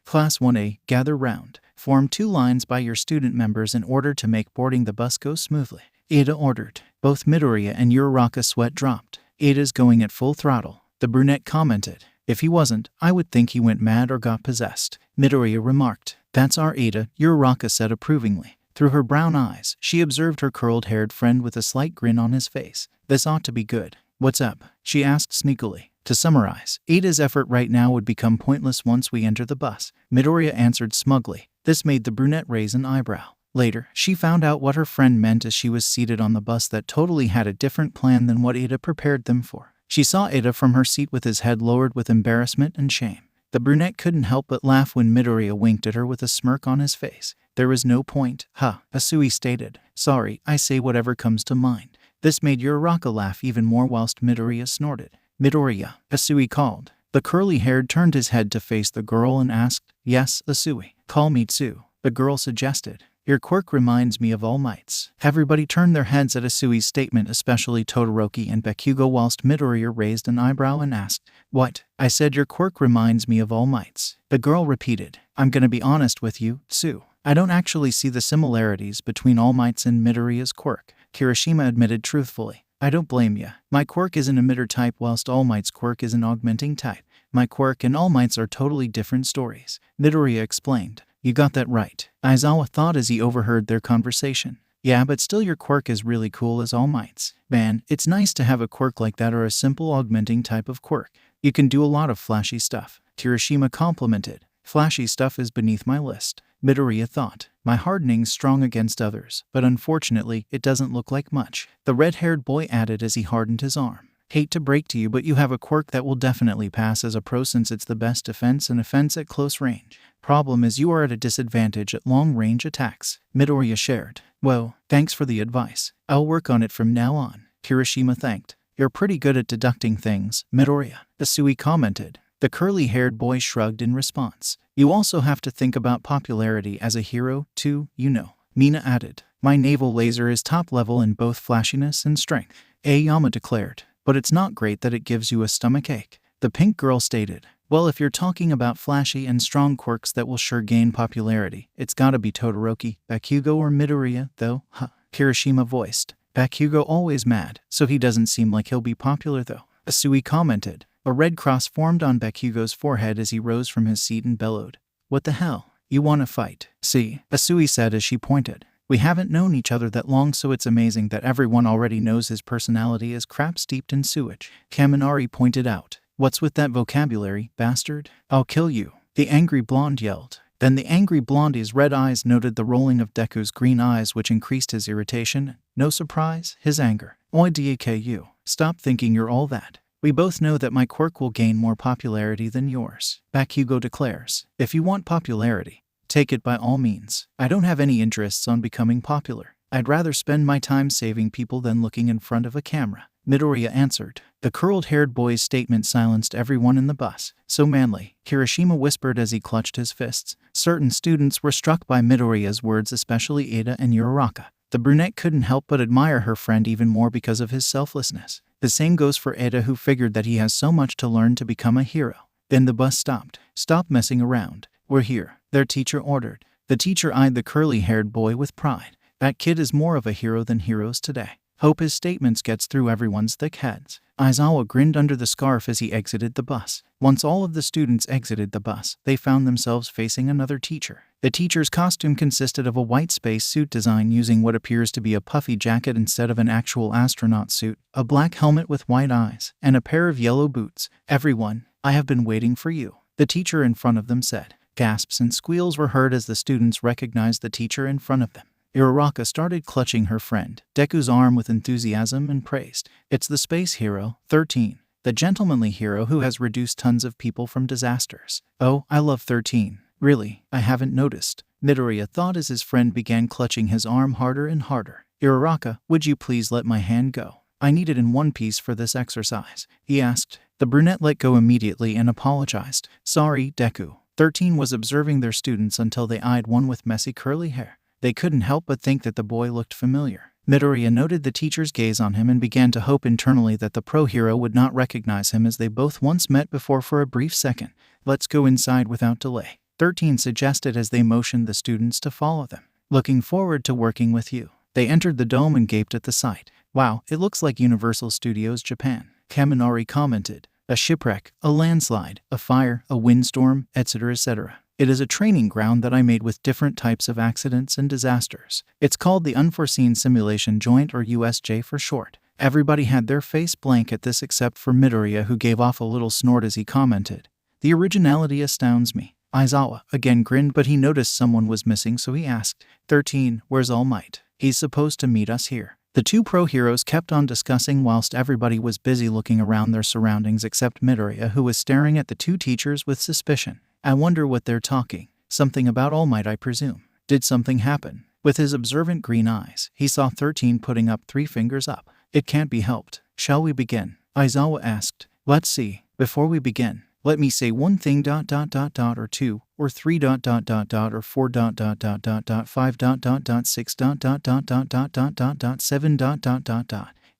Class 1A, gather round. Form 2 lines by your student members in order to make boarding the bus go smoothly, Ada ordered. Both Midoriya and Uraraka sweat dropped. Ada's going at full throttle, the brunette commented. If he wasn't, I would think he went mad or got possessed, Midoriya remarked. That's our Ada, Uraraka said approvingly. Through her brown eyes, she observed her curled-haired friend with a slight grin on his face. This ought to be good. What's up? She asked sneakily. To summarize, Ada's effort right now would become pointless once we enter the bus, Midoriya answered smugly. This made the brunette raise an eyebrow. Later, she found out what her friend meant as she was seated on the bus that totally had a different plan than what Ada prepared them for. She saw Ada from her seat with his head lowered with embarrassment and shame. The brunette couldn't help but laugh when Midoriya winked at her with a smirk on his face. There was no point, Asui stated. Sorry, I say whatever comes to mind. This made Uraraka laugh even more whilst Midoriya snorted. Midoriya, Asui called. The curly-haired turned his head to face the girl and asked, Yes, Asui. Call me Tsu, the girl suggested. Your quirk reminds me of All Might's. Everybody turned their heads at Asui's statement, especially Todoroki and Bakugo, whilst Midoriya raised an eyebrow and asked, What? I said your quirk reminds me of All Might's. The girl repeated, I'm gonna be honest with you, Tsu. I don't actually see the similarities between All Might's and Midoriya's quirk, Kirishima admitted truthfully. I don't blame ya. My quirk is an emitter type whilst All Might's quirk is an augmenting type. My quirk and All Might's are totally different stories, Midoriya explained. You got that right, Aizawa thought as he overheard their conversation. Yeah, but still your quirk is really cool as All Might's. Man, it's nice to have a quirk like that or a simple augmenting type of quirk. You can do a lot of flashy stuff, Kirishima complimented. Flashy stuff is beneath my list, Midoriya thought. My hardening's strong against others, but unfortunately, it doesn't look like much, the red-haired boy added as he hardened his arm. Hate to break to you, but you have a quirk that will definitely pass as a pro since it's the best defense and offense at close range. Problem is you are at a disadvantage at long-range attacks, Midoriya shared. Well, thanks for the advice. I'll work on it from now on, Kirishima thanked. You're pretty good at deducting things, Midoriya, Asui commented. The curly-haired boy shrugged in response. You also have to think about popularity as a hero, too, you know, Mina added. My naval laser is top level in both flashiness and strength, Aoyama declared. But it's not great that it gives you a stomachache, the pink girl stated. Well, if you're talking about flashy and strong quirks that will sure gain popularity, it's gotta be Todoroki, Bakugo, or Midoriya, though, Kirishima voiced. Bakugo always mad, so he doesn't seem like he'll be popular though, Asui commented. A red cross formed on Bakugo's forehead as he rose from his seat and bellowed. What the hell? You wanna fight? See, Asui said as she pointed. We haven't known each other that long, so it's amazing that everyone already knows his personality is crap steeped in sewage. Kaminari pointed out. What's with that vocabulary, bastard? I'll kill you, the angry blonde yelled. Then the angry blondie's red eyes noted the rolling of Deku's green eyes, which increased his irritation. No surprise, his anger. Oi Deku, stop thinking you're all that. We both know that my quirk will gain more popularity than yours. Bakugo declares. If you want popularity, take it by all means. I don't have any interests on becoming popular. I'd rather spend my time saving people than looking in front of a camera. Midoriya answered. The curled-haired boy's statement silenced everyone in the bus. So manly, Kirishima whispered as he clutched his fists. Certain students were struck by Midoriya's words, especially Ada and Uraraka. The brunette couldn't help but admire her friend even more because of his selflessness. The same goes for Ada, who figured that he has so much to learn to become a hero. Then the bus stopped. Stop messing around. We're here, their teacher ordered. The teacher eyed the curly-haired boy with pride. That kid is more of a hero than heroes today. Hope his statements gets through everyone's thick heads. Aizawa grinned under the scarf as he exited the bus. Once all of the students exited the bus, they found themselves facing another teacher. The teacher's costume consisted of a white space suit design using what appears to be a puffy jacket instead of an actual astronaut suit, a black helmet with white eyes, and a pair of yellow boots. Everyone, I have been waiting for you, the teacher in front of them said. Gasps and squeals were heard as the students recognized the teacher in front of them. Uraraka started clutching her friend Deku's arm with enthusiasm and praised. It's the space hero, 13, the gentlemanly hero who has reduced tons of people from disasters. Oh, I love 13. Really, I haven't noticed. Midoriya thought as his friend began clutching his arm harder and harder. Uraraka, would you please let my hand go? I need it in one piece for this exercise, he asked. The brunette let go immediately and apologized. Sorry, Deku. 13 was observing their students until they eyed one with messy curly hair. They couldn't help but think that the boy looked familiar. Midoriya noted the teacher's gaze on him and began to hope internally that the pro-hero would not recognize him, as they both once met before for a brief second. Let's go inside without delay, 13 suggested as they motioned the students to follow them. Looking forward to working with you. They entered the dome and gaped at the sight. Wow, it looks like Universal Studios Japan, Kaminari commented. A shipwreck, a landslide, a fire, a windstorm, etc., etc. It is a training ground that I made with different types of accidents and disasters. It's called the Unforeseen Simulation Joint, or U.S.J for short. Everybody had their face blank at this except for Midoriya, who gave off a little snort as he commented. The originality astounds me. Aizawa again grinned, but he noticed someone was missing, so he asked, 13, where's All Might? He's supposed to meet us here. The two pro-heroes kept on discussing whilst everybody was busy looking around their surroundings except Midoriya, who was staring at the two teachers with suspicion. I wonder what they're talking. Something about All Might, I presume. Did something happen? With his observant green eyes, he saw 13 putting up 3 fingers up. It can't be helped. Shall we begin? Aizawa asked. Let's see. Before we begin, let me say one thing ... or 2, or 3 ... or 4 ... 5 ... 6 ... 7 ...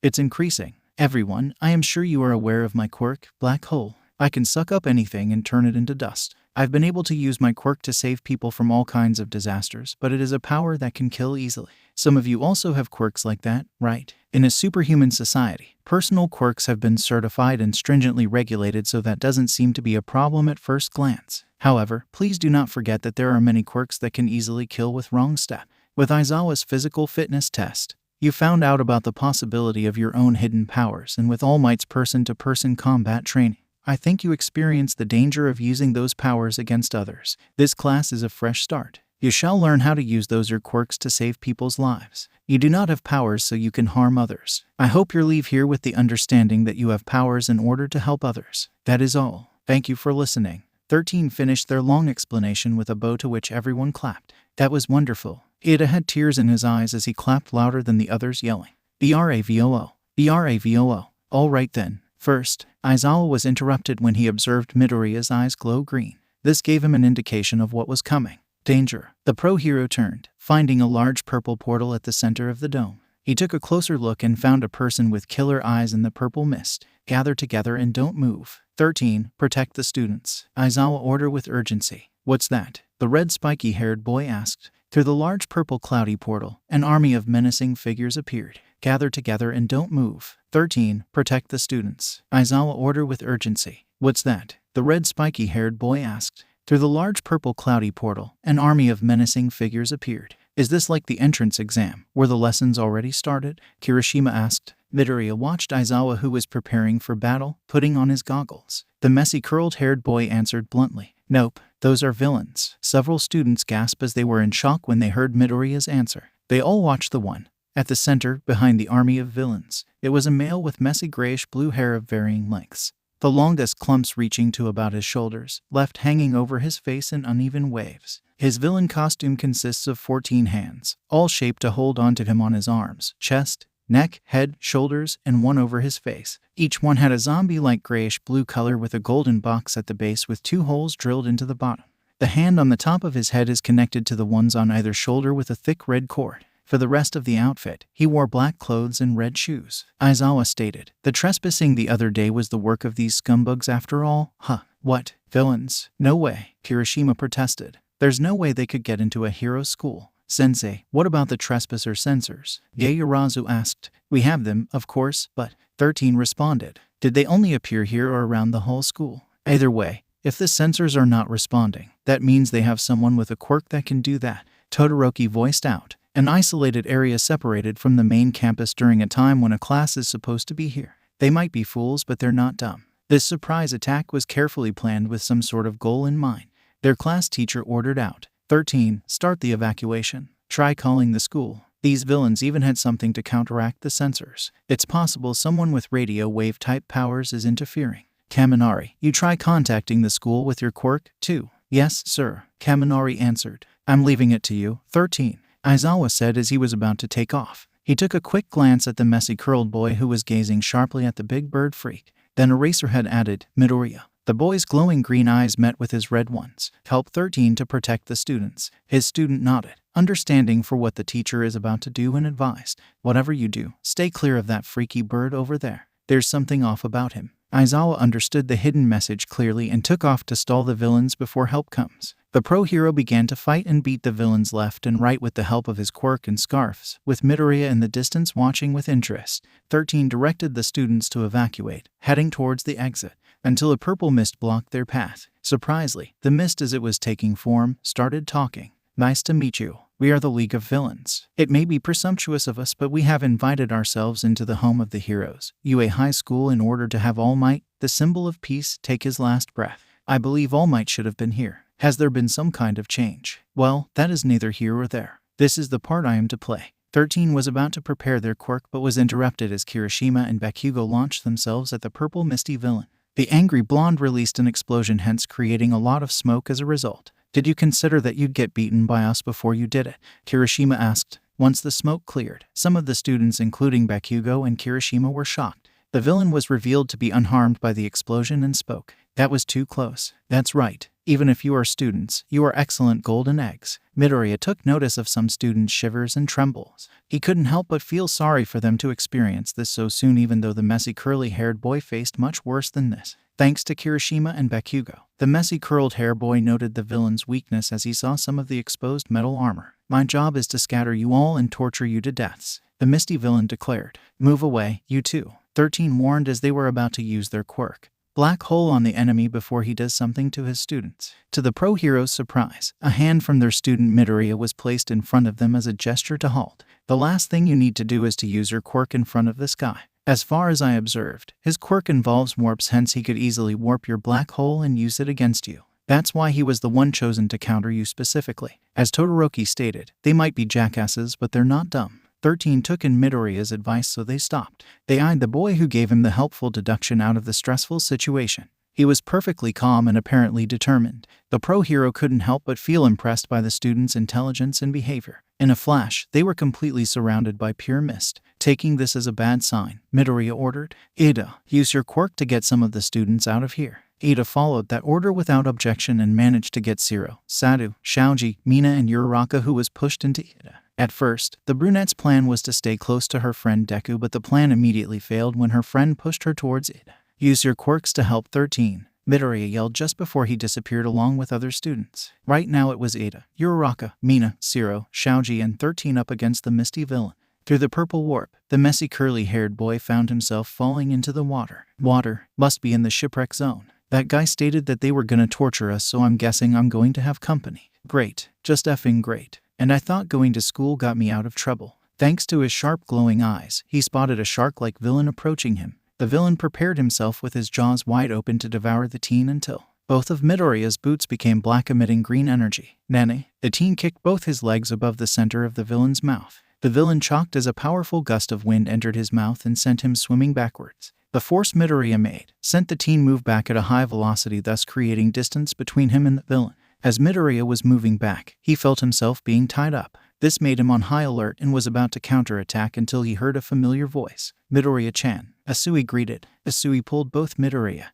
It's increasing. Everyone, I am sure you are aware of my quirk, Black Hole. I can suck up anything and turn it into dust. I've been able to use my quirk to save people from all kinds of disasters, but it is a power that can kill easily. Some of you also have quirks like that, right? In a superhuman society, personal quirks have been certified and stringently regulated, so that doesn't seem to be a problem at first glance. However, please do not forget that there are many quirks that can easily kill with wrong step. With Aizawa's physical fitness test, you found out about the possibility of your own hidden powers, and with All Might's person-to-person combat training, I think you experience the danger of using those powers against others. This class is a fresh start. You shall learn how to use those your quirks to save people's lives. You do not have powers so you can harm others. I hope you leave here with the understanding that you have powers in order to help others. That is all. Thank you for listening. 13 finished their long explanation with a bow, to which everyone clapped. That was wonderful. Ida had tears in his eyes as he clapped louder than the others, yelling, "Bravo! Bravo! All right then." First, Aizawa was interrupted when he observed Midoriya's eyes glow green. This gave him an indication of what was coming. Danger. The pro-hero turned, finding a large purple portal at the center of the dome. He took a closer look and found a person with killer eyes in the purple mist. Gather together and don't move. 13. Protect the students. Aizawa ordered with urgency. What's that? The red spiky-haired boy asked. Through the large purple cloudy portal, an army of menacing figures appeared. Gather together and don't move. 13. Protect the students. Aizawa ordered with urgency. What's that? The red spiky-haired boy asked. Through the large purple cloudy portal, an army of menacing figures appeared. Is this like the entrance exam, where the lessons already started? Kirishima asked. Midoriya watched Aizawa, who was preparing for battle, putting on his goggles. The messy curled-haired boy answered bluntly, "Nope, those are villains." Several students gasped as they were in shock when they heard Midoriya's answer. They all watched the one at the center, behind the army of villains. It was a male with messy grayish-blue hair of varying lengths, the longest clumps reaching to about his shoulders, left hanging over his face in uneven waves. His villain costume consists of 14 hands, all shaped to hold onto him on his arms, chest, neck, head, shoulders, and one over his face. Each one had a zombie-like grayish-blue color with a golden box at the base with 2 holes drilled into the bottom. The hand on the top of his head is connected to the ones on either shoulder with a thick red cord. For the rest of the outfit, he wore black clothes and red shoes. Aizawa stated, "The trespassing the other day was the work of these scumbugs after all? Huh. What? Villains? No way," Kirishima protested. "There's no way they could get into a hero school." "Sensei, what about the trespasser sensors?" Yaoyorozu asked. "We have them, of course, but..." 13 responded. "Did they only appear here or around the whole school?" "Either way, if the sensors are not responding, that means they have someone with a quirk that can do that," Todoroki voiced out. "An isolated area separated from the main campus during a time when a class is supposed to be here. They might be fools, but they're not dumb." This surprise attack was carefully planned with some sort of goal in mind. Their class teacher ordered out, 13, "Start the evacuation. Try calling the school." These villains even had something to counteract the sensors. It's possible someone with radio wave type powers is interfering. "Kaminari, you try contacting the school with your quirk, too." "Yes, sir," Kaminari answered. "I'm leaving it to you." 13. Aizawa said as he was about to take off. He took a quick glance at the messy curled boy who was gazing sharply at the big bird freak. Then Eraserhead added, "Midoriya." The boy's glowing green eyes met with his red ones. "Help 13 to protect the students." His student nodded, understanding for what the teacher is about to do, and advised, "Whatever you do, stay clear of that freaky bird over there. There's something off about him." Aizawa understood the hidden message clearly and took off to stall the villains before help comes. The pro-hero began to fight and beat the villains left and right with the help of his quirk and scarves, with Midoriya in the distance watching with interest. 13 directed the students to evacuate, heading towards the exit, until a purple mist blocked their path. Surprisingly, the mist, as it was taking form, started talking. "Nice to meet you. We are the League of Villains. It may be presumptuous of us, but we have invited ourselves into the home of the heroes, UA High School, in order to have All Might, the symbol of peace, take his last breath. I believe All Might should have been here. Has there been some kind of change?" "Well, that is neither here or there. This is the part I am to play." 13 was about to prepare their quirk but was interrupted as Kirishima and Bakugo launched themselves at the purple misty villain. The angry blonde released an explosion, hence creating a lot of smoke as a result. "Did you consider that you'd get beaten by us before you did it?" Kirishima asked. Once the smoke cleared, some of the students, including Bakugo and Kirishima, were shocked. The villain was revealed to be unharmed by the explosion and spoke. "That was too close." "That's right. Even if you are students, you are excellent golden eggs." Midoriya took notice of some students' shivers and trembles. He couldn't help but feel sorry for them to experience this so soon, even though the messy curly-haired boy faced much worse than this. Thanks to Kirishima and Bakugo, the messy curled-hair boy noted the villain's weakness as he saw some of the exposed metal armor. "My job is to scatter you all and torture you to deaths," the misty villain declared. "Move away, you two," 13 warned as they were about to use their quirk. "Black hole on the enemy before he does something to his students." To the pro-hero's surprise, a hand from their student Midoriya was placed in front of them as a gesture to halt. "The last thing you need to do is to use your quirk in front of this guy. As far as I observed, his quirk involves warps, hence he could easily warp your black hole and use it against you. That's why he was the one chosen to counter you specifically." As Todoroki stated, "They might be jackasses, but they're not dumb." 13 took in Midoriya's advice, so they stopped. They eyed the boy who gave him the helpful deduction out of the stressful situation. He was perfectly calm and apparently determined. The pro-hero couldn't help but feel impressed by the students' intelligence and behavior. In a flash, they were completely surrounded by pure mist. Taking this as a bad sign, Midoriya ordered, "Ida, use your quirk to get some of the students out of here." Ida followed that order without objection and managed to get Zero, Sadu, Shoji, Mina, and Uraraka, who was pushed into Ida. At first, the brunette's plan was to stay close to her friend Deku, but the plan immediately failed when her friend pushed her towards Ida. "Use your quirks to help 13, Midoriya yelled just before he disappeared along with other students. Right now it was Ida, Uraraka, Mina, Zero, Shoji, and 13 up against the misty villain. Through the purple warp, the messy curly-haired boy found himself falling into the water. "Water must be in the shipwreck zone. That guy stated that they were gonna torture us, so I'm guessing I'm going to have company." "Great. Just effing great." And I thought going to school got me out of trouble. Thanks to his sharp glowing eyes, he spotted a shark-like villain approaching him. The villain prepared himself with his jaws wide open to devour the teen until both of Midoriya's boots became black, emitting green energy. Nane, the teen kicked both his legs above the center of the villain's mouth. The villain shocked as a powerful gust of wind entered his mouth and sent him swimming backwards. The force Midoriya made sent the teen move back at a high velocity, thus creating distance between him and the villain. As Midoriya was moving back, he felt himself being tied up. This made him on high alert and was about to counterattack until he heard a familiar voice. "Midoriya-chan," Asui greeted. Asui pulled both Midoriya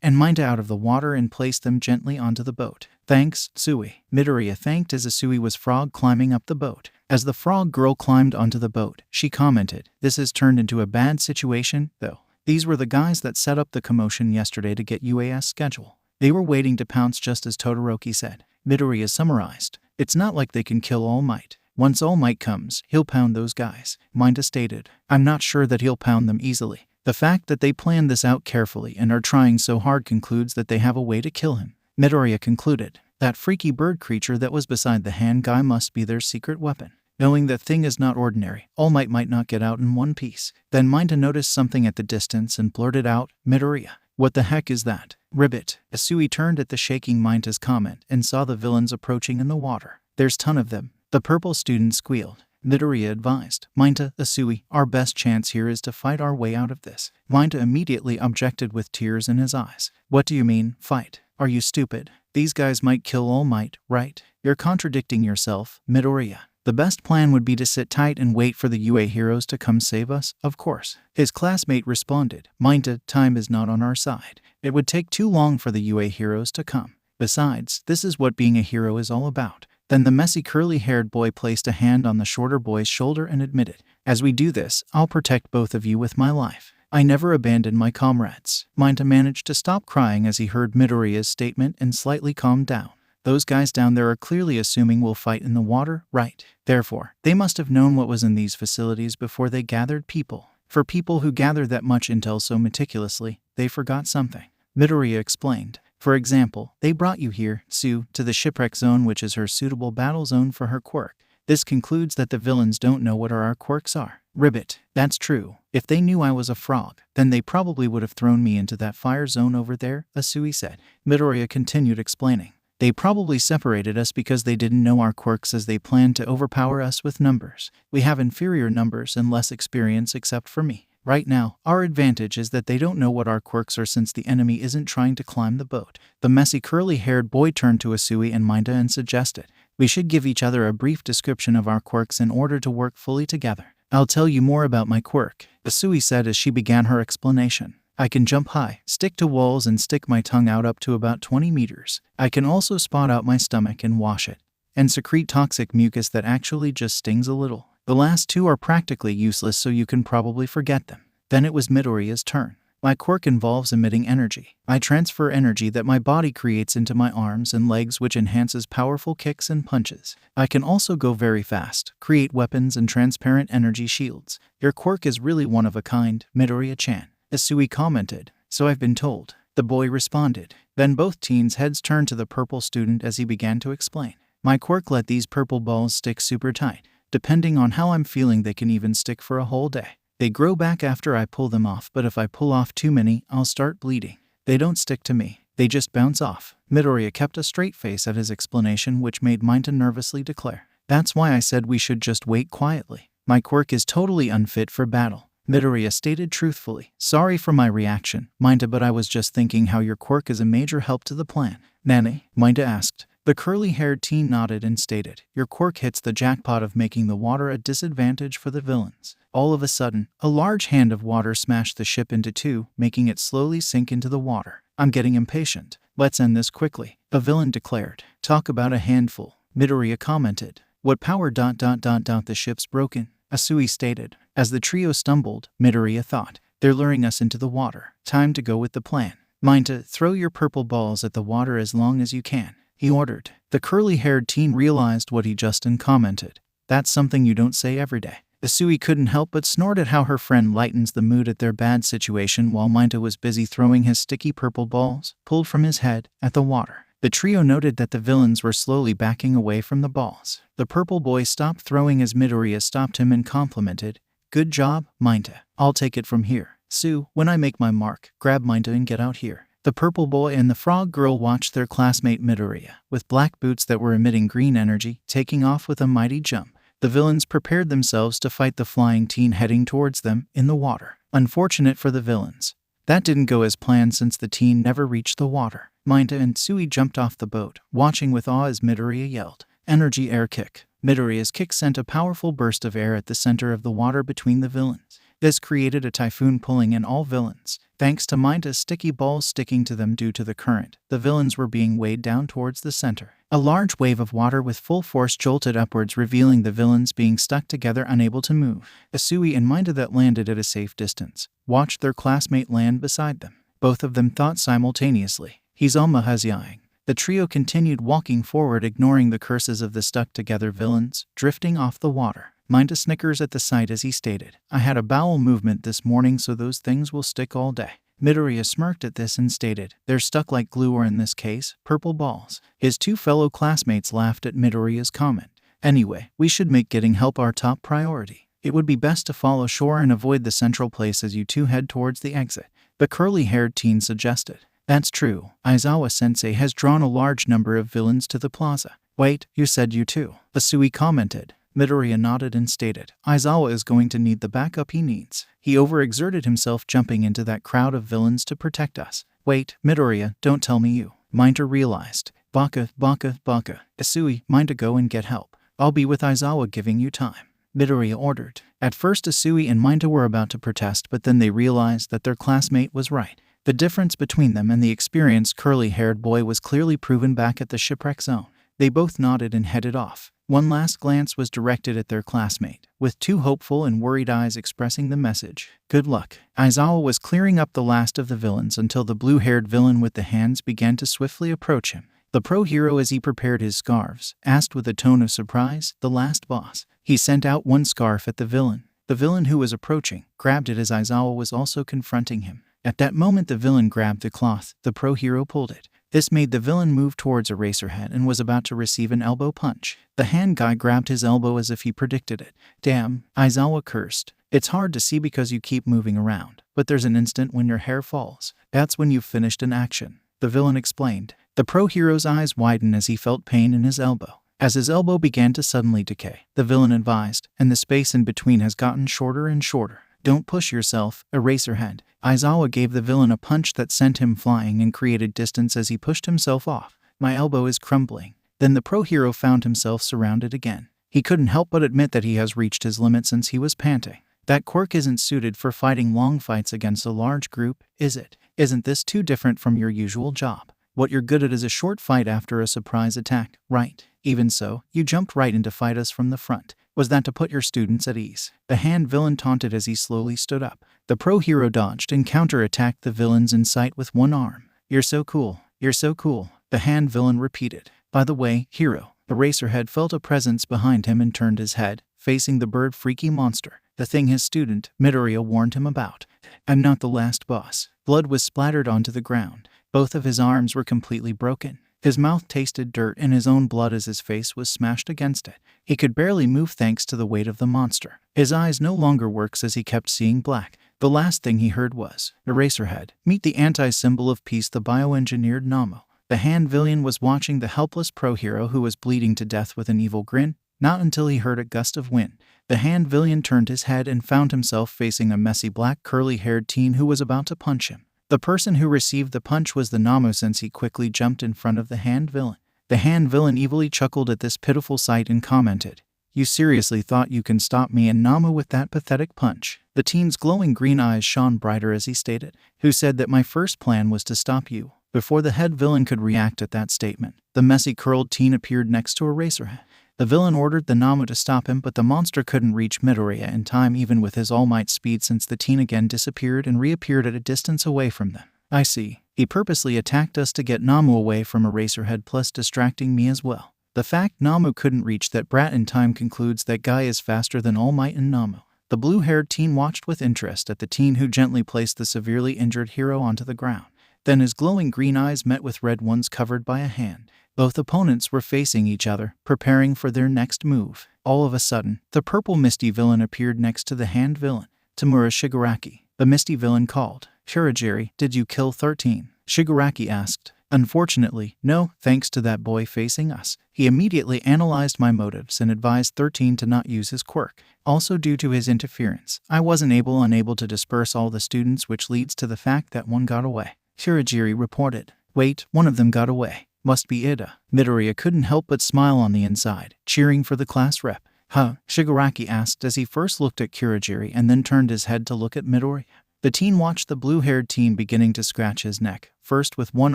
and Minta out of the water and placed them gently onto the boat. "Thanks, Sui," Midoriya thanked as Asui was frog climbing up the boat. As the frog girl climbed onto the boat, she commented, "This has turned into a bad situation, though. These were the guys that set up the commotion yesterday to get UAS schedule. They were waiting to pounce just as Todoroki said." Midoriya summarized, "It's not like they can kill All Might. Once All Might comes, he'll pound those guys." Minta stated, "I'm not sure that he'll pound them easily. The fact that they planned this out carefully and are trying so hard concludes that they have a way to kill him." Midoriya concluded, "That freaky bird creature that was beside the hand guy must be their secret weapon. Knowing that thing is not ordinary, All Might not get out in one piece." Then Minta noticed something at the distance and blurted out, "Midoriya, what the heck is that?" "Ribbit." Asui turned at the shaking Minta's comment and saw the villains approaching in the water. "There's ton of them," the purple student squealed. Midoriya advised, "Minta, Asui, our best chance here is to fight our way out of this." Minta immediately objected with tears in his eyes. "What do you mean, fight? Are you stupid? These guys might kill All Might, right? You're contradicting yourself, Midoriya. The best plan would be to sit tight and wait for the UA heroes to come save us, of course." His classmate responded, "Minta, time is not on our side. It would take too long for the UA heroes to come. Besides, this is what being a hero is all about." Then the messy curly-haired boy placed a hand on the shorter boy's shoulder and admitted, "As we do this, I'll protect both of you with my life. I never abandon my comrades." Minta managed to stop crying as he heard Midoriya's statement and slightly calmed down. "Those guys down there are clearly assuming we'll fight in the water, right? Therefore, they must have known what was in these facilities before they gathered people. For people who gather that much intel so meticulously, they forgot something." Midoriya explained. "For example, they brought you here, Sue, to the shipwreck zone, which is her suitable battle zone for her quirk. This concludes that the villains don't know what our quirks are." "Ribbit, that's true. If they knew I was a frog, then they probably would have thrown me into that fire zone over there," Asui said. Midoriya continued explaining. "They probably separated us because they didn't know our quirks, as they planned to overpower us with numbers. We have inferior numbers and less experience except for me. Right now, our advantage is that they don't know what our quirks are since the enemy isn't trying to climb the boat." The messy curly-haired boy turned to Asui and Minta and suggested, "We should give each other a brief description of our quirks in order to work fully together." "I'll tell you more about my quirk," Asui said as she began her explanation. "I can jump high, stick to walls, and stick my tongue out up to about 20 meters. I can also spot out my stomach and wash it, and secrete toxic mucus that actually just stings a little. The last two are practically useless, so you can probably forget them." Then it was Midoriya's turn. "My quirk involves emitting energy. I transfer energy that my body creates into my arms and legs, which enhances powerful kicks and punches. I can also go very fast, create weapons and transparent energy shields." "Your quirk is really one of a kind, Midoriya-chan," Asui commented. "So I've been told," the boy responded. Then both teens' heads turned to the purple student as he began to explain. "My quirk let these purple balls stick super tight. Depending on how I'm feeling, they can even stick for a whole day. They grow back after I pull them off, but if I pull off too many, I'll start bleeding. They don't stick to me. They just bounce off." Midoriya kept a straight face at his explanation, which made Minta nervously declare, "That's why I said we should just wait quietly. My quirk is totally unfit for battle." Midoriya stated truthfully, "Sorry for my reaction, Minta, but I was just thinking how your quirk is a major help to the plan." "Nane?" Minta asked. The curly-haired teen nodded and stated, "Your quirk hits the jackpot of making the water a disadvantage for the villains." All of a sudden, a large hand of water smashed the ship into two, making it slowly sink into the water. "I'm getting impatient. Let's end this quickly," a villain declared. "Talk about a handful," Midoriya commented. "What power ... the ship's broken," Asui stated. As the trio stumbled, Midoriya thought, "They're luring us into the water. Time to go with the plan. Minta, throw your purple balls at the water as long as you can," he ordered. The curly-haired teen realized what he just commented. "That's something you don't say every day." Asui couldn't help but snort at how her friend lightens the mood at their bad situation while Minta was busy throwing his sticky purple balls, pulled from his head, at the water. The trio noted that the villains were slowly backing away from the balls. The purple boy stopped throwing as Midoriya stopped him and complimented, "Good job, Minta. I'll take it from here. Sue, when I make my mark, grab Minta and get out here." The purple boy and the frog girl watched their classmate Midoriya, with black boots that were emitting green energy, taking off with a mighty jump. The villains prepared themselves to fight the flying teen heading towards them in the water. Unfortunate for the villains, that didn't go as planned since the teen never reached the water. Minta and Sui jumped off the boat, watching with awe as Midoriya yelled, "Energy air kick." Midoriya's kick sent a powerful burst of air at the center of the water between the villains. This created a typhoon pulling in all villains. Thanks to Minta's sticky balls sticking to them due to the current, the villains were being weighed down towards the center. A large wave of water with full force jolted upwards, revealing the villains being stuck together, unable to move. Asui and Minta, that landed at a safe distance, watched their classmate land beside them. Both of them thought simultaneously, "He's almahazyaing." The trio continued walking forward, ignoring the curses of the stuck-together villains, drifting off the water. Minta snickers at the sight as he stated, "I had a bowel movement this morning, so those things will stick all day." Midoriya smirked at this and stated, "They're stuck like glue, or in this case, purple balls." His two fellow classmates laughed at Midoriya's comment. "Anyway, we should make getting help our top priority. It would be best to follow shore and avoid the central place as you two head towards the exit," the curly-haired teen suggested. "That's true. Aizawa-sensei has drawn a large number of villains to the plaza." "Wait, you said you too?" Asui commented. Midoriya nodded and stated, "Aizawa is going to need the backup he needs. He overexerted himself jumping into that crowd of villains to protect us." "Wait, Midoriya, don't tell me you." Minta realized. Baka. Asui, Minta, go and get help. I'll be with Aizawa giving you time," Midoriya ordered. At first Asui and Minta were about to protest, but then they realized that their classmate was right. The difference between them and the experienced curly-haired boy was clearly proven back at the shipwreck zone. They both nodded and headed off. One last glance was directed at their classmate, with two hopeful and worried eyes expressing the message, "Good luck." Aizawa was clearing up the last of the villains until the blue-haired villain with the hands began to swiftly approach him. The pro-hero, as he prepared his scarves, asked with a tone of surprise, "The last boss?" He sent out one scarf at the villain. The villain who was approaching grabbed it as Aizawa was also confronting him. At that moment the villain grabbed the cloth. The pro-hero pulled it. This made the villain move towards Eraserhead and was about to receive an elbow punch. The hand guy grabbed his elbow as if he predicted it. "Damn," Aizawa cursed. "It's hard to see because you keep moving around, but there's an instant when your hair falls. That's when you've finished an action," the villain explained. The pro-hero's eyes widened as he felt pain in his elbow. As his elbow began to suddenly decay, the villain advised, "And the space in between has gotten shorter and shorter. Don't push yourself, Eraserhead." Aizawa gave the villain a punch that sent him flying and created distance as he pushed himself off. "My elbow is crumbling." Then the pro-hero found himself surrounded again. He couldn't help but admit that he has reached his limit since he was panting. That Quirk isn't suited for fighting long fights against a large group, is it? Isn't this too different from your usual job? What you're good at is a short fight after a surprise attack, right? Even so, you jumped right in to fight us from the front. Was that to put your students at ease?" The hand villain taunted as he slowly stood up. The pro-hero dodged and counterattacked the villains in sight with one arm. "You're so cool. You're so cool," the hand villain repeated. "By the way, hero." Eraserhead felt a presence behind him and turned his head, facing the bird-freaky monster. The thing his student, Midoriya, warned him about. "I'm not the last boss." Blood was splattered onto the ground. Both of his arms were completely broken. His mouth tasted dirt and his own blood as his face was smashed against it. He could barely move thanks to the weight of the monster. His eyes no longer worked as he kept seeing black. The last thing he heard was, "Eraserhead, meet the anti-symbol of peace, the bioengineered Nomu." The hand villain was watching the helpless pro-hero who was bleeding to death with an evil grin. Not until he heard a gust of wind. The hand villain turned his head and found himself facing a messy black curly-haired teen who was about to punch him. The person who received the punch was the Nomu, since he quickly jumped in front of the hand villain. The hand villain evilly chuckled at this pitiful sight and commented, "You seriously thought you can stop me and Nomu with that pathetic punch?" The teen's glowing green eyes shone brighter as he stated, "Who said that my first plan was to stop you?" Before the head villain could react at that statement, the messy curled teen appeared next to Eraserhead. The villain ordered the Nomu to stop him, but the monster couldn't reach Midoriya in time even with his all-might speed, since the teen again disappeared and reappeared at a distance away from them. "I see. He purposely attacked us to get Nomu away from Eraserhead, plus distracting me as well. The fact Nomu couldn't reach that brat in time concludes that guy is faster than All Might and Nomu." The blue-haired teen watched with interest at the teen who gently placed the severely injured hero onto the ground. Then his glowing green eyes met with red ones covered by a hand. Both opponents were facing each other, preparing for their next move. All of a sudden, the purple misty villain appeared next to the hand villain, Tamura Shigaraki. The misty villain called, "Shirajiri, did you kill 13? Shigaraki asked. "Unfortunately, no, thanks to that boy facing us. He immediately analyzed my motives and advised 13 to not use his quirk. Also due to his interference, I wasn't unable to disperse all the students, which leads to the fact that one got away," Shirajiri reported. "Wait, one of them got away. Must be Ida." Midoriya couldn't help but smile on the inside, cheering for the class rep. "Huh?" Shigaraki asked as he first looked at Kurogiri and then turned his head to look at Midoriya. The teen watched the blue-haired teen beginning to scratch his neck, first with one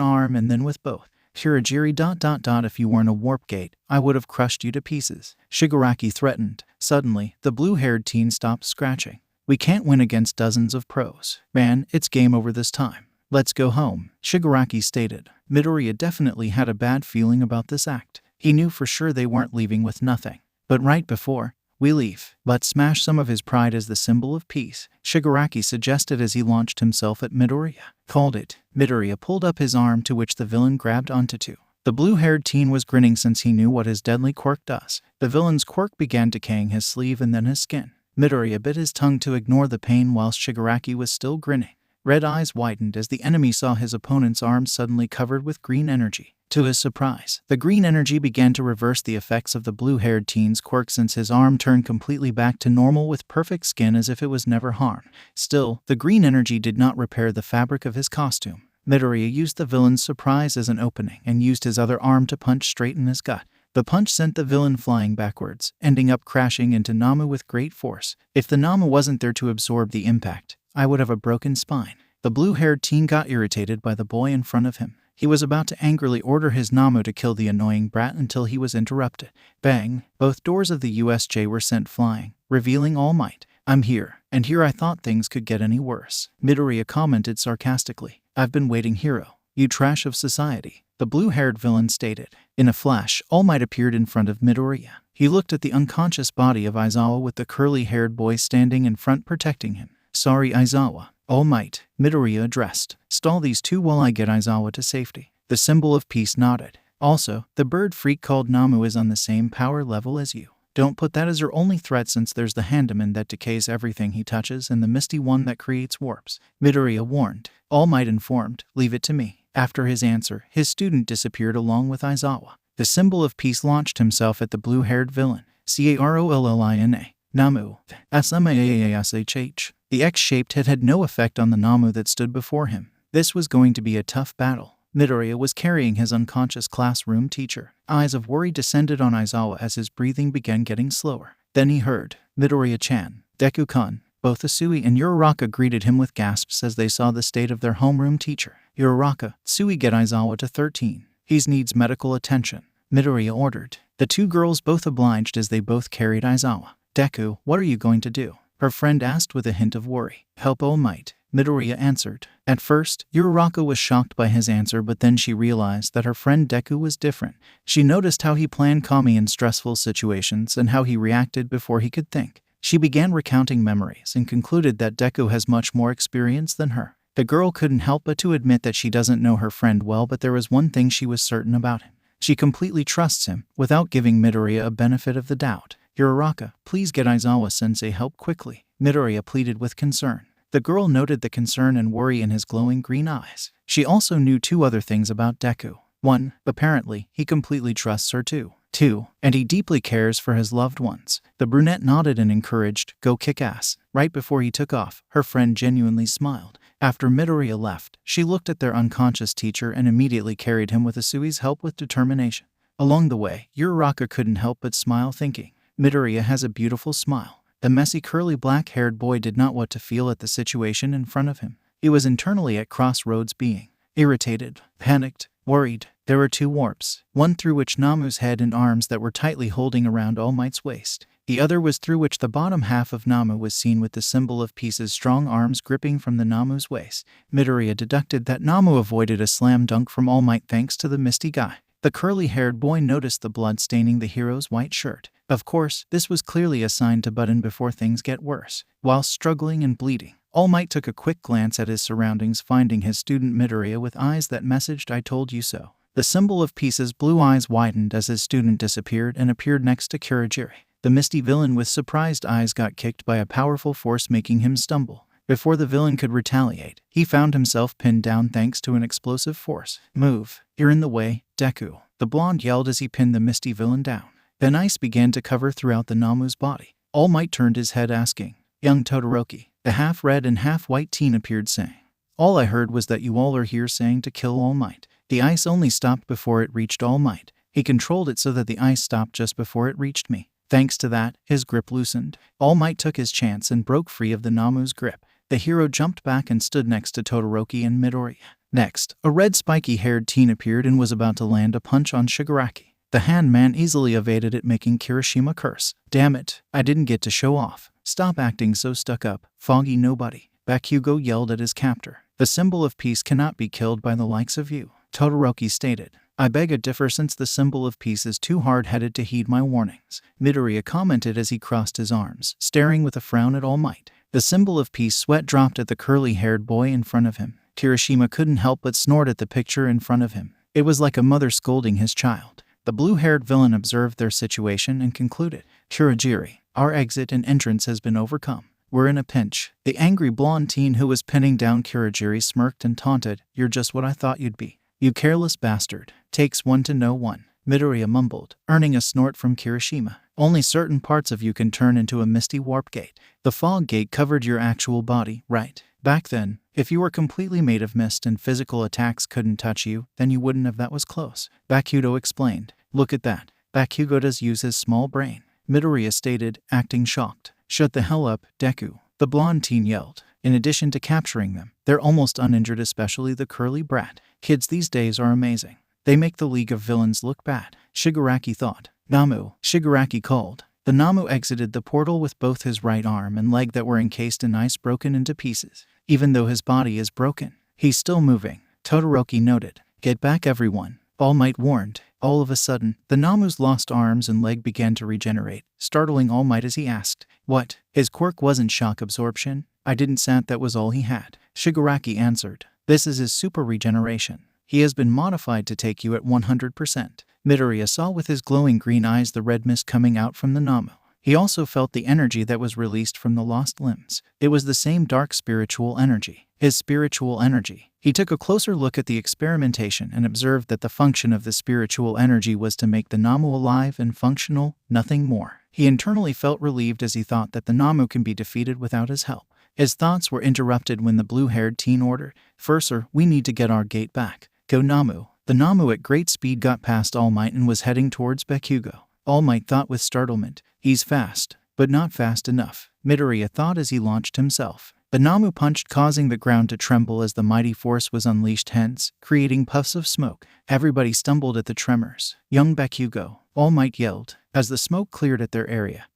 arm and then with both. "Shirajiri... if you weren't a warp gate, I would have crushed you to pieces," Shigaraki threatened. Suddenly, the blue-haired teen stopped scratching. "We can't win against dozens of pros. Man, it's game over this time. Let's go home," Shigaraki stated. Midoriya definitely had a bad feeling about this act. He knew for sure they weren't leaving with nothing. But right before we leave, let's smash some of his pride as the symbol of peace, Shigaraki suggested as he launched himself at Midoriya. "Called it." Midoriya pulled up his arm, to which the villain grabbed onto too. The blue-haired teen was grinning since he knew what his deadly quirk does. The villain's quirk began decaying his sleeve and then his skin. Midoriya bit his tongue to ignore the pain whilst Shigaraki was still grinning. Red eyes widened as the enemy saw his opponent's arm suddenly covered with green energy. To his surprise, the green energy began to reverse the effects of the blue-haired teen's quirk since his arm turned completely back to normal with perfect skin as if it was never harmed. Still, the green energy did not repair the fabric of his costume. Midoriya used the villain's surprise as an opening and used his other arm to punch straight in his gut. The punch sent the villain flying backwards, ending up crashing into Nomu with great force. If the Nomu wasn't there to absorb the impact, I would have a broken spine. The blue-haired teen got irritated by the boy in front of him. He was about to angrily order his Nomu to kill the annoying brat until he was interrupted. Bang! Both doors of the U.S.J were sent flying, revealing All Might. "I'm here, and here I thought things could get any worse," Midoriya commented sarcastically. "I've been waiting, hero. You trash of society," the blue-haired villain stated. In a flash, All Might appeared in front of Midoriya. He looked at the unconscious body of Aizawa with the curly-haired boy standing in front protecting him. "Sorry, Aizawa." "All Might," Midoriya addressed. "Stall these two while I get Aizawa to safety." The symbol of peace nodded. "Also, the bird freak called Nomu is on the same power level as you. Don't put that as your only threat since there's the Handaman that decays everything he touches and the misty one that creates warps," Midoriya warned. All Might informed, "Leave it to me." After his answer, his student disappeared along with Aizawa. The symbol of peace launched himself at the blue-haired villain. "Carollina. Nomu. Smaashh." The X-shaped head had no effect on the Nomu that stood before him. This was going to be a tough battle. Midoriya was carrying his unconscious classroom teacher. Eyes of worry descended on Aizawa as his breathing began getting slower. Then he heard, "Midoriya-chan, Deku-kun." Both Usui and Uraraka greeted him with gasps as they saw the state of their homeroom teacher. "Uraraka, Tsui, get Aizawa to 13. He needs medical attention," Midoriya ordered. The two girls both obliged as they both carried Aizawa. "Deku, what are you going to do?" her friend asked with a hint of worry. "Help All Might," Midoriya answered. At first, Uraraka was shocked by his answer, but then she realized that her friend Deku was different. She noticed how he planned calmly in stressful situations and how he reacted before he could think. She began recounting memories and concluded that Deku has much more experience than her. The girl couldn't help but to admit that she doesn't know her friend well, but there was one thing she was certain about him. She completely trusts him, without giving Midoriya a benefit of the doubt. "Uraraka, please get Aizawa-sensei help quickly," Midoriya pleaded with concern. The girl noted the concern and worry in his glowing green eyes. She also knew two other things about Deku. 1. Apparently, he completely trusts her too. 2. And he deeply cares for his loved ones. The brunette nodded and encouraged, "Go kick ass." Right before he took off, her friend genuinely smiled. After Midoriya left, she looked at their unconscious teacher and immediately carried him with Usui's help with determination. Along the way, Uraraka couldn't help but smile, thinking, "Midoriya has a beautiful smile." The messy curly black-haired boy did not know what to feel at the situation in front of him. He was internally at crossroads, being irritated, panicked, worried. There were two warps, one through which Namu's head and arms that were tightly holding around All Might's waist. The other was through which the bottom half of Namu was seen with the symbol of peace's strong arms gripping from the Namu's waist. Midoriya deducted that Namu avoided a slam dunk from All Might thanks to the misty guy. The curly-haired boy noticed the blood staining the hero's white shirt. Of course, this was clearly a sign to button before things get worse. While struggling and bleeding, All Might took a quick glance at his surroundings, finding his student Midoriya with eyes that messaged, "I told you so." The symbol of peace's blue eyes widened as his student disappeared and appeared next to Kurogiri. The misty villain with surprised eyes got kicked by a powerful force, making him stumble. Before the villain could retaliate, he found himself pinned down thanks to an explosive force. "Move. You're in the way, Deku," the blonde yelled as he pinned the misty villain down. Then ice began to cover throughout the Nomu's body. All Might turned his head asking, "Young Todoroki." The half-red and half-white teen appeared saying, "All I heard was that you all are here saying to kill All Might." The ice only stopped before it reached All Might. He controlled it so that the ice stopped just before it reached me. Thanks to that, his grip loosened. All Might took his chance and broke free of the Nomu's grip. The hero jumped back and stood next to Todoroki and Midoriya. Next, a red spiky-haired teen appeared and was about to land a punch on Shigaraki. The hand man easily evaded it, making Kirishima curse. "Damn it, I didn't get to show off. Stop acting so stuck up, foggy nobody." Bakugo yelled at his captor. "The symbol of peace cannot be killed by the likes of you," Todoroki stated. "I beg to differ, since the symbol of peace is too hard-headed to heed my warnings," Midoriya commented as he crossed his arms, staring with a frown at All Might. The symbol of peace sweat dropped at the curly-haired boy in front of him. Kirishima couldn't help but snort at the picture in front of him. It was like a mother scolding his child. The blue-haired villain observed their situation and concluded, "Kurogiri, our exit and entrance has been overcome. We're in a pinch." The angry blonde teen who was pinning down Kurogiri smirked and taunted, "You're just what I thought you'd be. You careless bastard. Takes one to know one." Midoriya mumbled, earning a snort from Kirishima. "Only certain parts of you can turn into a misty warp gate. The fog gate covered your actual body, right? Back then, if you were completely made of mist and physical attacks couldn't touch you, then you wouldn't have. That was close." Bakugo explained. "Look at that. Bakugo does use his small brain," Midoriya stated, acting shocked. "Shut the hell up, Deku," the blonde teen yelled. In addition to capturing them, they're almost uninjured, especially the curly brat. Kids these days are amazing. They make the League of Villains look bad, Shigaraki thought. "Nomu," Shigaraki called. The Nomu exited the portal with both his right arm and leg that were encased in ice broken into pieces. Even though his body is broken, he's still moving, Todoroki noted. "Get back, everyone," All Might warned. All of a sudden, the Nomu's lost arms and leg began to regenerate, startling All Might as he asked, "What? His quirk wasn't shock absorption? I didn't sant that was all he had." Shigaraki answered, "This is his super regeneration. He has been modified to take you at 100%. Midoriya saw with his glowing green eyes the red mist coming out from the Nomu. He also felt the energy that was released from the lost limbs. It was the same dark spiritual energy. His spiritual energy. He took a closer look at the experimentation and observed that the function of the spiritual energy was to make the Nomu alive and functional, nothing more. He internally felt relieved as he thought that the Nomu can be defeated without his help. His thoughts were interrupted when the blue-haired teen ordered, "Sir, we need to get our gate back. Go Nomu." The Nomu at great speed got past All Might and was heading towards Bakugo. All Might thought with startlement, "He's fast, but not fast enough," Midoriya thought as he launched himself. The Nomu punched, causing the ground to tremble as the mighty force was unleashed, hence, creating puffs of smoke. Everybody stumbled at the tremors. "Young Bakugo," All Might yelled, as the smoke cleared at their area.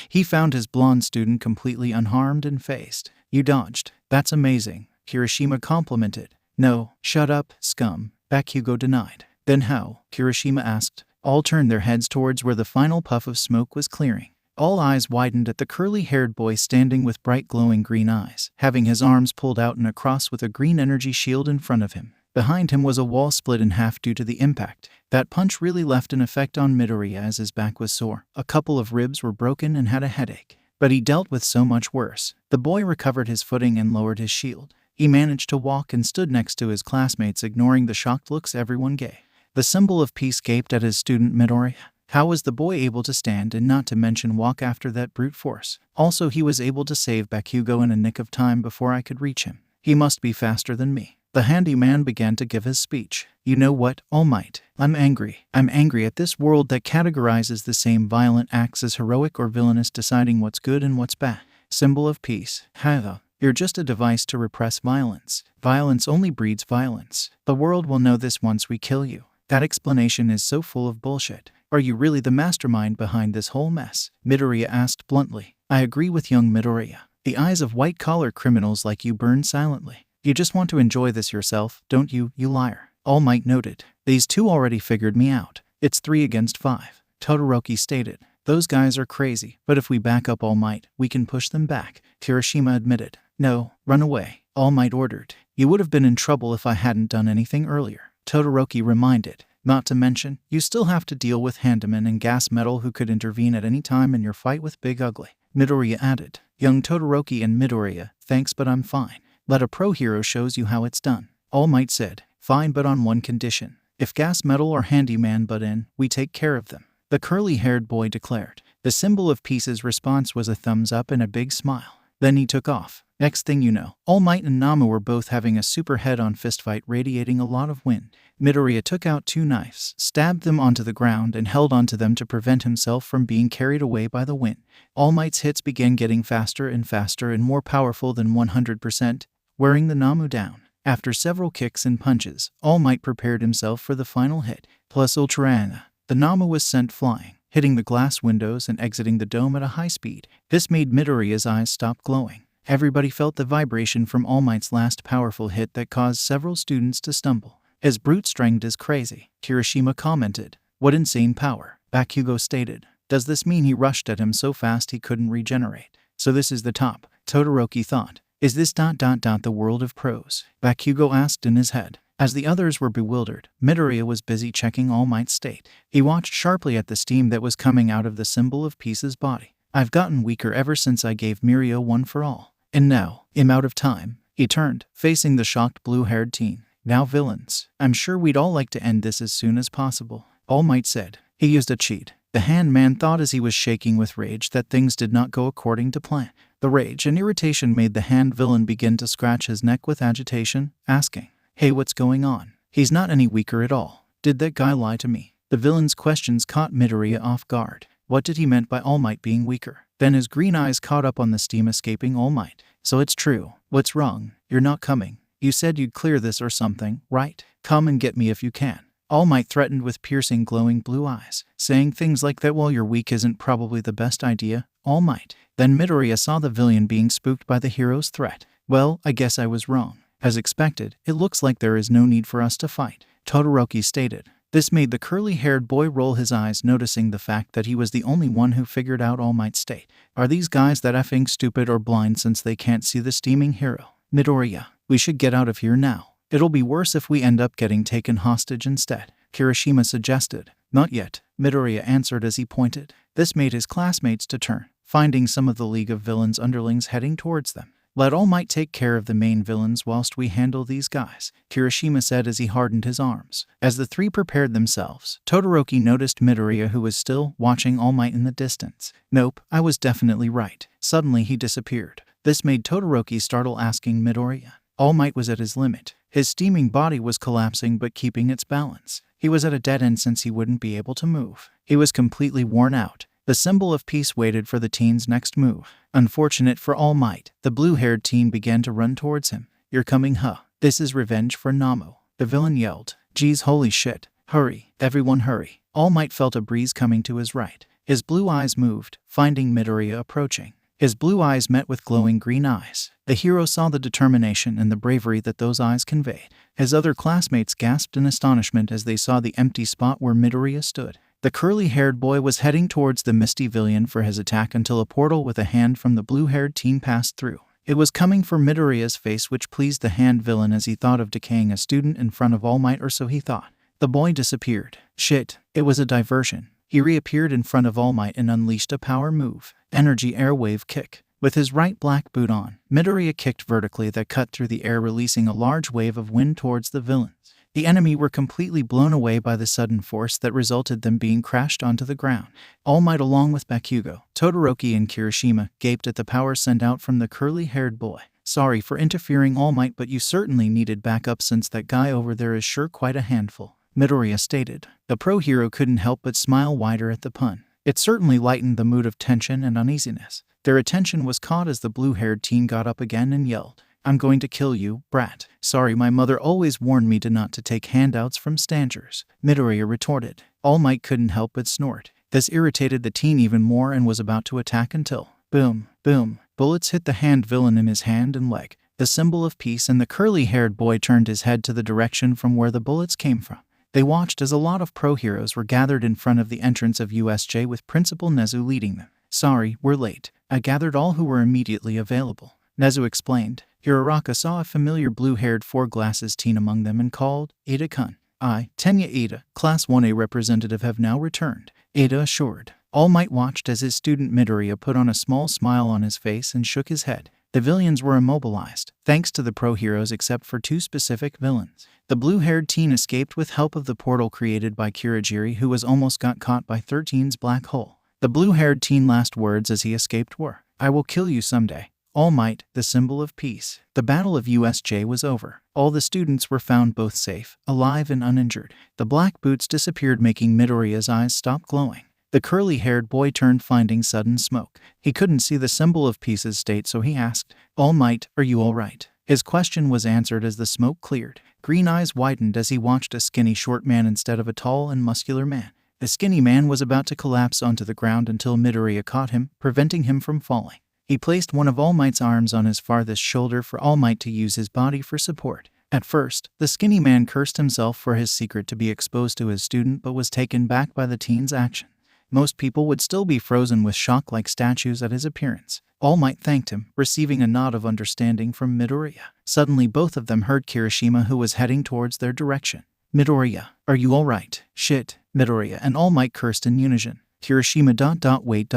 He found his blonde student completely unharmed and phased. "You dodged. That's amazing," Kirishima complimented. "No, shut up, scum," Bakugo denied. "Then how?" Kirishima asked. All turned their heads towards where the final puff of smoke was clearing. All eyes widened at the curly-haired boy standing with bright glowing green eyes, having his arms pulled out in a cross with a green energy shield in front of him. Behind him was a wall split in half due to the impact. That punch really left an effect on Midoriya as his back was sore. A couple of ribs were broken and had a headache. But he dealt with so much worse. The boy recovered his footing and lowered his shield. He managed to walk and stood next to his classmates, ignoring the shocked looks everyone gave. The symbol of peace gaped at his student Midoriya. How was the boy able to stand and not to mention walk after that brute force? Also, he was able to save Bakugo in a nick of time before I could reach him. He must be faster than me. The handyman began to give his speech. "You know what, All Might? I'm angry. I'm angry at this world that categorizes the same violent acts as heroic or villainous, deciding what's good and what's bad. Symbol of peace. Haha. You're just a device to repress violence. Violence only breeds violence. The world will know this once we kill you. That explanation is so full of bullshit. Are you really the mastermind behind this whole mess?" Midoriya asked bluntly. "I agree with young Midoriya. The eyes of white-collar criminals like you burn silently. You just want to enjoy this yourself, don't you, you liar?" All Might noted. "These two already figured me out. It's 3 against 5. Todoroki stated. "Those guys are crazy, but if we back up All Might, we can push them back," Kirishima admitted. No, run away, All Might ordered. You would have been in trouble if I hadn't done anything earlier, Todoroki reminded. Not to mention, you still have to deal with Handaman and Gas Metal who could intervene at any time in your fight with Big Ugly. Midoriya added. Young Todoroki and Midoriya, thanks but I'm fine. Let a pro hero shows you how it's done. All Might said. Fine, but on one condition. If Gas Metal or Handyman butt in, we take care of them, the curly-haired boy declared. The symbol of peace's response was a thumbs up and a big smile. Then he took off. Next thing you know, All Might and Nomu were both having a super head-on fistfight radiating a lot of wind. Midoriya took out 2 knives, stabbed them onto the ground and held onto them to prevent himself from being carried away by the wind. All Might's hits began getting faster and more powerful than 100%, wearing the Nomu down. After several kicks and punches, All Might prepared himself for the final hit. Plus Ultraana. The Nomu was sent flying, hitting the glass windows and exiting the dome at a high speed. This made Midoriya's eyes stop glowing. Everybody felt the vibration from All Might's last powerful hit that caused several students to stumble. His brute strength is crazy, Kirishima commented. What insane power, Bakugo stated. Does this mean he rushed at him so fast he couldn't regenerate? So this is the top, Todoroki thought. Is this ... the world of pros? Bakugo asked in his head. As the others were bewildered, Midoriya was busy checking All Might's state. He watched sharply at the steam that was coming out of the symbol of peace's body. I've gotten weaker ever since I gave Mirio one for all. And now, I'm out of time. He turned, facing the shocked blue-haired teen. Now villains, I'm sure we'd all like to end this as soon as possible, All Might said. He used a cheat. The Hand Man thought as he was shaking with rage that things did not go according to plan. The rage and irritation made the hand villain begin to scratch his neck with agitation, asking, Hey, what's going on? He's not any weaker at all. Did that guy lie to me? The villain's questions caught Midoriya off guard. What did he meant by All Might being weaker? Then his green eyes caught up on the steam escaping All Might. So it's true. What's wrong? You're not coming. You said you'd clear this or something, right? Come and get me if you can. All Might threatened with piercing glowing blue eyes, saying things like that while you're weak isn't probably the best idea, All Might. Then Midoriya saw the villain being spooked by the hero's threat. Well, I guess I was wrong. As expected, it looks like there is no need for us to fight, Todoroki stated. This made the curly-haired boy roll his eyes, noticing the fact that he was the only one who figured out All Might's state. Are these guys that effing stupid or blind since they can't see the steaming hero? Midoriya, we should get out of here now. It'll be worse if we end up getting taken hostage instead, Kirishima suggested. Not yet, Midoriya answered as he pointed. This made his classmates to turn, finding some of the League of Villains underlings heading towards them. Let All Might take care of the main villains whilst we handle these guys, Kirishima said as he hardened his arms. As the 3 prepared themselves, Todoroki noticed Midoriya, who was still watching All Might in the distance. Nope, I was definitely right. Suddenly he disappeared. This made Todoroki startle, asking Midoriya. All Might was at his limit. His steaming body was collapsing but keeping its balance. He was at a dead end since he wouldn't be able to move. He was completely worn out. The symbol of peace waited for the teen's next move. Unfortunate for All Might, the blue-haired teen began to run towards him. You're coming, huh? This is revenge for Nomu, the villain yelled. Geez, holy shit. Hurry, everyone hurry. All Might felt a breeze coming to his right. His blue eyes moved, finding Midoriya approaching. His blue eyes met with glowing green eyes. The hero saw the determination and the bravery that those eyes conveyed. His other classmates gasped in astonishment as they saw the empty spot where Midoriya stood. The curly-haired boy was heading towards the misty villain for his attack until a portal with a hand from the blue-haired teen passed through. It was coming for Midoriya's face, which pleased the hand villain as he thought of decaying a student in front of All Might, or so he thought. The boy disappeared. Shit, it was a diversion. He reappeared in front of All Might and unleashed a power move. Energy Airwave Kick. With his right black boot on, Midoriya kicked vertically that cut through the air, releasing a large wave of wind towards the villains. The enemy were completely blown away by the sudden force that resulted them being crashed onto the ground. All Might, along with Bakugo, Todoroki and Kirishima, gaped at the power sent out from the curly-haired boy. Sorry for interfering, All Might, but you certainly needed backup since that guy over there is sure quite a handful, Midoriya stated. The pro hero couldn't help but smile wider at the pun. It certainly lightened the mood of tension and uneasiness. Their attention was caught as the blue-haired teen got up again and yelled, I'm going to kill you, brat. Sorry, my mother always warned me not to take handouts from strangers, Midoriya retorted. All Might couldn't help but snort. This irritated the teen even more and was about to attack until, boom, boom, bullets hit the hand villain in his hand and leg, the symbol of peace, and the curly-haired boy turned his head to the direction from where the bullets came from. They watched as a lot of pro heroes were gathered in front of the entrance of U.S.J with Principal Nezu leading them. Sorry, we're late. I gathered all who were immediately available, Nezu explained. Hiraraka saw a familiar blue-haired four-glasses teen among them and called, Ada-kun. Tenya Ada, Class 1A representative have now returned, Ada assured. All Might watched as his student Midoriya put on a small smile on his face and shook his head. The villains were immobilized, thanks to the pro-heroes except for two specific villains. The blue-haired teen escaped with help of the portal created by Kirigiri, who was almost got caught by 13's black hole. The blue-haired teen last words as he escaped were, I will kill you someday. All Might, the symbol of peace. The Battle of U.S.J. was over. All the students were found both safe, alive and uninjured. The black boots disappeared, making Midoriya's eyes stop glowing. The curly-haired boy turned, finding sudden smoke. He couldn't see the symbol of peace's state, so he asked, All Might, are you all right? His question was answered as the smoke cleared. Green eyes widened as he watched a skinny short man instead of a tall and muscular man. The skinny man was about to collapse onto the ground until Midoriya caught him, preventing him from falling. He placed one of All Might's arms on his farthest shoulder for All Might to use his body for support. At first, the skinny man cursed himself for his secret to be exposed to his student, but was taken back by the teen's action. Most people would still be frozen with shock like statues at his appearance. All Might thanked him, receiving a nod of understanding from Midoriya. Suddenly both of them heard Kirishima, who was heading towards their direction. Midoriya, are you all right? Shit. Midoriya and All Might cursed in unison. Kirishima ... wait ...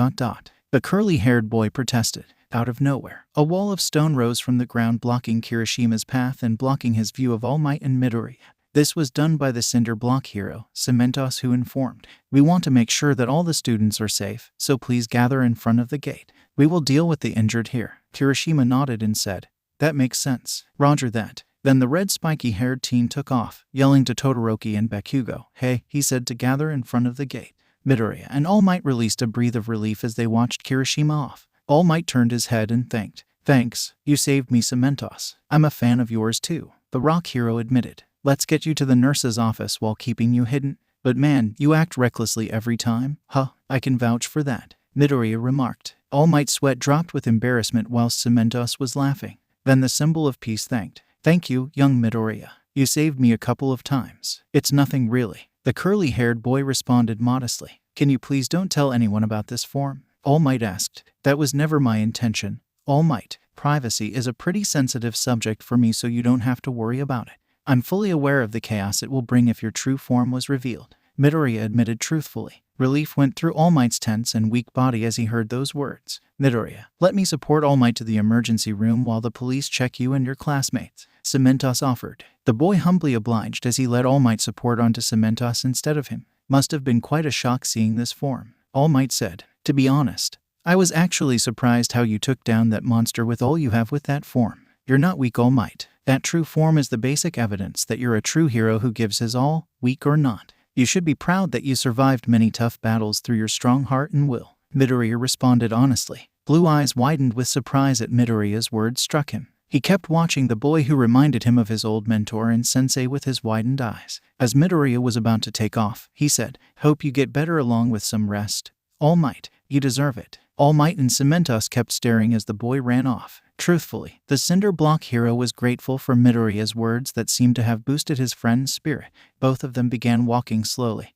The curly-haired boy protested. Out of nowhere, a wall of stone rose from the ground, blocking Kirishima's path and blocking his view of All Might and Midoriya. This was done by the cinder block hero, Cementos, who informed, We want to make sure that all the students are safe, so please gather in front of the gate. We will deal with the injured here. Kirishima nodded and said, That makes sense. Roger that. Then the red spiky-haired teen took off, yelling to Todoroki and Bakugo. Hey, he said to gather in front of the gate. Midoriya and All Might released a breath of relief as they watched Kirishima off. All Might turned his head and thanked. Thanks, you saved me, Cementos. I'm a fan of yours too, the rock hero admitted. Let's get you to the nurse's office while keeping you hidden. But man, you act recklessly every time. I can vouch for that, Midoriya remarked. All Might's sweat dropped with embarrassment whilst Cementos was laughing. Then the symbol of peace thanked. Thank you, young Midoriya. You saved me a couple of times. It's nothing really. The curly-haired boy responded modestly. Can you please don't tell anyone about this form? All Might asked. That was never my intention. All Might, privacy is a pretty sensitive subject for me, so you don't have to worry about it. I'm fully aware of the chaos it will bring if your true form was revealed, Midoriya admitted truthfully. Relief went through All Might's tense and weak body as he heard those words. Midoriya, let me support All Might to the emergency room while the police check you and your classmates, Cementos offered. The boy humbly obliged as he led All Might support onto Cementos instead of him. Must have been quite a shock seeing this form. All Might said, To be honest, I was actually surprised how you took down that monster with all you have with that form. You're not weak, All Might. That true form is the basic evidence that you're a true hero who gives his all, weak or not. You should be proud that you survived many tough battles through your strong heart and will. Midoriya responded honestly. Blue eyes widened with surprise at Midoriya's words struck him. He kept watching the boy who reminded him of his old mentor and sensei with his widened eyes. As Midoriya was about to take off, he said, Hope you get better along with some rest. All Might, you deserve it. All Might and Cementos kept staring as the boy ran off. Truthfully, the cinder block hero was grateful for Midoriya's words that seemed to have boosted his friend's spirit. Both of them began walking slowly,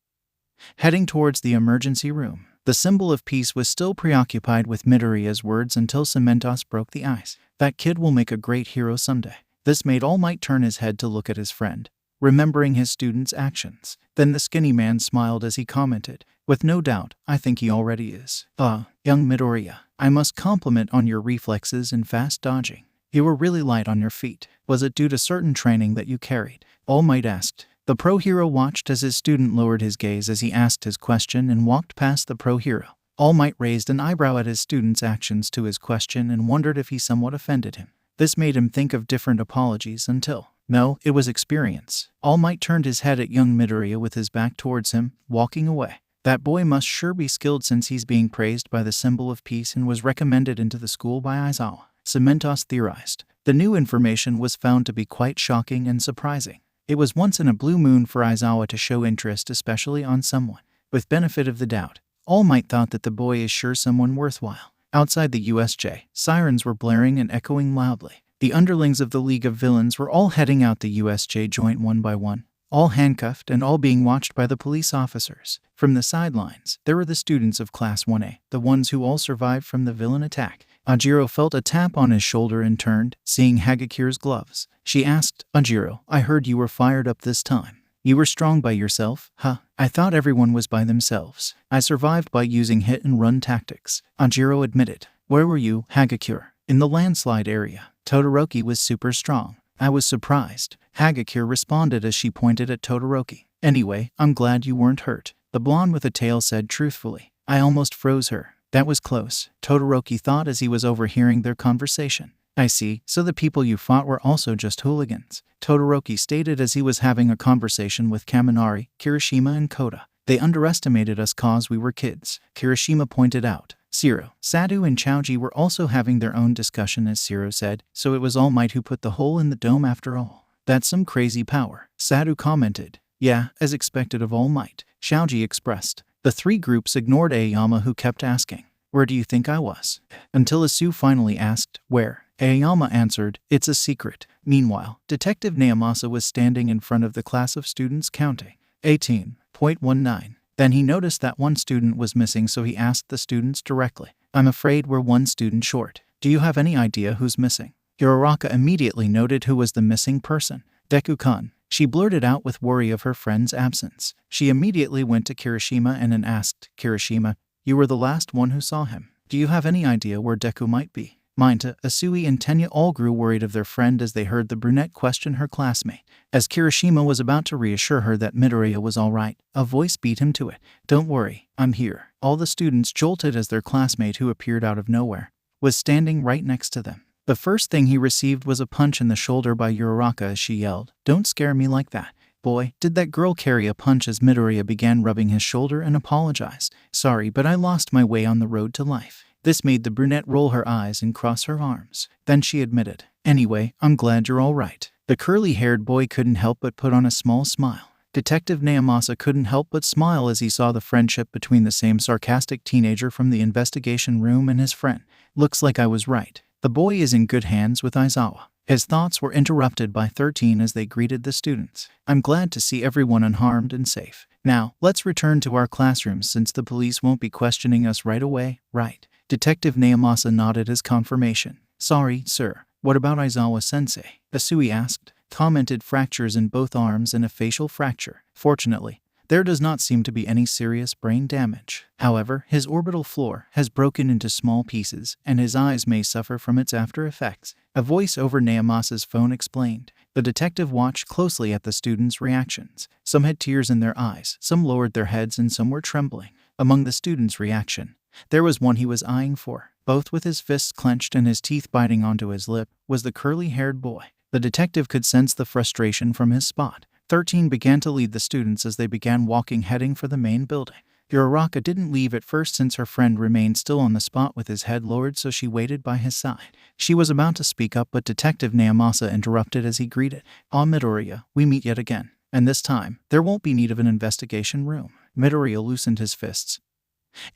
heading towards the emergency room. The symbol of peace was still preoccupied with Midoriya's words until Cementos broke the ice. That kid will make a great hero someday. This made All Might turn his head to look at his friend, remembering his student's actions. Then the skinny man smiled as he commented, With no doubt, I think he already is. Young Midoriya, I must compliment on your reflexes and fast dodging. You were really light on your feet. Was it due to certain training that you carried? All Might asked. The pro hero watched as his student lowered his gaze as he asked his question and walked past the pro hero. All Might raised an eyebrow at his student's actions to his question and wondered if he somewhat offended him. This made him think of different apologies until, no, it was experience. All Might turned his head at young Midoriya with his back towards him, walking away. That boy must sure be skilled since he's being praised by the symbol of peace and was recommended into the school by Aizawa, Cementos theorized. The new information was found to be quite shocking and surprising. It was once in a blue moon for Aizawa to show interest, especially on someone. With benefit of the doubt, All Might thought that the boy is sure someone worthwhile. Outside the U.S.J, sirens were blaring and echoing loudly. The underlings of the League of Villains were all heading out the U.S.J joint one by one, all handcuffed and all being watched by the police officers. From the sidelines, there were the students of Class 1A, the ones who all survived from the villain attack. Ajiro felt a tap on his shoulder and turned, seeing Hagakire's gloves. She asked, Ajiro, I heard you were fired up this time. You were strong by yourself, huh? I thought everyone was by themselves. I survived by using hit-and-run tactics, Ajiro admitted. Where were you, Hagakure? In the landslide area. Todoroki was super strong. I was surprised, Hagakure responded as she pointed at Todoroki. Anyway, I'm glad you weren't hurt, the blonde with a tail said truthfully. I almost froze her. That was close, Todoroki thought as he was overhearing their conversation. I see, so the people you fought were also just hooligans, Todoroki stated as he was having a conversation with Kaminari, Kirishima and Koda. They underestimated us cause we were kids, Kirishima pointed out. Zero, Sadu and Chaoji were also having their own discussion as Zero said, so it was All Might who put the hole in the dome after all. That's some crazy power, Sadu commented. Yeah, as expected of All Might, Chaoji expressed. The three groups ignored Aoyama who kept asking, where do you think I was? Until Isu finally asked, where? Aoyama answered, it's a secret. Meanwhile, Detective Naomasa was standing in front of the class of students counting. 18.19. Then he noticed that one student was missing, so he asked the students directly. I'm afraid we're one student short. Do you have any idea who's missing? Uraraka immediately noted who was the missing person. Deku-kun. She blurted out with worry of her friend's absence. She immediately went to Kirishima and asked, Kirishima, you were the last one who saw him. Do you have any idea where Deku might be? Minta, Asui and Tenya all grew worried of their friend as they heard the brunette question her classmate. As Kirishima was about to reassure her that Midoriya was all right, a voice beat him to it. Don't worry, I'm here. All the students jolted as their classmate, who appeared out of nowhere, was standing right next to them. The first thing he received was a punch in the shoulder by Uraraka as she yelled, Don't scare me like that. Boy, did that girl carry a punch as Midoriya began rubbing his shoulder and apologized. Sorry, but I lost my way on the road to life. This made the brunette roll her eyes and cross her arms. Then she admitted, Anyway, I'm glad you're all right. The curly-haired boy couldn't help but put on a small smile. Detective Naomasa couldn't help but smile as he saw the friendship between the same sarcastic teenager from the investigation room and his friend. Looks like I was right. The boy is in good hands with Aizawa. His thoughts were interrupted by 13 as they greeted the students. I'm glad to see everyone unharmed and safe. Now, let's return to our classrooms since the police won't be questioning us right away, right? Detective Naomasa nodded as confirmation. Sorry, sir. What about Aizawa-sensei? Asui asked. Commented fractures in both arms and a facial fracture. Fortunately, there does not seem to be any serious brain damage. However, his orbital floor has broken into small pieces, and his eyes may suffer from its after effects. A voice over Naomasa's phone explained. The detective watched closely at the students' reactions. Some had tears in their eyes, some lowered their heads, and some were trembling. Among the students' reaction, there was one he was eyeing for. Both with his fists clenched and his teeth biting onto his lip, was the curly-haired boy. The detective could sense the frustration from his spot. 13 began to lead the students as they began walking, heading for the main building. Uraraka didn't leave at first since her friend remained still on the spot with his head lowered, so she waited by his side. She was about to speak up, but Detective Naomasa interrupted as he greeted. Midoriya, we meet yet again. And this time, there won't be need of an investigation room. Midoriya loosened his fists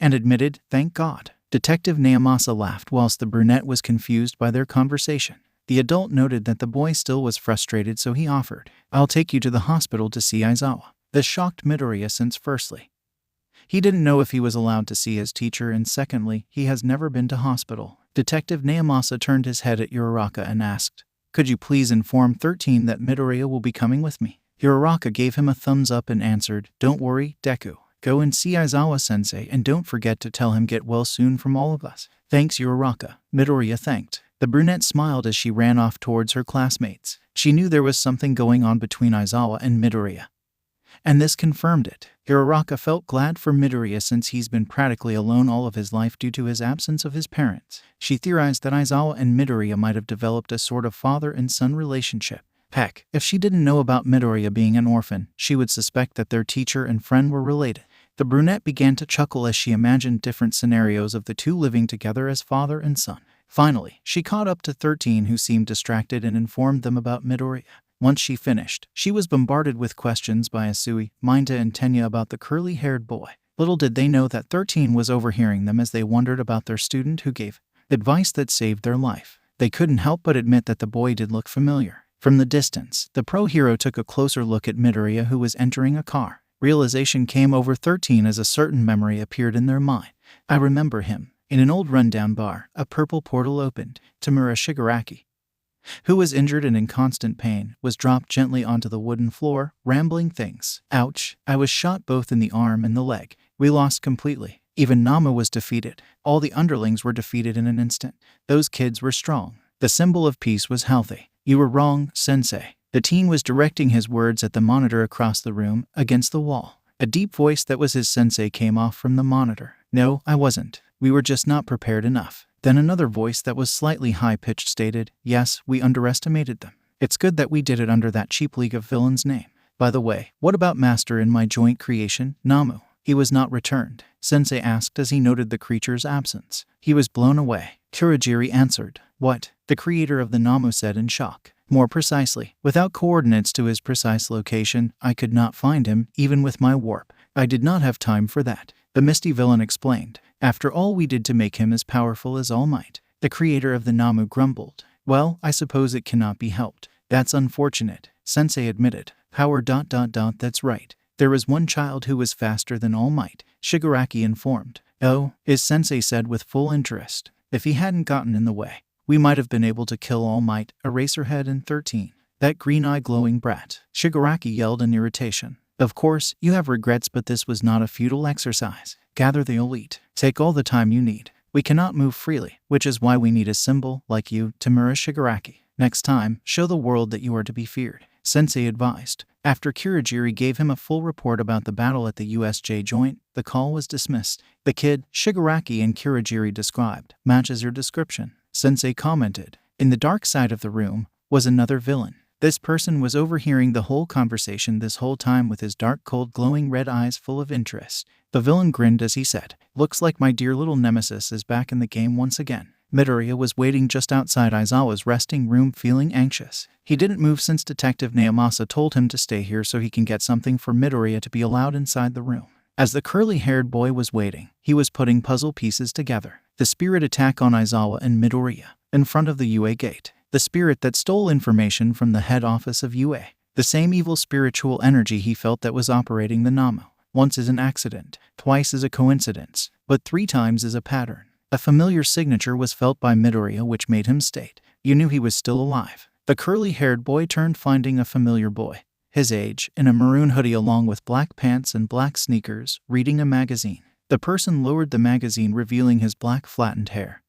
and admitted, thank God. Detective Naomasa laughed whilst the brunette was confused by their conversation. The adult noted that the boy still was frustrated, so he offered, I'll take you to the hospital to see Aizawa. This shocked Midoriya since firstly, he didn't know if he was allowed to see his teacher, and secondly, he has never been to hospital. Detective Naomasa turned his head at Uraraka and asked, could you please inform 13 that Midoriya will be coming with me? Uraraka gave him a thumbs up and answered, don't worry, Deku. Go and see Aizawa-sensei, and don't forget to tell him get well soon from all of us. Thanks, Uraraka. Midoriya thanked. The brunette smiled as she ran off towards her classmates. She knew there was something going on between Aizawa and Midoriya, and this confirmed it. Uraraka felt glad for Midoriya since he's been practically alone all of his life due to his absence of his parents. She theorized that Aizawa and Midoriya might have developed a sort of father and son relationship. Heck, if she didn't know about Midoriya being an orphan, she would suspect that their teacher and friend were related. The brunette began to chuckle as she imagined different scenarios of the two living together as father and son. Finally, she caught up to 13, who seemed distracted, and informed them about Midoriya. Once she finished, she was bombarded with questions by Asui, Minta and Tenya about the curly-haired boy. Little did they know that 13 was overhearing them as they wondered about their student who gave advice that saved their life. They couldn't help but admit that the boy did look familiar. From the distance, the pro-hero took a closer look at Midoriya, who was entering a car. Realization came over 13 as a certain memory appeared in their mind. I remember him. In an old rundown bar, a purple portal opened. Tamura Shigaraki, who was injured and in constant pain, was dropped gently onto the wooden floor, rambling things. Ouch, I was shot both in the arm and the leg. We lost completely. Even Nomu was defeated. All the underlings were defeated in an instant. Those kids were strong. The symbol of peace was healthy. You were wrong, sensei. The teen was directing his words at the monitor across the room, against the wall. A deep voice that was his sensei came off from the monitor. No, I wasn't. We were just not prepared enough. Then another voice that was slightly high-pitched stated, yes, we underestimated them. It's good that we did it under that cheap League of Villains name. By the way, what about Master in my joint creation, Nomu? He was not returned, Sensei asked as he noted the creature's absence. He was blown away. Kurogiri answered. What? The creator of the Nomu said in shock. More precisely, without coordinates to his precise location, I could not find him, even with my warp. I did not have time for that, the misty villain explained. After all we did to make him as powerful as All Might. The creator of the Nomu grumbled. Well, I suppose it cannot be helped. That's unfortunate, Sensei admitted. Power ... That's right. There was one child who was faster than All Might, Shigaraki informed. Oh, his Sensei said with full interest. If he hadn't gotten in the way, we might have been able to kill All Might, Eraserhead and 13. That green-eyed glowing brat, Shigaraki yelled in irritation. Of course, you have regrets, but this was not a futile exercise. Gather the elite. Take all the time you need. We cannot move freely, which is why we need a symbol like you, Tamura Shigaraki. Next time, show the world that you are to be feared, Sensei advised. After Kurogiri gave him a full report about the battle at the U.S.J joint, the call was dismissed. The kid, Shigaraki and Kurogiri described, matches your description, Sensei commented. In the dark side of the room was another villain. This person was overhearing the whole conversation this whole time with his dark, cold, glowing red eyes full of interest. The villain grinned as he said, looks like my dear little nemesis is back in the game once again. Midoriya was waiting just outside Aizawa's resting room feeling anxious. He didn't move since Detective Naomasa told him to stay here so he can get something for Midoriya to be allowed inside the room. As the curly-haired boy was waiting, he was putting puzzle pieces together. The spirit attack on Aizawa and Midoriya, in front of the UA gate. The spirit that stole information from the head office of UA. The same evil spiritual energy he felt that was operating the Nomu. Once is an accident, twice is a coincidence, but 3 times is a pattern. A familiar signature was felt by Midoriya which made him state, you knew he was still alive. The curly-haired boy turned finding a familiar boy, his age, in a maroon hoodie along with black pants and black sneakers, reading a magazine. The person lowered the magazine revealing his black flattened hair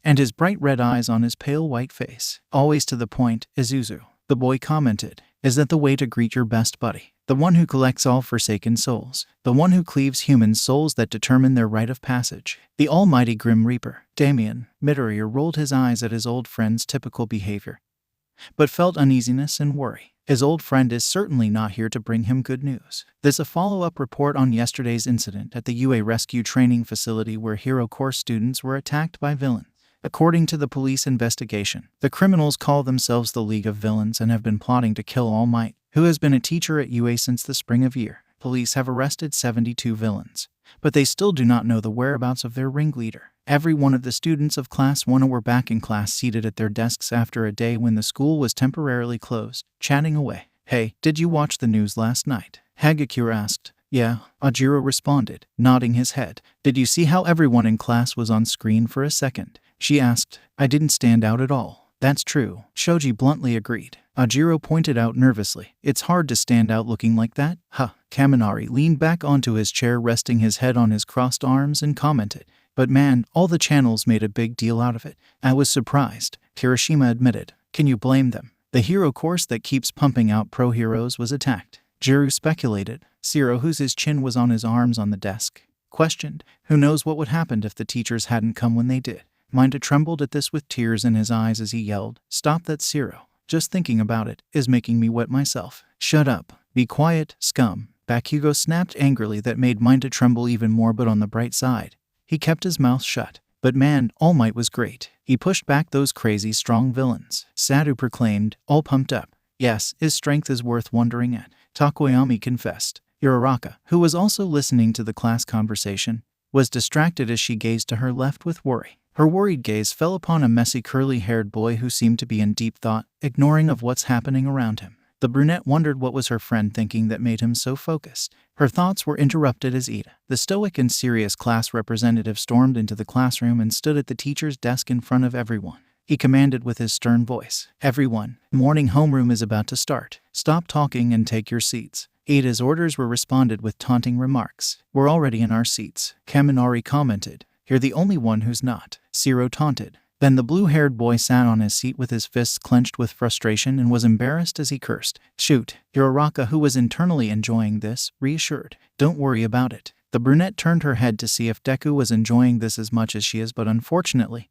and his bright red eyes on his pale white face. Always to the point, Isuzu, the boy commented. Is that the way to greet your best buddy? The one who collects all forsaken souls. The one who cleaves human souls that determine their rite of passage. The almighty Grim Reaper. Damien, Midoriya rolled his eyes at his old friend's typical behavior, but felt uneasiness and worry. His old friend is certainly not here to bring him good news. There's a follow-up report on yesterday's incident at the UA Rescue Training Facility where Hero Course students were attacked by villains. According to the police investigation, the criminals call themselves the League of Villains and have been plotting to kill All Might, who has been a teacher at UA since the spring of year. Police have arrested 72 villains, but they still do not know the whereabouts of their ringleader. Every one of the students of Class 1 were back in class seated at their desks after a day when the school was temporarily closed, chatting away. Hey, did you watch the news last night? Hagakure asked. Yeah, Ajiro responded, nodding his head. Did you see how everyone in class was on screen for a second? She asked. I didn't stand out at all. That's true, Shoji bluntly agreed. Ajiro pointed out nervously. It's hard to stand out looking like that. Huh. Kaminari leaned back onto his chair resting his head on his crossed arms and commented. But man, all the channels made a big deal out of it. I was surprised, Kirishima admitted. Can you blame them? The hero course that keeps pumping out pro heroes was attacked. Jiru speculated. Zero, whose chin was on his arms on the desk, questioned. Who knows what would happen if the teachers hadn't come when they did? Minda trembled at this with tears in his eyes as he yelled, Stop that, Zero. Just thinking about it is making me wet myself. Shut up. Be quiet, scum. Bakugo snapped angrily that made Minda tremble even more, but on the bright side, he kept his mouth shut. But man, All Might was great. He pushed back those crazy strong villains. Sadu proclaimed, all pumped up. Yes, his strength is worth wondering at. Takoyami confessed. Uraraka, who was also listening to the class conversation, was distracted as she gazed to her left with worry. Her worried gaze fell upon a messy curly-haired boy who seemed to be in deep thought, ignoring of what's happening around him. The brunette wondered what was her friend thinking that made him so focused. Her thoughts were interrupted as Ida, the stoic and serious class representative, stormed into the classroom and stood at the teacher's desk in front of everyone. He commanded with his stern voice, "Everyone, morning homeroom is about to start. Stop talking and take your seats." Ida's orders were responded with taunting remarks. "We're already in our seats," Kaminari commented. "You're the only one who's not," Zero taunted. Then the blue-haired boy sat on his seat with his fists clenched with frustration and was embarrassed as he cursed. "Shoot," Hiroraka, who was internally enjoying this, reassured. "Don't worry about it." The brunette turned her head to see if Deku was enjoying this as much as she is, but unfortunately,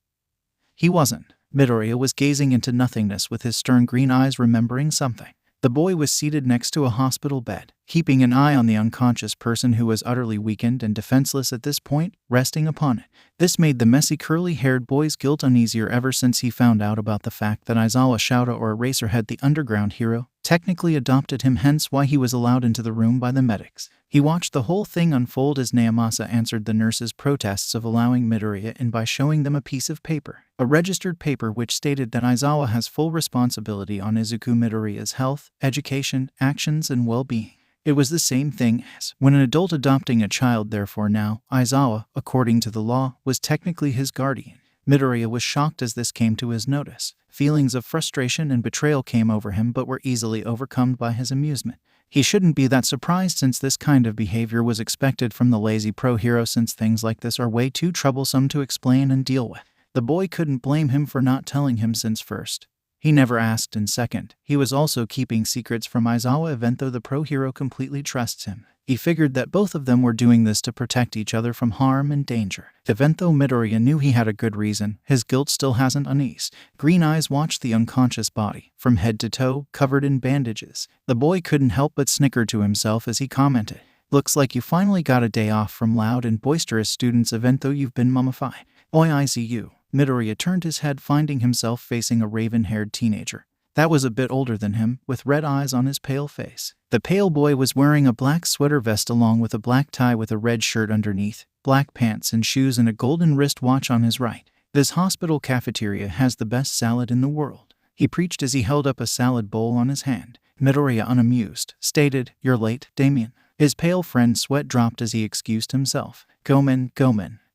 he wasn't. Midoriya was gazing into nothingness with his stern green eyes, remembering something. The boy was seated next to a hospital bed, keeping an eye on the unconscious person who was utterly weakened and defenseless at this point, resting upon it. This made the messy curly-haired boy's guilt uneasier ever since he found out about the fact that Aizawa Shouta, or Eraserhead, the underground hero, technically adopted him, hence why he was allowed into the room by the medics. He watched the whole thing unfold as Naomasa answered the nurses' protests of allowing Midoriya in by showing them a piece of paper, a registered paper which stated that Aizawa has full responsibility on Izuku Midoriya's health, education, actions, and well-being. It was the same thing as when an adult adopting a child, therefore now, Aizawa, according to the law, was technically his guardian. Midoriya was shocked as this came to his notice. Feelings of frustration and betrayal came over him but were easily overcome by his amusement. He shouldn't be that surprised since this kind of behavior was expected from the lazy pro-hero, since things like this are way too troublesome to explain and deal with. The boy couldn't blame him for not telling him, since first, he never asked, and second, he was also keeping secrets from Aizawa, even though the pro-hero completely trusts him. He figured that both of them were doing this to protect each other from harm and danger. Even though Midoriya knew he had a good reason, his guilt still hasn't uneased. Green eyes watched the unconscious body, from head to toe, covered in bandages. The boy couldn't help but snicker to himself as he commented, "Looks like you finally got a day off from loud and boisterous students, even though you've been mummified." "Oi, I see you." Midoriya turned his head, finding himself facing a raven-haired teenager that was a bit older than him, with red eyes on his pale face. The pale boy was wearing a black sweater vest along with a black tie with a red shirt underneath, black pants and shoes, and a golden wristwatch on his right. "This hospital cafeteria has the best salad in the world," he preached as he held up a salad bowl on his hand. Midoriya, unamused, stated, "You're late, Damien." His pale friend's sweat dropped as he excused himself. Gomen,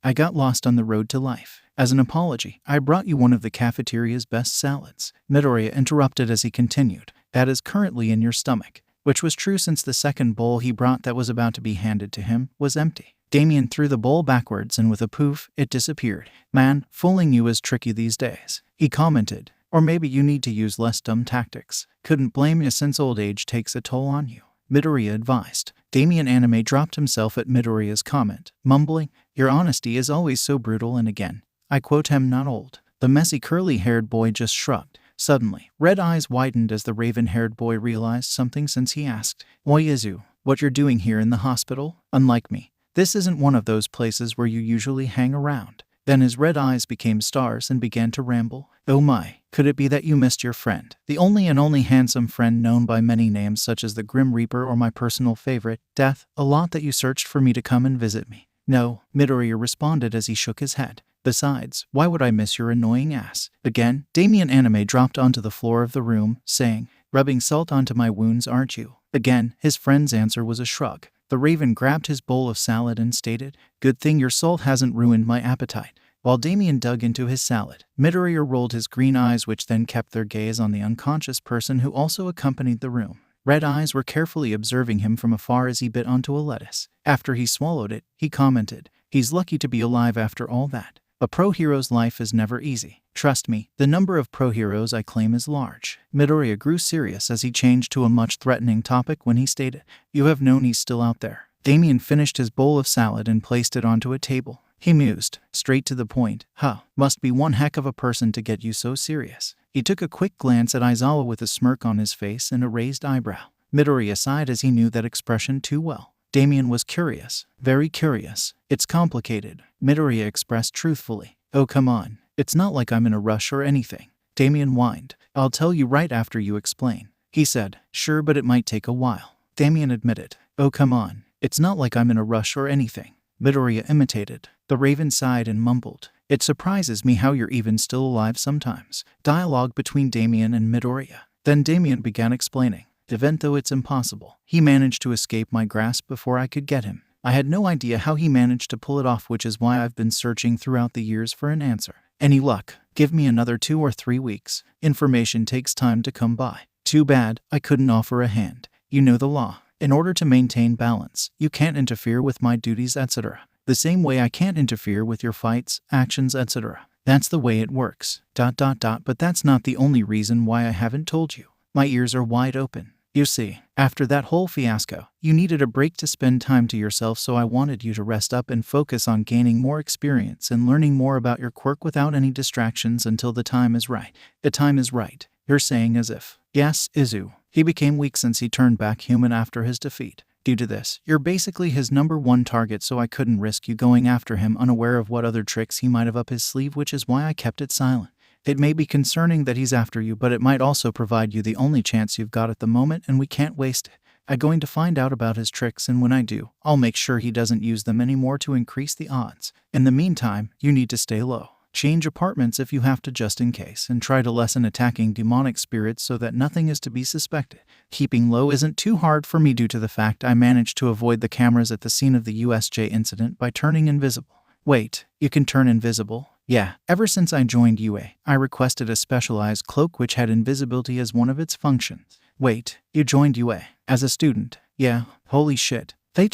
I got lost on the road to life. As an apology, I brought you one of the cafeteria's best salads." Midoriya interrupted as he continued, "That is currently in your stomach," which was true since the second bowl he brought that was about to be handed to him was empty. Damien threw the bowl backwards and with a poof, it disappeared. "Man, fooling you is tricky these days," he commented. "Or maybe you need to use less dumb tactics. Couldn't blame you since old age takes a toll on you," Midoriya advised. Damien Anime dropped himself at Midoriya's comment, mumbling, "Your honesty is always so brutal," and again, I quote, "I'm not old." The messy curly-haired boy just shrugged. Suddenly, red eyes widened as the raven-haired boy realized something, since he asked, "Why, Izu, what you're doing here in the hospital? Unlike me, this isn't one of those places where you usually hang around." Then his red eyes became stars and began to ramble. "Oh my, could it be that you missed your friend? The only and only handsome friend known by many names such as the Grim Reaper or my personal favorite, Death, a lot that you searched for me to come and visit me." "No," Midoriya responded as he shook his head. "Besides, why would I miss your annoying ass?" Again, Damien Anime dropped onto the floor of the room, saying, "Rubbing salt onto my wounds, aren't you?" Again, his friend's answer was a shrug. The raven grabbed his bowl of salad and stated, "Good thing your salt hasn't ruined my appetite." While Damien dug into his salad, Midoriya rolled his green eyes, which then kept their gaze on the unconscious person who also accompanied the room. Red eyes were carefully observing him from afar as he bit onto a lettuce. After he swallowed it, he commented, "He's lucky to be alive after all that. A pro-hero's life is never easy. Trust me, the number of pro-heroes I claim is large." Midoriya grew serious as he changed to a much threatening topic when he stated, "You have known he's still out there." Damien finished his bowl of salad and placed it onto a table. He mused, straight to the point, "Huh, must be one heck of a person to get you so serious." He took a quick glance at Aizawa with a smirk on his face and a raised eyebrow. Midoriya sighed as he knew that expression too well. Damien was curious, very curious. "It's complicated," Midoriya expressed truthfully. "Oh, come on. It's not like I'm in a rush or anything." Damien whined. "I'll tell you right after you explain." He said, "Sure, but it might take a while." Damien admitted, "Oh, come on. It's not like I'm in a rush or anything." Midoriya imitated. The raven sighed and mumbled, "It surprises me how you're even still alive sometimes." Dialogue between Damien and Midoriya. Then Damien began explaining. Even though it's impossible, he managed to escape my grasp before I could get him. I had no idea how he managed to pull it off, which is why I've been searching throughout the years for an answer. Any luck? Give me another 2 or 3 weeks. Information takes time to come by. Too bad, I couldn't offer a hand. You know the law. In order to maintain balance, you can't interfere with my duties, etc. The same way I can't interfere with your fights, actions, etc. That's the way it works. ... But that's not the only reason why I haven't told you. My ears are wide open. You see, after that whole fiasco, you needed a break to spend time to yourself, so I wanted you to rest up and focus on gaining more experience and learning more about your quirk without any distractions until the time is right. The time is right, you're saying as if. Yes, Izu. He became weak since he turned back human after his defeat. Due to this, you're basically his #1 target, so I couldn't risk you going after him unaware of what other tricks he might have up his sleeve, which is why I kept it silent. It may be concerning that he's after you, but it might also provide you the only chance you've got at the moment, and we can't waste it. I'm going to find out about his tricks, and when I do, I'll make sure he doesn't use them anymore to increase the odds. In the meantime, you need to stay low. Change apartments if you have to just in case, and try to lessen attacking demonic spirits so that nothing is to be suspected. Keeping low isn't too hard for me due to the fact I managed to avoid the cameras at the scene of the U.S.J incident by turning invisible. Wait, you can turn invisible? Yeah, ever since I joined UA, I requested a specialized cloak which had invisibility as one of its functions. Wait, you joined UA as a student? Yeah, holy shit. How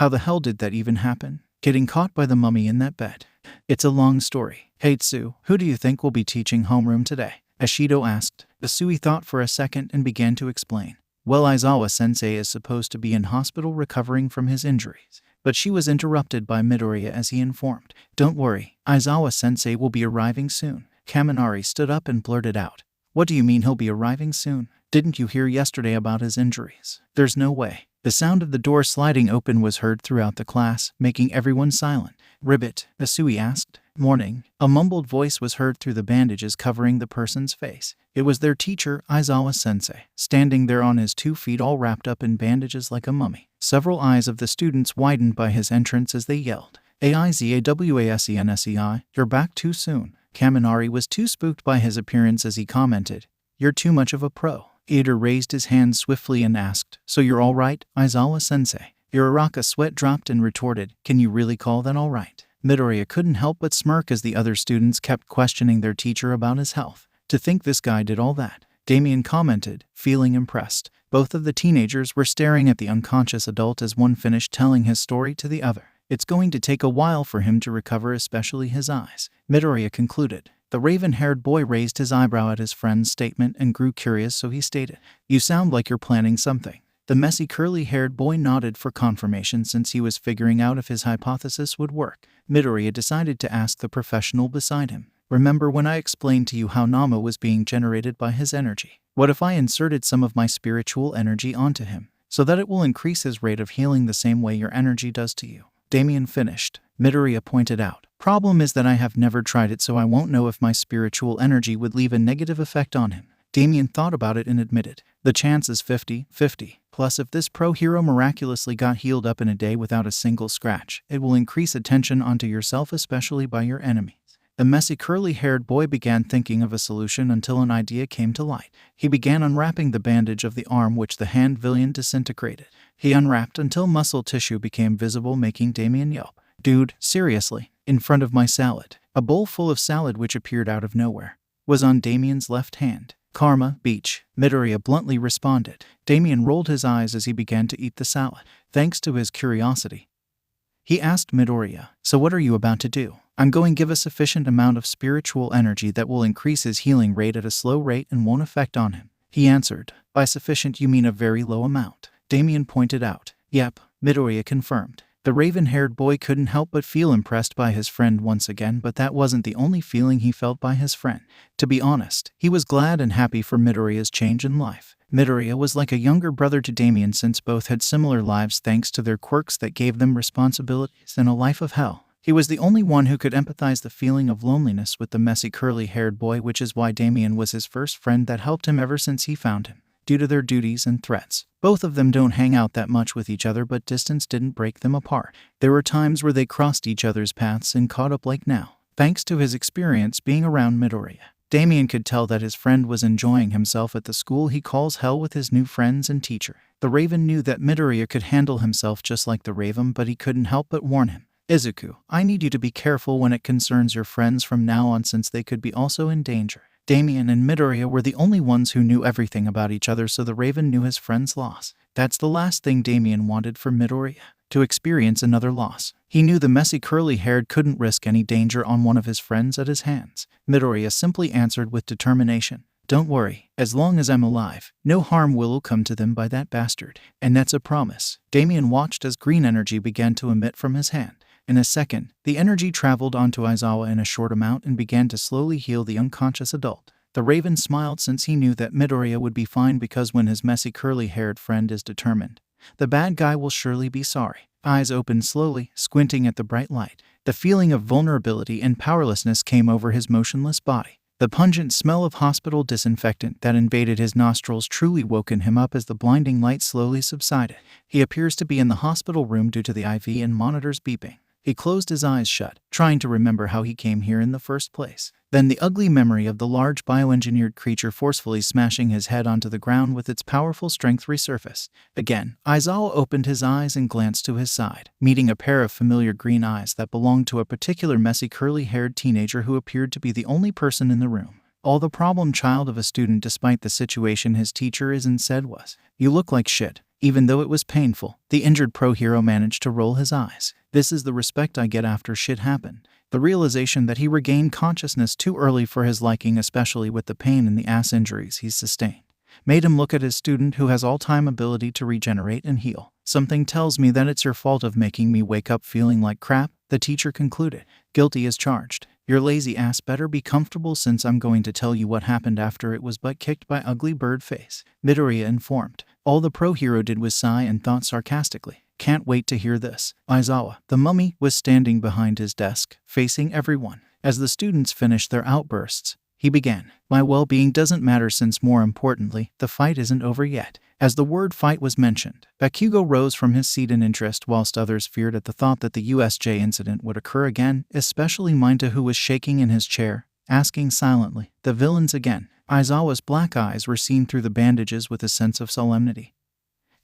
the hell did that even happen? Getting caught by the mummy in that bed. It's a long story. Hey Tsu, who do you think will be teaching homeroom today? Ashido asked. Asui thought for a second and began to explain. Well, Aizawa-sensei is supposed to be in hospital recovering from his injuries. But she was interrupted by Midoriya as he informed. Don't worry, Aizawa-sensei will be arriving soon. Kaminari stood up and blurted out. What do you mean he'll be arriving soon? Didn't you hear yesterday about his injuries? There's no way. The sound of the door sliding open was heard throughout the class, making everyone silent. Ribbit, Asui asked. Morning. A mumbled voice was heard through the bandages covering the person's face. It was their teacher, Aizawa-sensei, standing there on his 2 feet all wrapped up in bandages like a mummy. Several eyes of the students widened by his entrance as they yelled, Aizawa-sensei, you're back too soon. Kaminari was too spooked by his appearance as he commented, You're too much of a pro. Ida raised his hand swiftly and asked, So you're all right, Aizawa-sensei? Uraraka sweat dropped and retorted, Can you really call that all right? Midoriya couldn't help but smirk as the other students kept questioning their teacher about his health. To think this guy did all that. Damien commented, feeling impressed. Both of the teenagers were staring at the unconscious adult as one finished telling his story to the other. It's going to take a while for him to recover, especially his eyes. Midoriya concluded. The raven-haired boy raised his eyebrow at his friend's statement and grew curious, so he stated, You sound like you're planning something. The messy curly-haired boy nodded for confirmation since he was figuring out if his hypothesis would work. Midoriya decided to ask the professional beside him. Remember when I explained to you how Nomu was being generated by his energy? What if I inserted some of my spiritual energy onto him, so that it will increase his rate of healing the same way your energy does to you? Damien finished. Midoriya pointed out. Problem is that I have never tried it, so I won't know if my spiritual energy would leave a negative effect on him. Damien thought about it and admitted. The chance is 50-50. Plus, if this pro hero miraculously got healed up in a day without a single scratch, it will increase attention onto yourself, especially by your enemies. The messy curly-haired boy began thinking of a solution until an idea came to light. He began unwrapping the bandage of the arm which the hand villain disintegrated. He unwrapped until muscle tissue became visible, making Damien yelp. Dude, seriously, in front of my salad. A bowl full of salad which appeared out of nowhere was on Damien's left hand. Karma, beach, Midoriya bluntly responded. Damien rolled his eyes as he began to eat the salad. Thanks to his curiosity, he asked Midoriya, So what are you about to do? I'm going to give a sufficient amount of spiritual energy that will increase his healing rate at a slow rate and won't affect on him. He answered. By sufficient you mean a very low amount. Damien pointed out. Yep, Midoriya confirmed. The raven-haired boy couldn't help but feel impressed by his friend once again, but that wasn't the only feeling he felt by his friend. To be honest, he was glad and happy for Midoriya's change in life. Midoriya was like a younger brother to Damien since both had similar lives thanks to their quirks that gave them responsibilities and a life of hell. He was the only one who could empathize the feeling of loneliness with the messy curly-haired boy, which is why Damien was his first friend that helped him ever since he found him. Due to their duties and threats, both of them don't hang out that much with each other, but distance didn't break them apart. There were times where they crossed each other's paths and caught up like now, thanks to his experience being around Midoriya. Damien could tell that his friend was enjoying himself at the school he calls hell with his new friends and teacher. The Raven knew that Midoriya could handle himself just like the Raven, but he couldn't help but warn him. Izuku, I need you to be careful when it concerns your friends from now on, since they could be also in danger. Damien and Midoriya were the only ones who knew everything about each other, so the Raven knew his friend's loss. That's the last thing Damien wanted for Midoriya, to experience another loss. He knew the messy curly-haired couldn't risk any danger on one of his friends at his hands. Midoriya simply answered with determination, Don't worry, as long as I'm alive, no harm will come to them by that bastard. And that's a promise. Damien watched as green energy began to emit from his hand. In a second, the energy traveled onto Aizawa in a short amount and began to slowly heal the unconscious adult. The Raven smiled, since he knew that Midoriya would be fine, because when his messy curly-haired friend is determined, the bad guy will surely be sorry. Eyes opened slowly, squinting at the bright light. The feeling of vulnerability and powerlessness came over his motionless body. The pungent smell of hospital disinfectant that invaded his nostrils truly woken him up as the blinding light slowly subsided. He appears to be in the hospital room due to the IV and monitors beeping. He closed his eyes shut, trying to remember how he came here in the first place. Then the ugly memory of the large bioengineered creature forcefully smashing his head onto the ground with its powerful strength resurfaced. Again, Aizawa opened his eyes and glanced to his side, meeting a pair of familiar green eyes that belonged to a particular messy curly-haired teenager who appeared to be the only person in the room. All the problem child of a student, despite the situation his teacher is in, said was, "You look like shit." Even though it was painful, the injured pro hero managed to roll his eyes. This is the respect I get after shit happened. The realization that he regained consciousness too early for his liking, especially with the pain and the ass injuries he's sustained, made him look at his student who has all-time ability to regenerate and heal. Something tells me that it's your fault of making me wake up feeling like crap, the teacher concluded. Guilty as charged. Your lazy ass better be comfortable, since I'm going to tell you what happened after it was butt kicked by ugly bird face, Midoriya informed. All the pro hero did was sigh and thought sarcastically, Can't wait to hear this. Aizawa, the mummy, was standing behind his desk, facing everyone. As the students finished their outbursts, he began, My well-being doesn't matter, since more importantly, the fight isn't over yet. As the word fight was mentioned, Bakugo rose from his seat in interest, whilst others feared at the thought that the U.S.J incident would occur again, especially Mineta, who was shaking in his chair, asking silently, The villains again. Aizawa's black eyes were seen through the bandages with a sense of solemnity,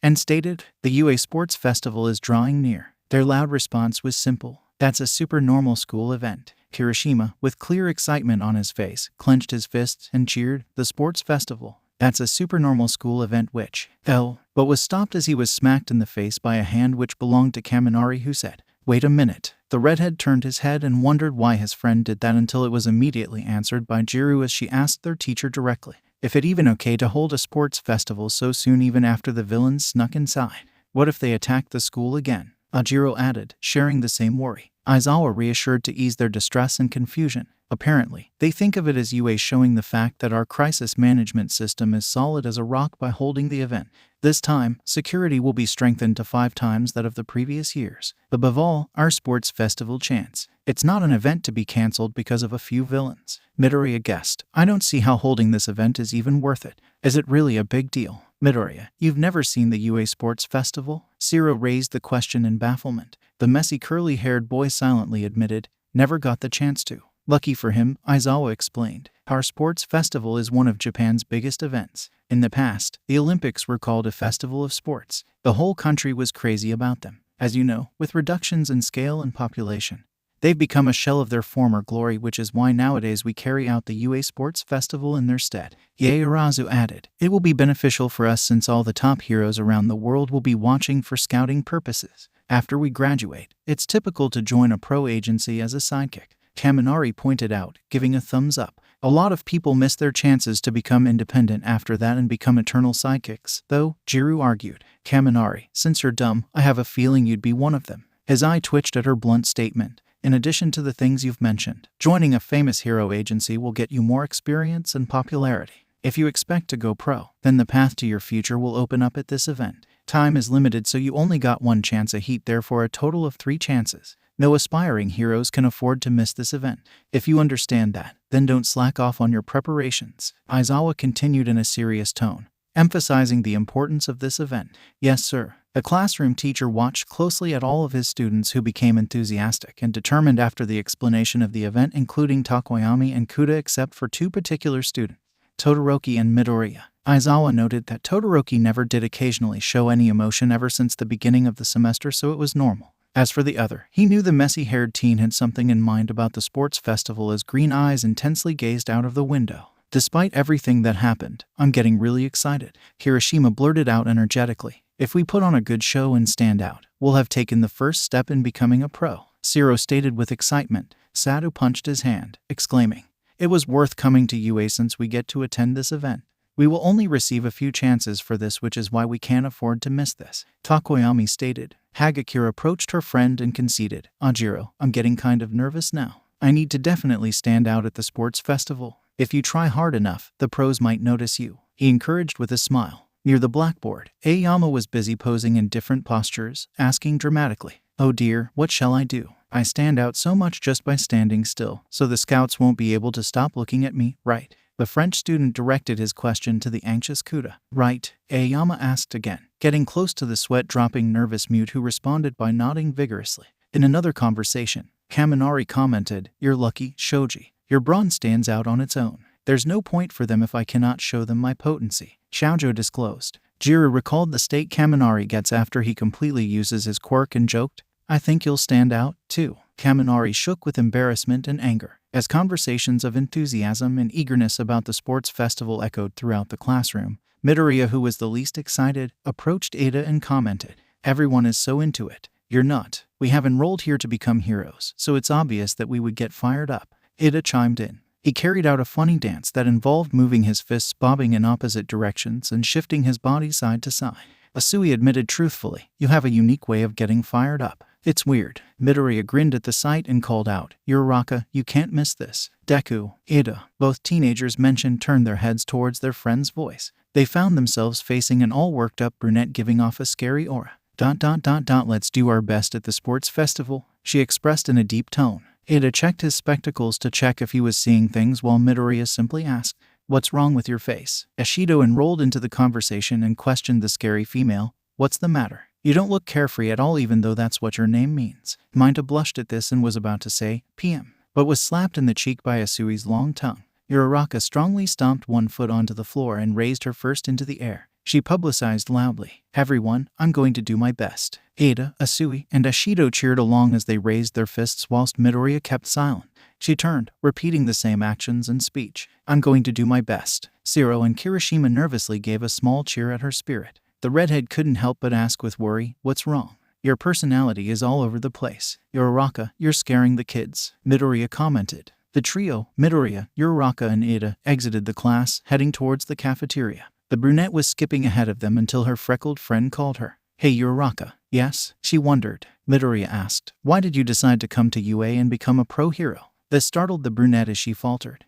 and stated, The UA Sports Festival is drawing near. Their loud response was simple, That's a super normal school event. Kirishima, with clear excitement on his face, clenched his fists and cheered, The sports festival. That's a supernormal school event which, but was stopped as he was smacked in the face by a hand which belonged to Kaminari, who said, Wait a minute. The redhead turned his head and wondered why his friend did that, until it was immediately answered by Jiru as she asked their teacher directly, if it even okay to hold a sports festival so soon, even after the villains snuck inside. What if they attacked the school again? Ajiro added, sharing the same worry. Aizawa reassured to ease their distress and confusion. Apparently, they think of it as UA showing the fact that our crisis management system is solid as a rock by holding the event. This time, security will be strengthened to 5 times that of the previous years. Above all, our sports festival chance. It's not an event to be cancelled because of a few villains. Midoriya guessed, I don't see how holding this event is even worth it. Is it really a big deal? Midoriya, you've never seen the UA Sports Festival? Zero raised the question in bafflement. The messy curly-haired boy silently admitted, never got the chance to. Lucky for him, Aizawa explained, our sports festival is one of Japan's biggest events. In the past, the Olympics were called a festival of sports. The whole country was crazy about them. As you know, with reductions in scale and population, they've become a shell of their former glory, which is why nowadays we carry out the UA Sports Festival in their stead. Yaorazu added, It will be beneficial for us since all the top heroes around the world will be watching for scouting purposes. After we graduate, it's typical to join a pro agency as a sidekick. Kaminari pointed out, giving a thumbs up. A lot of people miss their chances to become independent after that and become eternal sidekicks, though, Jiru argued. Kaminari, since you're dumb, I have a feeling you'd be one of them. His eye twitched at her blunt statement. In addition to the things you've mentioned, joining a famous hero agency will get you more experience and popularity. If you expect to go pro, then the path to your future will open up at this event. Time is limited, so you only got 1 chance a heat, therefore a total of 3 chances. No aspiring heroes can afford to miss this event. If you understand that, then don't slack off on your preparations. Aizawa continued in a serious tone, emphasizing the importance of this event. Yes, sir. The classroom teacher watched closely at all of his students, who became enthusiastic and determined after the explanation of the event, including Takoyami and Kuda, except for two particular students, Todoroki and Midoriya. Aizawa noted that Todoroki never did occasionally show any emotion ever since the beginning of the semester, so it was normal. As for the other, he knew the messy-haired teen had something in mind about the sports festival, as green eyes intensely gazed out of the window. Despite everything that happened, I'm getting really excited, Kirishima blurted out energetically. If we put on a good show and stand out, we'll have taken the first step in becoming a pro, Zero stated with excitement. Sado punched his hand, exclaiming, "It was worth coming to UA since we get to attend this event. We will only receive a few chances for this, which is why we can't afford to miss this," Takoyami stated. Hagakure approached her friend and conceded, "Ajiro, I'm getting kind of nervous now. I need to definitely stand out at the sports festival. If you try hard enough, the pros might notice you," he encouraged with a smile. Near the blackboard, Aoyama was busy posing in different postures, asking dramatically, "Oh dear, what shall I do? I stand out so much just by standing still, so the scouts won't be able to stop looking at me, right?" The French student directed his question to the anxious Kuda. "Right?" Aoyama asked again, getting close to the sweat-dropping nervous mute, who responded by nodding vigorously. In another conversation, Kaminari commented, "You're lucky, Shoji. Your bronze stands out on its own. There's no point for them if I cannot show them my potency," Xiaojo disclosed. Jiro recalled the state Kaminari gets after he completely uses his quirk and joked, "I think you'll stand out, too." Kaminari shook with embarrassment and anger, as conversations of enthusiasm and eagerness about the sports festival echoed throughout the classroom. Midoriya, who was the least excited, approached Ada and commented, "Everyone is so into it. You're not. We have enrolled here to become heroes, so it's obvious that we would get fired up." Ada chimed in. He carried out a funny dance that involved moving his fists, bobbing in opposite directions, and shifting his body side to side. Asui admitted truthfully, "You have a unique way of getting fired up. It's weird." Midoriya grinned at the sight and called out, "Uraraka, you can't miss this." Deku, Ada, both teenagers mentioned, turned their heads towards their friend's voice. They found themselves facing an all-worked-up brunette giving off a scary aura. Let's do our best at the sports festival," she expressed in a deep tone. Ada checked his spectacles to check if he was seeing things, while Midoriya simply asked, "What's wrong with your face?" Ashido enrolled into the conversation and questioned the scary female, "What's the matter? You don't look carefree at all, even though that's what your name means." Minta blushed at this and was about to say, "PM," but was slapped in the cheek by Asui's long tongue. Uraraka strongly stomped one foot onto the floor and raised her first into the air. She publicized loudly, "Everyone, I'm going to do my best." Ada, Asui, and Ashido cheered along as they raised their fists, whilst Midoriya kept silent. She turned, repeating the same actions and speech. "I'm going to do my best." Zero and Kirishima nervously gave a small cheer at her spirit. The redhead couldn't help but ask with worry, "What's wrong? Your personality is all over the place. Uraraka, you're scaring the kids," Midoriya commented. The trio, Midoriya, Uraraka, and Ada, exited the class, heading towards the cafeteria. The brunette was skipping ahead of them until her freckled friend called her. "Hey Uraraka." "Yes?" she wondered. Midoriya asked, "Why did you decide to come to UA and become a pro hero?" This startled the brunette as she faltered.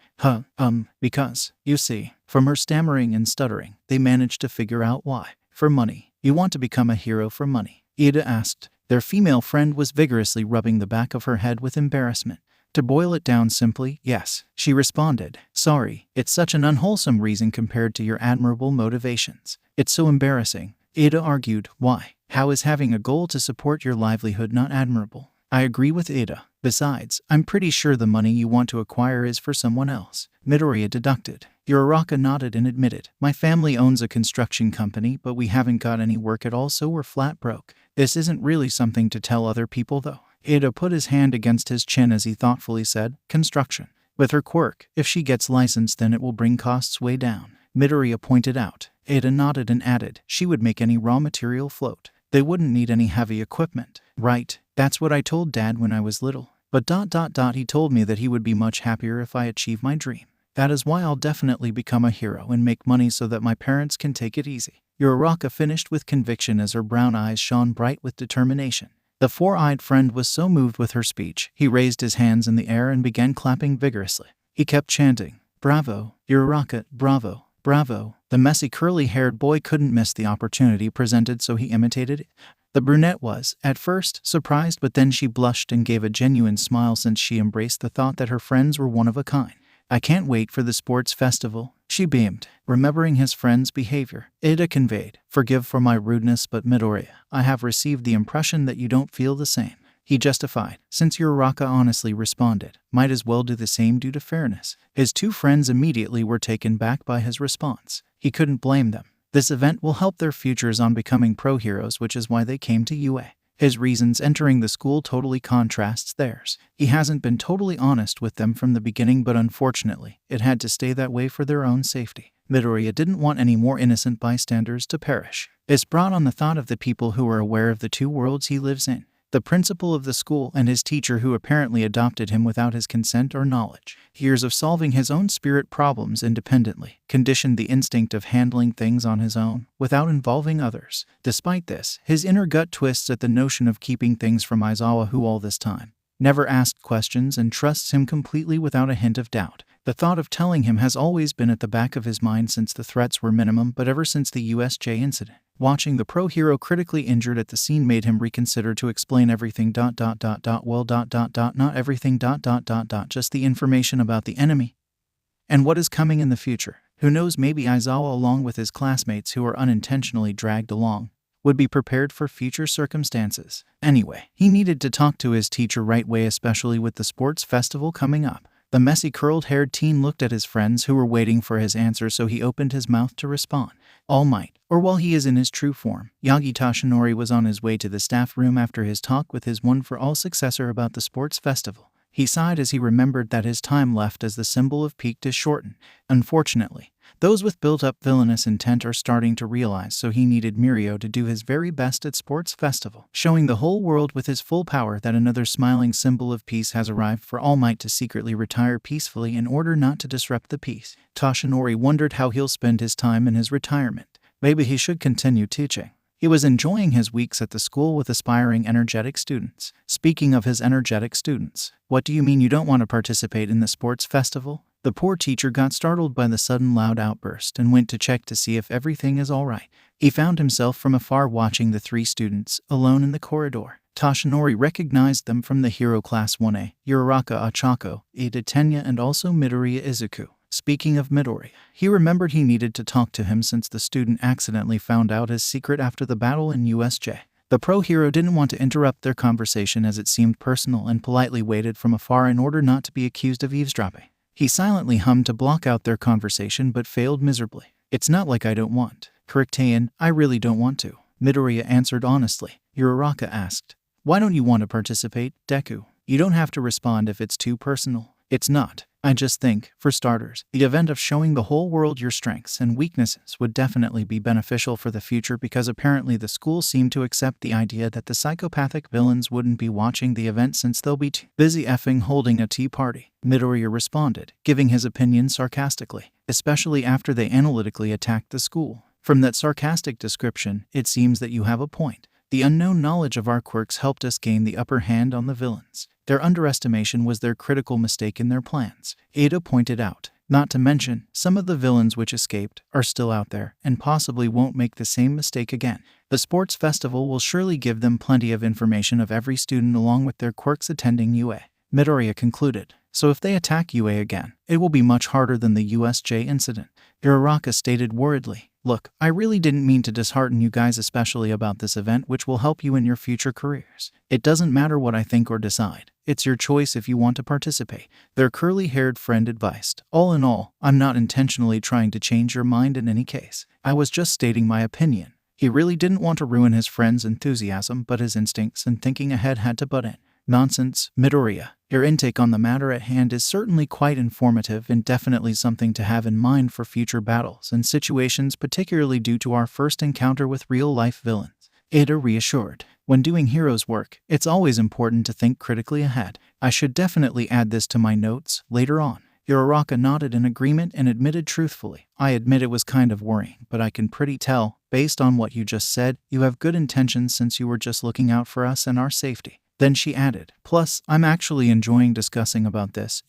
Because, you see." From her stammering and stuttering, they managed to figure out why. "For money. You want to become a hero for money?" Ada asked. Their female friend was vigorously rubbing the back of her head with embarrassment. "To boil it down simply, yes," she responded. "Sorry, it's such an unwholesome reason compared to your admirable motivations. It's so embarrassing." Ada argued, "Why? How is having a goal to support your livelihood not admirable?" "I agree with Ada. Besides, I'm pretty sure the money you want to acquire is for someone else," Midoriya deducted. Uraraka nodded and admitted, "My family owns a construction company, but we haven't got any work at all, so we're flat broke. This isn't really something to tell other people, though." Ada put his hand against his chin as he thoughtfully said, "Construction. With her quirk, if she gets licensed, then it will bring costs way down," Midoriya pointed out. Ada nodded and added, "She would make any raw material float. They wouldn't need any heavy equipment." "Right. That's what I told Dad when I was little. But he told me that he would be much happier if I achieve my dream. That is why I'll definitely become a hero and make money so that my parents can take it easy." Uraraka finished with conviction as her brown eyes shone bright with determination. The four-eyed friend was so moved with her speech, he raised his hands in the air and began clapping vigorously. He kept chanting, "Bravo, Uraraka, bravo, bravo." The messy curly-haired boy couldn't miss the opportunity presented, so he imitated it. The brunette was, at first, surprised, but then she blushed and gave a genuine smile since she embraced the thought that her friends were one of a kind. I can't wait for the sports festival. She beamed, remembering his friend's behavior. Ada conveyed, forgive for my rudeness, but Midoriya, I have received the impression that you don't feel the same. He justified, since Uraraka honestly responded, might as well do the same due to fairness. His two friends immediately were taken back by his response. He couldn't blame them. This event will help their futures on becoming pro heroes, which is why they came to UA. His reasons entering the school totally contrasts theirs. He hasn't been totally honest with them from the beginning, but unfortunately, it had to stay that way for their own safety. Midoriya didn't want any more innocent bystanders to perish. This brought on the thought of the people who were aware of the two worlds he lives in. The principal of the school and his teacher, who apparently adopted him without his consent or knowledge. Years of solving his own spirit problems independently conditioned the instinct of handling things on his own, without involving others. Despite this, his inner gut twists at the notion of keeping things from Aizawa, who all this time never asked questions and trusts him completely without a hint of doubt. The thought of telling him has always been at the back of his mind since the threats were minimum, but ever since the U.S.J. incident. Watching the pro hero critically injured at the scene made him reconsider to explain everything. Well, not everything. Just the information about the enemy and what is coming in the future. Who knows, maybe Aizawa, along with his classmates who are unintentionally dragged along, would be prepared for future circumstances. Anyway, he needed to talk to his teacher right away, especially with the sports festival coming up. The messy curled-haired teen looked at his friends who were waiting for his answer, so he opened his mouth to respond. All Might, or while he is in his true form, Yagi Toshinori was on his way to the staff room after his talk with his one-for-all successor about the sports festival. He sighed as he remembered that his time left as the symbol of peaked is shortened. Unfortunately, those with built-up villainous intent are starting to realize, so he needed Mirio to do his very best at sports festival, showing the whole world with his full power that another smiling symbol of peace has arrived for All Might to secretly retire peacefully in order not to disrupt the peace. Toshinori wondered how he'll spend his time in his retirement. Maybe he should continue teaching. He was enjoying his weeks at the school with aspiring energetic students. Speaking of his energetic students, what do you mean you don't want to participate in the sports festival? The poor teacher got startled by the sudden loud outburst and went to check to see if everything is all right. He found himself from afar watching the three students, alone in the corridor. Toshinori recognized them from the Hero Class 1A, Uraraka Ochako, Ida Tenya, and also Midoriya Izuku. Speaking of Midoriya, he remembered he needed to talk to him since the student accidentally found out his secret after the battle in U.S.J. The pro hero didn't want to interrupt their conversation as it seemed personal and politely waited from afar in order not to be accused of eavesdropping. He silently hummed to block out their conversation but failed miserably. It's not like I don't want. Correctaean, I really don't want to. Midoriya answered honestly. Uraraka asked, why don't you want to participate, Deku? You don't have to respond if it's too personal. It's not. I just think, for starters, the event of showing the whole world your strengths and weaknesses would definitely be beneficial for the future, because apparently the school seemed to accept the idea that the psychopathic villains wouldn't be watching the event since they'll be too busy effing holding a tea party. Midoriya responded, giving his opinion sarcastically, especially after they analytically attacked the school. From that sarcastic description, it seems that you have a point. The unknown knowledge of our quirks helped us gain the upper hand on the villains. Their underestimation was their critical mistake in their plans, Ada pointed out. Not to mention, some of the villains which escaped are still out there and possibly won't make the same mistake again. The sports festival will surely give them plenty of information of every student along with their quirks attending UA. Midoriya concluded. So if they attack UA again, it will be much harder than the U.S.J. incident. Uraraka stated worriedly. Look, I really didn't mean to dishearten you guys, especially about this event which will help you in your future careers. It doesn't matter what I think or decide. It's your choice if you want to participate. Their curly-haired friend advised. All in all, I'm not intentionally trying to change your mind in any case. I was just stating my opinion. He really didn't want to ruin his friend's enthusiasm, but his instincts and thinking ahead had to butt in. Nonsense, Midoriya. Your intake on the matter at hand is certainly quite informative and definitely something to have in mind for future battles and situations, particularly due to our first encounter with real-life villains. Ada reassured. When doing heroes work, it's always important to think critically ahead. I should definitely add this to my notes later on. Uraraka nodded in agreement and admitted truthfully. I admit it was kind of worrying, but I can pretty tell, based on what you just said, you have good intentions since you were just looking out for us and our safety. Then she added, plus, I'm actually enjoying discussing about this,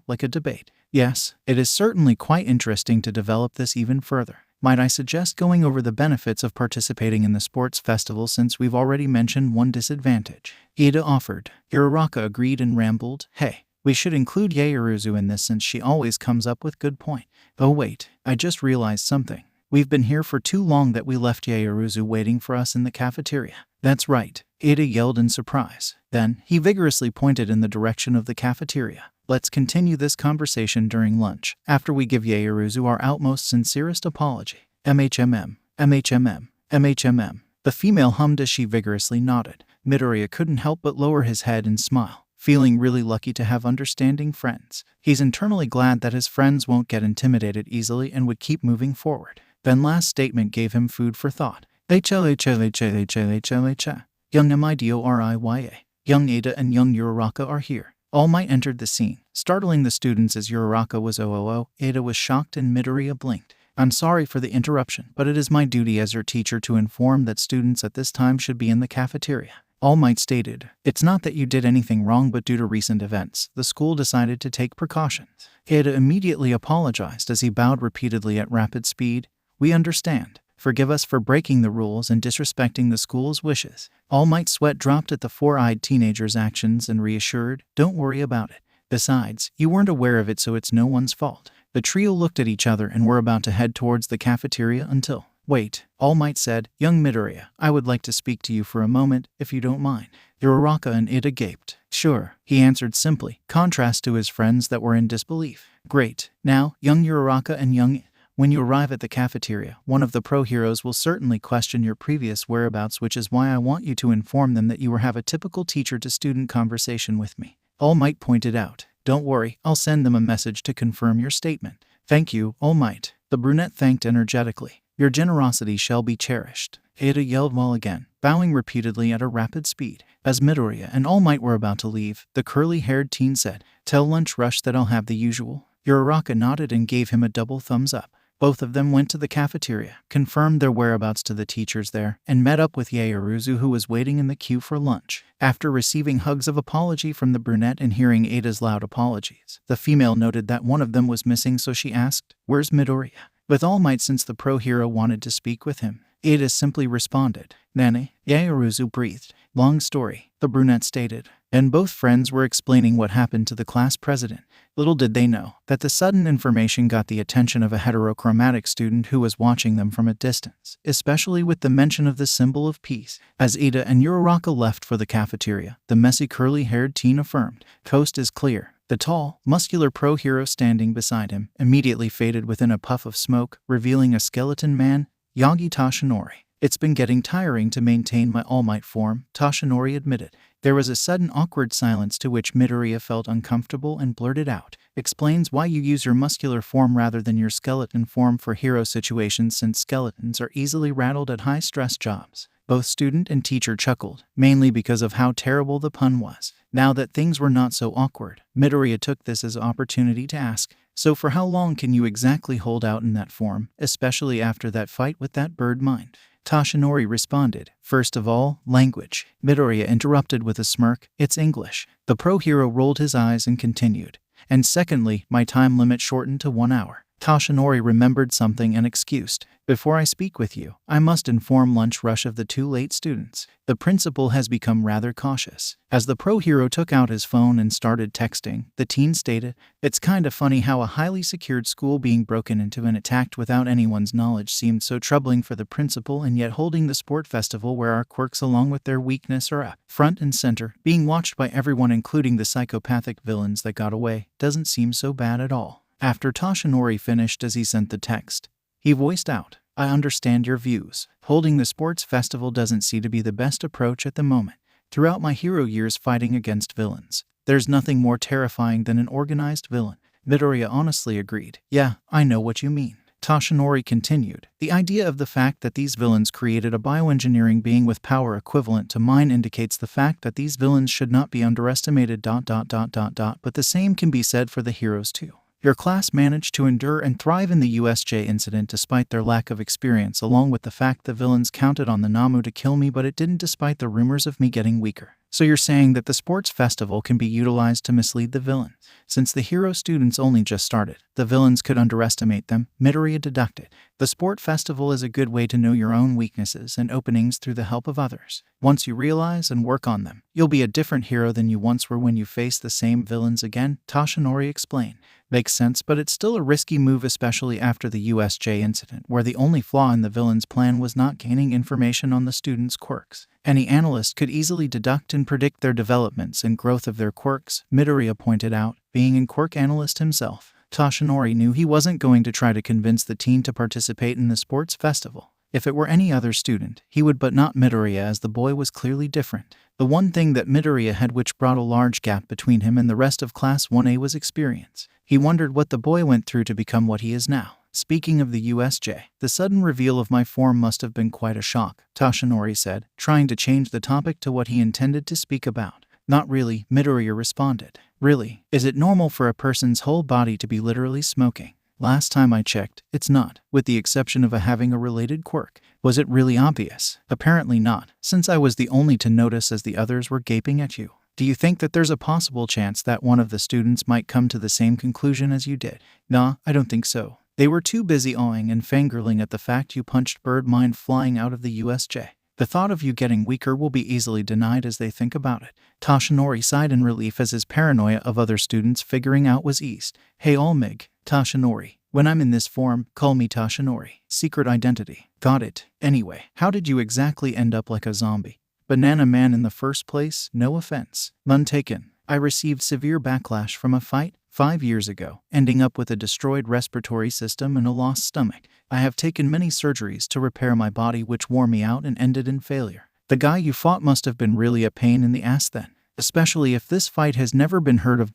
like a debate. Yes, it is certainly quite interesting to develop this even further. Might I suggest going over the benefits of participating in the sports festival since we've already mentioned one disadvantage? Ida offered. Uraraka agreed and rambled, hey, We should include Yaoruzu in this since she always comes up with good point. Oh wait, I just realized something. We've been here for too long that we left Yaoruzu waiting for us in the cafeteria. That's right, Ada yelled in surprise. Then, he vigorously pointed in the direction of the cafeteria. Let's continue this conversation during lunch, after we give Yaoruzu our utmost sincerest apology. MHMM, MHMM, MHMM. The female hummed as she vigorously nodded. Midoriya couldn't help but lower his head and smile, feeling really lucky to have understanding friends. He's internally glad that his friends won't get intimidated easily and would keep moving forward. Ben's last statement gave him food for thought. HLHLHLHLHLH. Young Midoriya, young Ada and young Uraraka are here. All Might entered the scene, startling the students as Uraraka was OOO. Ada was shocked and Midoriya blinked. I'm sorry for the interruption, but it is my duty as your teacher to inform that students at this time should be in the cafeteria. All Might stated, it's not that you did anything wrong, but due to recent events, the school decided to take precautions. Ada immediately apologized as he bowed repeatedly at rapid speed. We understand. Forgive us for breaking the rules and disrespecting the school's wishes. All Might's sweat dropped at the four-eyed teenager's actions and reassured, don't worry about it. Besides, you weren't aware of it, so it's no one's fault. The trio looked at each other and were about to head towards the cafeteria until... Wait, All Might said, young Midoriya, I would like to speak to you for a moment, if you don't mind. Uraraka and Ada gaped. Sure, he answered simply, contrast to his friends that were in disbelief. Great. Now, young Uraraka and young... When you arrive at the cafeteria, one of the pro heroes will certainly question your previous whereabouts, which is why I want you to inform them that you will have a typical teacher-to-student conversation with me. All Might pointed out. Don't worry, I'll send them a message to confirm your statement. Thank you, All Might. The brunette thanked energetically. Your generosity shall be cherished. Ada yelled while again, bowing repeatedly at a rapid speed. As Midoriya and All Might were about to leave, the curly-haired teen said, tell Lunch Rush that I'll have the usual. Uraraka nodded and gave him a double thumbs up. Both of them went to the cafeteria, confirmed their whereabouts to the teachers there, and met up with Yaoruzu, who was waiting in the queue for lunch. After receiving hugs of apology from the brunette and hearing Ada's loud apologies, the female noted that one of them was missing, so she asked, where's Midoriya? With All Might, since the pro hero wanted to speak with him. Ada simply responded, Nani? Yaoruzu breathed. Long story, the brunette stated. And both friends were explaining what happened to the class president. Little did they know that the sudden information got the attention of a heterochromatic student who was watching them from a distance, especially with the mention of the symbol of peace. As Ada and Uraraka left for the cafeteria, the messy curly-haired teen affirmed, coast is clear. The tall, muscular pro hero standing beside him immediately faded within a puff of smoke, revealing a skeleton man, Yagi Toshinori. It's been getting tiring to maintain my All Might form, Toshinori admitted. There was a sudden awkward silence, to which Midoriya felt uncomfortable and blurted out, explains why you use your muscular form rather than your skeleton form for hero situations, since skeletons are easily rattled at high-stress jobs. Both student and teacher chuckled, mainly because of how terrible the pun was. Now that things were not so awkward, Midoriya took this as an opportunity to ask, so for how long can you exactly hold out in that form, especially after that fight with that bird mind? Toshinori responded, first of all, language. Midoriya interrupted with a smirk, it's English. The pro hero rolled his eyes and continued. And secondly, my time limit shortened to 1 hour. Toshinori remembered something and excused. Before I speak with you, I must inform Lunch Rush of the 2 late students. The principal has become rather cautious. As the pro hero took out his phone and started texting, the teen stated, it's kinda funny how a highly secured school being broken into and attacked without anyone's knowledge seemed so troubling for the principal, and yet holding the sport festival where our quirks along with their weakness are up front and center, being watched by everyone including the psychopathic villains that got away, doesn't seem so bad at all. After Toshinori finished as he sent the text, he voiced out, I understand your views. Holding the sports festival doesn't seem to be the best approach at the moment. Throughout my hero years fighting against villains, there's nothing more terrifying than an organized villain. Midoriya honestly agreed. Yeah, I know what you mean. Toshinori continued, the idea of the fact that these villains created a bioengineering being with power equivalent to mine indicates the fact that these villains should not be underestimated. But the same can be said for the heroes too. Your class managed to endure and thrive in the U.S.J incident despite their lack of experience, along with the fact the villains counted on the Nomu to kill me, but it didn't despite the rumors of me getting weaker. So you're saying that the sports festival can be utilized to mislead the villains? Since the hero students only just started, the villains could underestimate them, Midoriya deducted. The sport festival is a good way to know your own weaknesses and openings through the help of others. Once you realize and work on them, you'll be a different hero than you once were when you face the same villains again, Toshinori explained. Makes sense, but it's still a risky move, especially after the U.S.J. incident, where the only flaw in the villain's plan was not gaining information on the students' quirks. Any analyst could easily deduct and predict their developments and growth of their quirks, Midoriya pointed out, being a quirk analyst himself. Toshinori knew he wasn't going to try to convince the teen to participate in the sports festival. If it were any other student, he would, but not Midoriya, as the boy was clearly different. The one thing that Midoriya had which brought a large gap between him and the rest of Class 1A was experience. He wondered what the boy went through to become what he is now. Speaking of the U.S.J., the sudden reveal of my form must have been quite a shock, Toshinori said, trying to change the topic to what he intended to speak about. Not really, Midoriya responded. Really? Is it normal for a person's whole body to be literally smoking? Last time I checked, it's not, with the exception of having a related quirk. Was it really obvious? Apparently not, since I was the only to notice as the others were gaping at you. Do you think that there's a possible chance that one of the students might come to the same conclusion as you did? Nah, I don't think so. They were too busy awing and fangirling at the fact you punched Bird Mind flying out of the U.S.J. The thought of you getting weaker will be easily denied as they think about it. Toshinori sighed in relief as his paranoia of other students figuring out was eased. Hey Allmig, Toshinori. When I'm in this form, call me Toshinori. Secret identity. Got it. Anyway, how did you exactly end up like a zombie? Banana Man in the first place? No offense. None taken. I received severe backlash from a fight 5 years ago, ending up with a destroyed respiratory system and a lost stomach. I have taken many surgeries to repair my body, which wore me out and ended in failure. The guy you fought must have been really a pain in the ass then. Especially if this fight has never been heard of.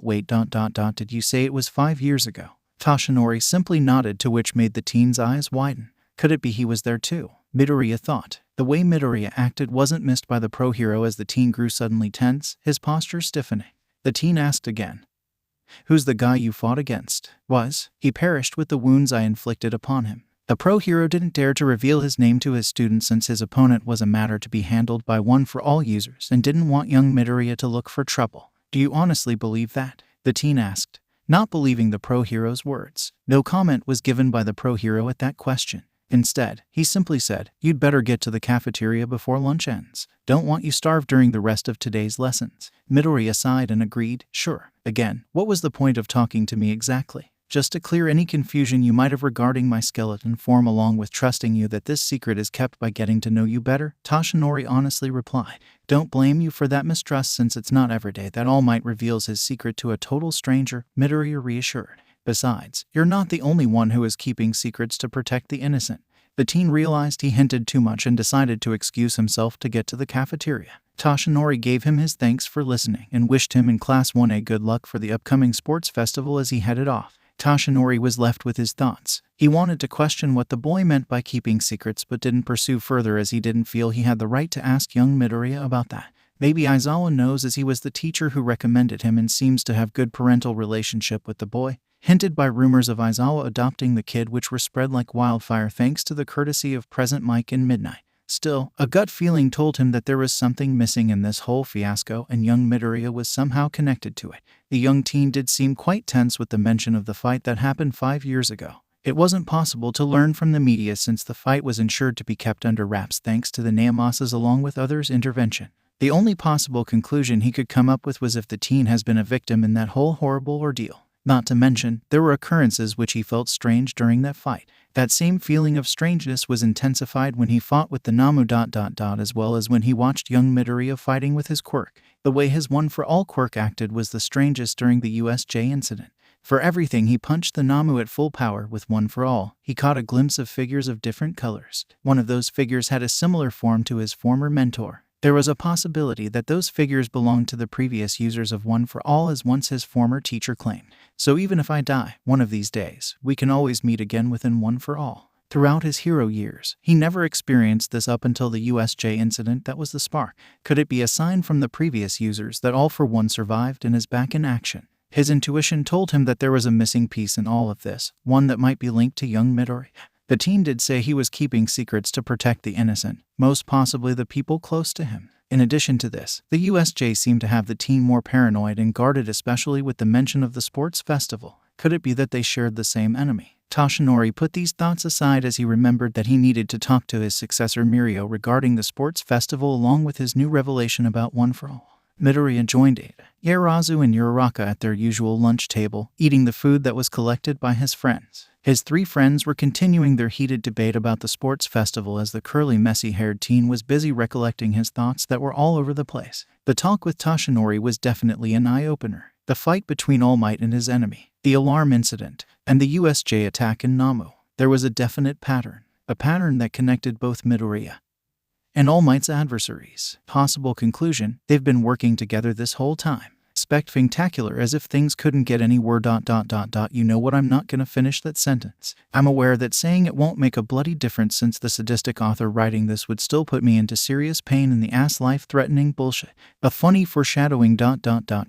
Wait, did you say it was 5 years ago? Toshinori simply nodded, to which made the teen's eyes widen. Could it be he was there too? Midoriya thought. The way Midoriya acted wasn't missed by the pro hero as the teen grew suddenly tense, his posture stiffening. The teen asked again. Who's the guy you fought against? He perished with the wounds I inflicted upon him. The pro hero didn't dare to reveal his name to his students since his opponent was a matter to be handled by one-for-all users and didn't want young Midoriya to look for trouble. Do you honestly believe that? The teen asked, not believing the pro hero's words. No comment was given by the pro hero at that question. Instead, he simply said, you'd better get to the cafeteria before lunch ends. Don't want you starved during the rest of today's lessons. Midoriya sighed and agreed, sure. Again, what was the point of talking to me exactly? Just to clear any confusion you might have regarding my skeleton form, along with trusting you that this secret is kept by getting to know you better, Toshinori honestly replied. Don't blame you for that mistrust, since it's not every day that All Might reveals his secret to a total stranger, Midoriya reassured. Besides, you're not the only one who is keeping secrets to protect the innocent. The teen realized he hinted too much and decided to excuse himself to get to the cafeteria. Toshinori gave him his thanks for listening and wished him and Class 1A good luck for the upcoming sports festival as he headed off. Toshinori was left with his thoughts. He wanted to question what the boy meant by keeping secrets, but didn't pursue further as he didn't feel he had the right to ask young Midoriya about that. Maybe Aizawa knows, as he was the teacher who recommended him and seems to have good parental relationship with the boy. Hinted by rumors of Aizawa adopting the kid, which were spread like wildfire thanks to the courtesy of Present Mike and Midnight. Still, a gut feeling told him that there was something missing in this whole fiasco, and young Midoriya was somehow connected to it. The young teen did seem quite tense with the mention of the fight that happened 5 years ago. It wasn't possible to learn from the media since the fight was ensured to be kept under wraps thanks to the Naomasa's along with others' intervention. The only possible conclusion he could come up with was if the teen has been a victim in that whole horrible ordeal. Not to mention, there were occurrences which he felt strange during that fight. That same feeling of strangeness was intensified when he fought with the Nomu ... as well as when he watched young Midoriya fighting with his quirk. The way his one-for-all quirk acted was the strangest during the U.S.J. incident. For everything he punched the Nomu at full power with one-for-all, he caught a glimpse of figures of different colors. One of those figures had a similar form to his former mentor. There was a possibility that those figures belonged to the previous users of One for All, as once his former teacher claimed. So even if I die one of these days, we can always meet again within One for All. Throughout his hero years, he never experienced this up until the U.S.J. incident that was the spark. Could it be a sign from the previous users that All for One survived and is back in action? His intuition told him that there was a missing piece in all of this, one that might be linked to young Midoriya. The teen did say he was keeping secrets to protect the innocent, most possibly the people close to him. In addition to this, the U.S.J. seemed to have the teen more paranoid and guarded, especially with the mention of the sports festival. Could it be that they shared the same enemy? Toshinori put these thoughts aside as he remembered that he needed to talk to his successor Mirio regarding the sports festival along with his new revelation about One for All. Midoriya joined Ada, Yaorazu, and Uraraka at their usual lunch table, eating the food that was collected by his friends. His three friends were continuing their heated debate about the sports festival as the curly, messy-haired teen was busy recollecting his thoughts that were all over the place. The talk with Toshinori was definitely an eye-opener. The fight between All Might and his enemy, the alarm incident, and the U.S.J attack in Nomu. There was a definite pattern, a pattern that connected both Midoriya and All Might's adversaries. Possible conclusion, they've been working together this whole time. Spectacular, as if things couldn't get any worse. You know what, I'm not gonna finish that sentence. I'm aware that saying it won't make a bloody difference since the sadistic author writing this would still put me into serious pain in the ass, life-threatening bullshit. A funny foreshadowing.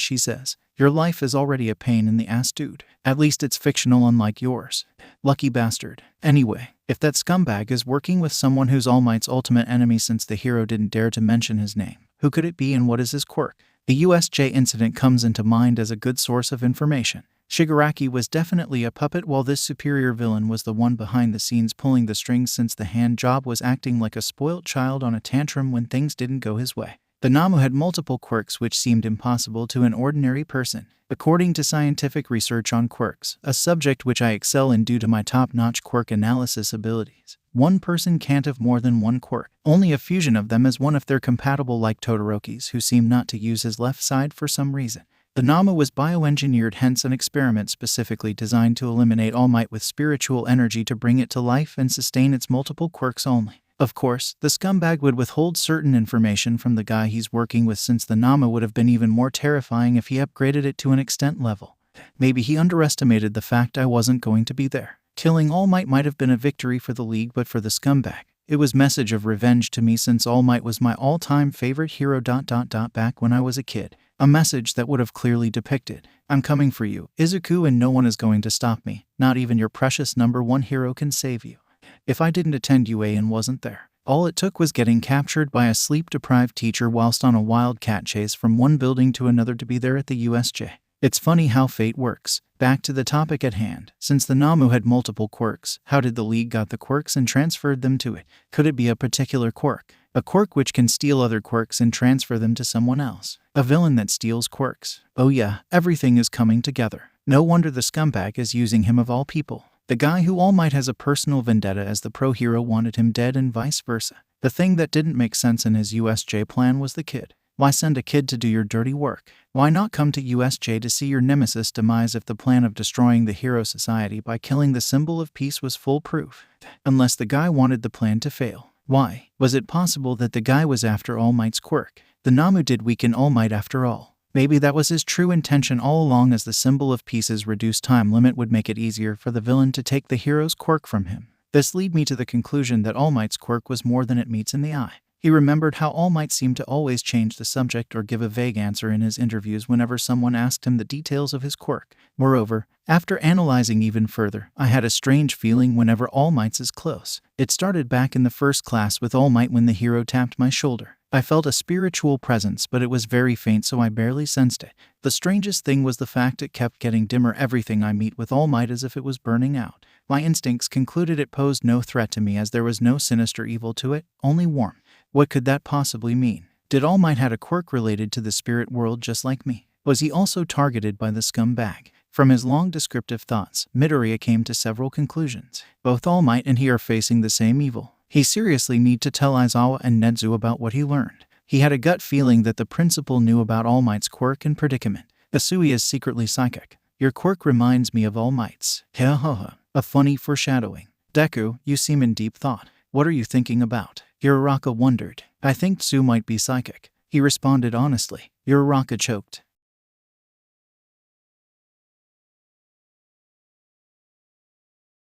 She says, your life is already a pain in the ass, dude. At least it's fictional, unlike yours. Lucky bastard. Anyway, if that scumbag is working with someone who's All Might's ultimate enemy since the hero didn't dare to mention his name, who could it be and what is his quirk? The U.S.J incident comes into mind as a good source of information. Shigaraki was definitely a puppet, while this superior villain was the one behind the scenes pulling the strings, since the hand job was acting like a spoilt child on a tantrum when things didn't go his way. The Nomu had multiple quirks which seemed impossible to an ordinary person. According to scientific research on quirks, a subject which I excel in due to my top-notch quirk analysis abilities, one person can't have more than one quirk. Only a fusion of them is one if they're compatible, like Todoroki's, who seemed not to use his left side for some reason. The Nomu was bioengineered, hence an experiment specifically designed to eliminate All Might with spiritual energy to bring it to life and sustain its multiple quirks only. Of course, the scumbag would withhold certain information from the guy he's working with, since the Nomu would have been even more terrifying if he upgraded it to an extent level. Maybe he underestimated the fact I wasn't going to be there. Killing All Might have been a victory for the League, but for the scumbag, it was message of revenge to me, since All Might was my all-time favorite hero. Back when I was a kid. A message that would have clearly depicted, I'm coming for you, Izuku, and no one is going to stop me. Not even your precious #1 hero can save you. If I didn't attend UA and wasn't there, all it took was getting captured by a sleep-deprived teacher whilst on a wild cat chase from one building to another to be there at the U.S.J. It's funny how fate works. Back to the topic at hand. Since the Nomu had multiple quirks, how did the League got the quirks and transferred them to it? Could it be a particular quirk? A quirk which can steal other quirks and transfer them to someone else? A villain that steals quirks? Oh yeah, everything is coming together. No wonder the scumbag is using him of all people. The guy who All Might has a personal vendetta as the pro-hero wanted him dead, and vice versa. The thing that didn't make sense in his U.S.J plan was the kid. Why send a kid to do your dirty work? Why not come to U.S.J to see your nemesis demise if the plan of destroying the hero society by killing the symbol of peace was foolproof? Unless the guy wanted the plan to fail. Why? Was it possible that the guy was after All Might's quirk? The Nomu did weaken All Might after all. Maybe that was his true intention all along, as the symbol of peace's reduced time limit would make it easier for the villain to take the hero's quirk from him. This led me to the conclusion that All Might's quirk was more than it meets in the eye. He remembered how All Might seemed to always change the subject or give a vague answer in his interviews whenever someone asked him the details of his quirk. Moreover, after analyzing even further, I had a strange feeling whenever All Might's is close. It started back in the first class with All Might when the hero tapped my shoulder. I felt a spiritual presence, but it was very faint, so I barely sensed it. The strangest thing was the fact it kept getting dimmer everything I meet with All Might, as if it was burning out. My instincts concluded it posed no threat to me, as there was no sinister evil to it, only warmth. What could that possibly mean? Did All Might had a quirk related to the spirit world just like me? Was he also targeted by the scumbag? From his long descriptive thoughts, Midoriya came to several conclusions. Both All Might and he are facing the same evil. He seriously need to tell Aizawa and Nezu about what he learned. He had a gut feeling that the principal knew about All Might's quirk and predicament. Asui is secretly psychic. Your quirk reminds me of All Might's. A funny foreshadowing. Deku, you seem in deep thought. What are you thinking about? Uraraka wondered. I think Tsu might be psychic. He responded honestly. Uraraka choked.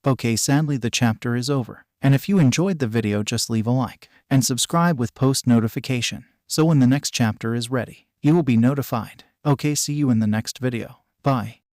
Okay, sadly the chapter is over. And if you enjoyed the video, just leave a like and subscribe with post notification, so when the next chapter is ready, you will be notified. Okay, see you in the next video. Bye.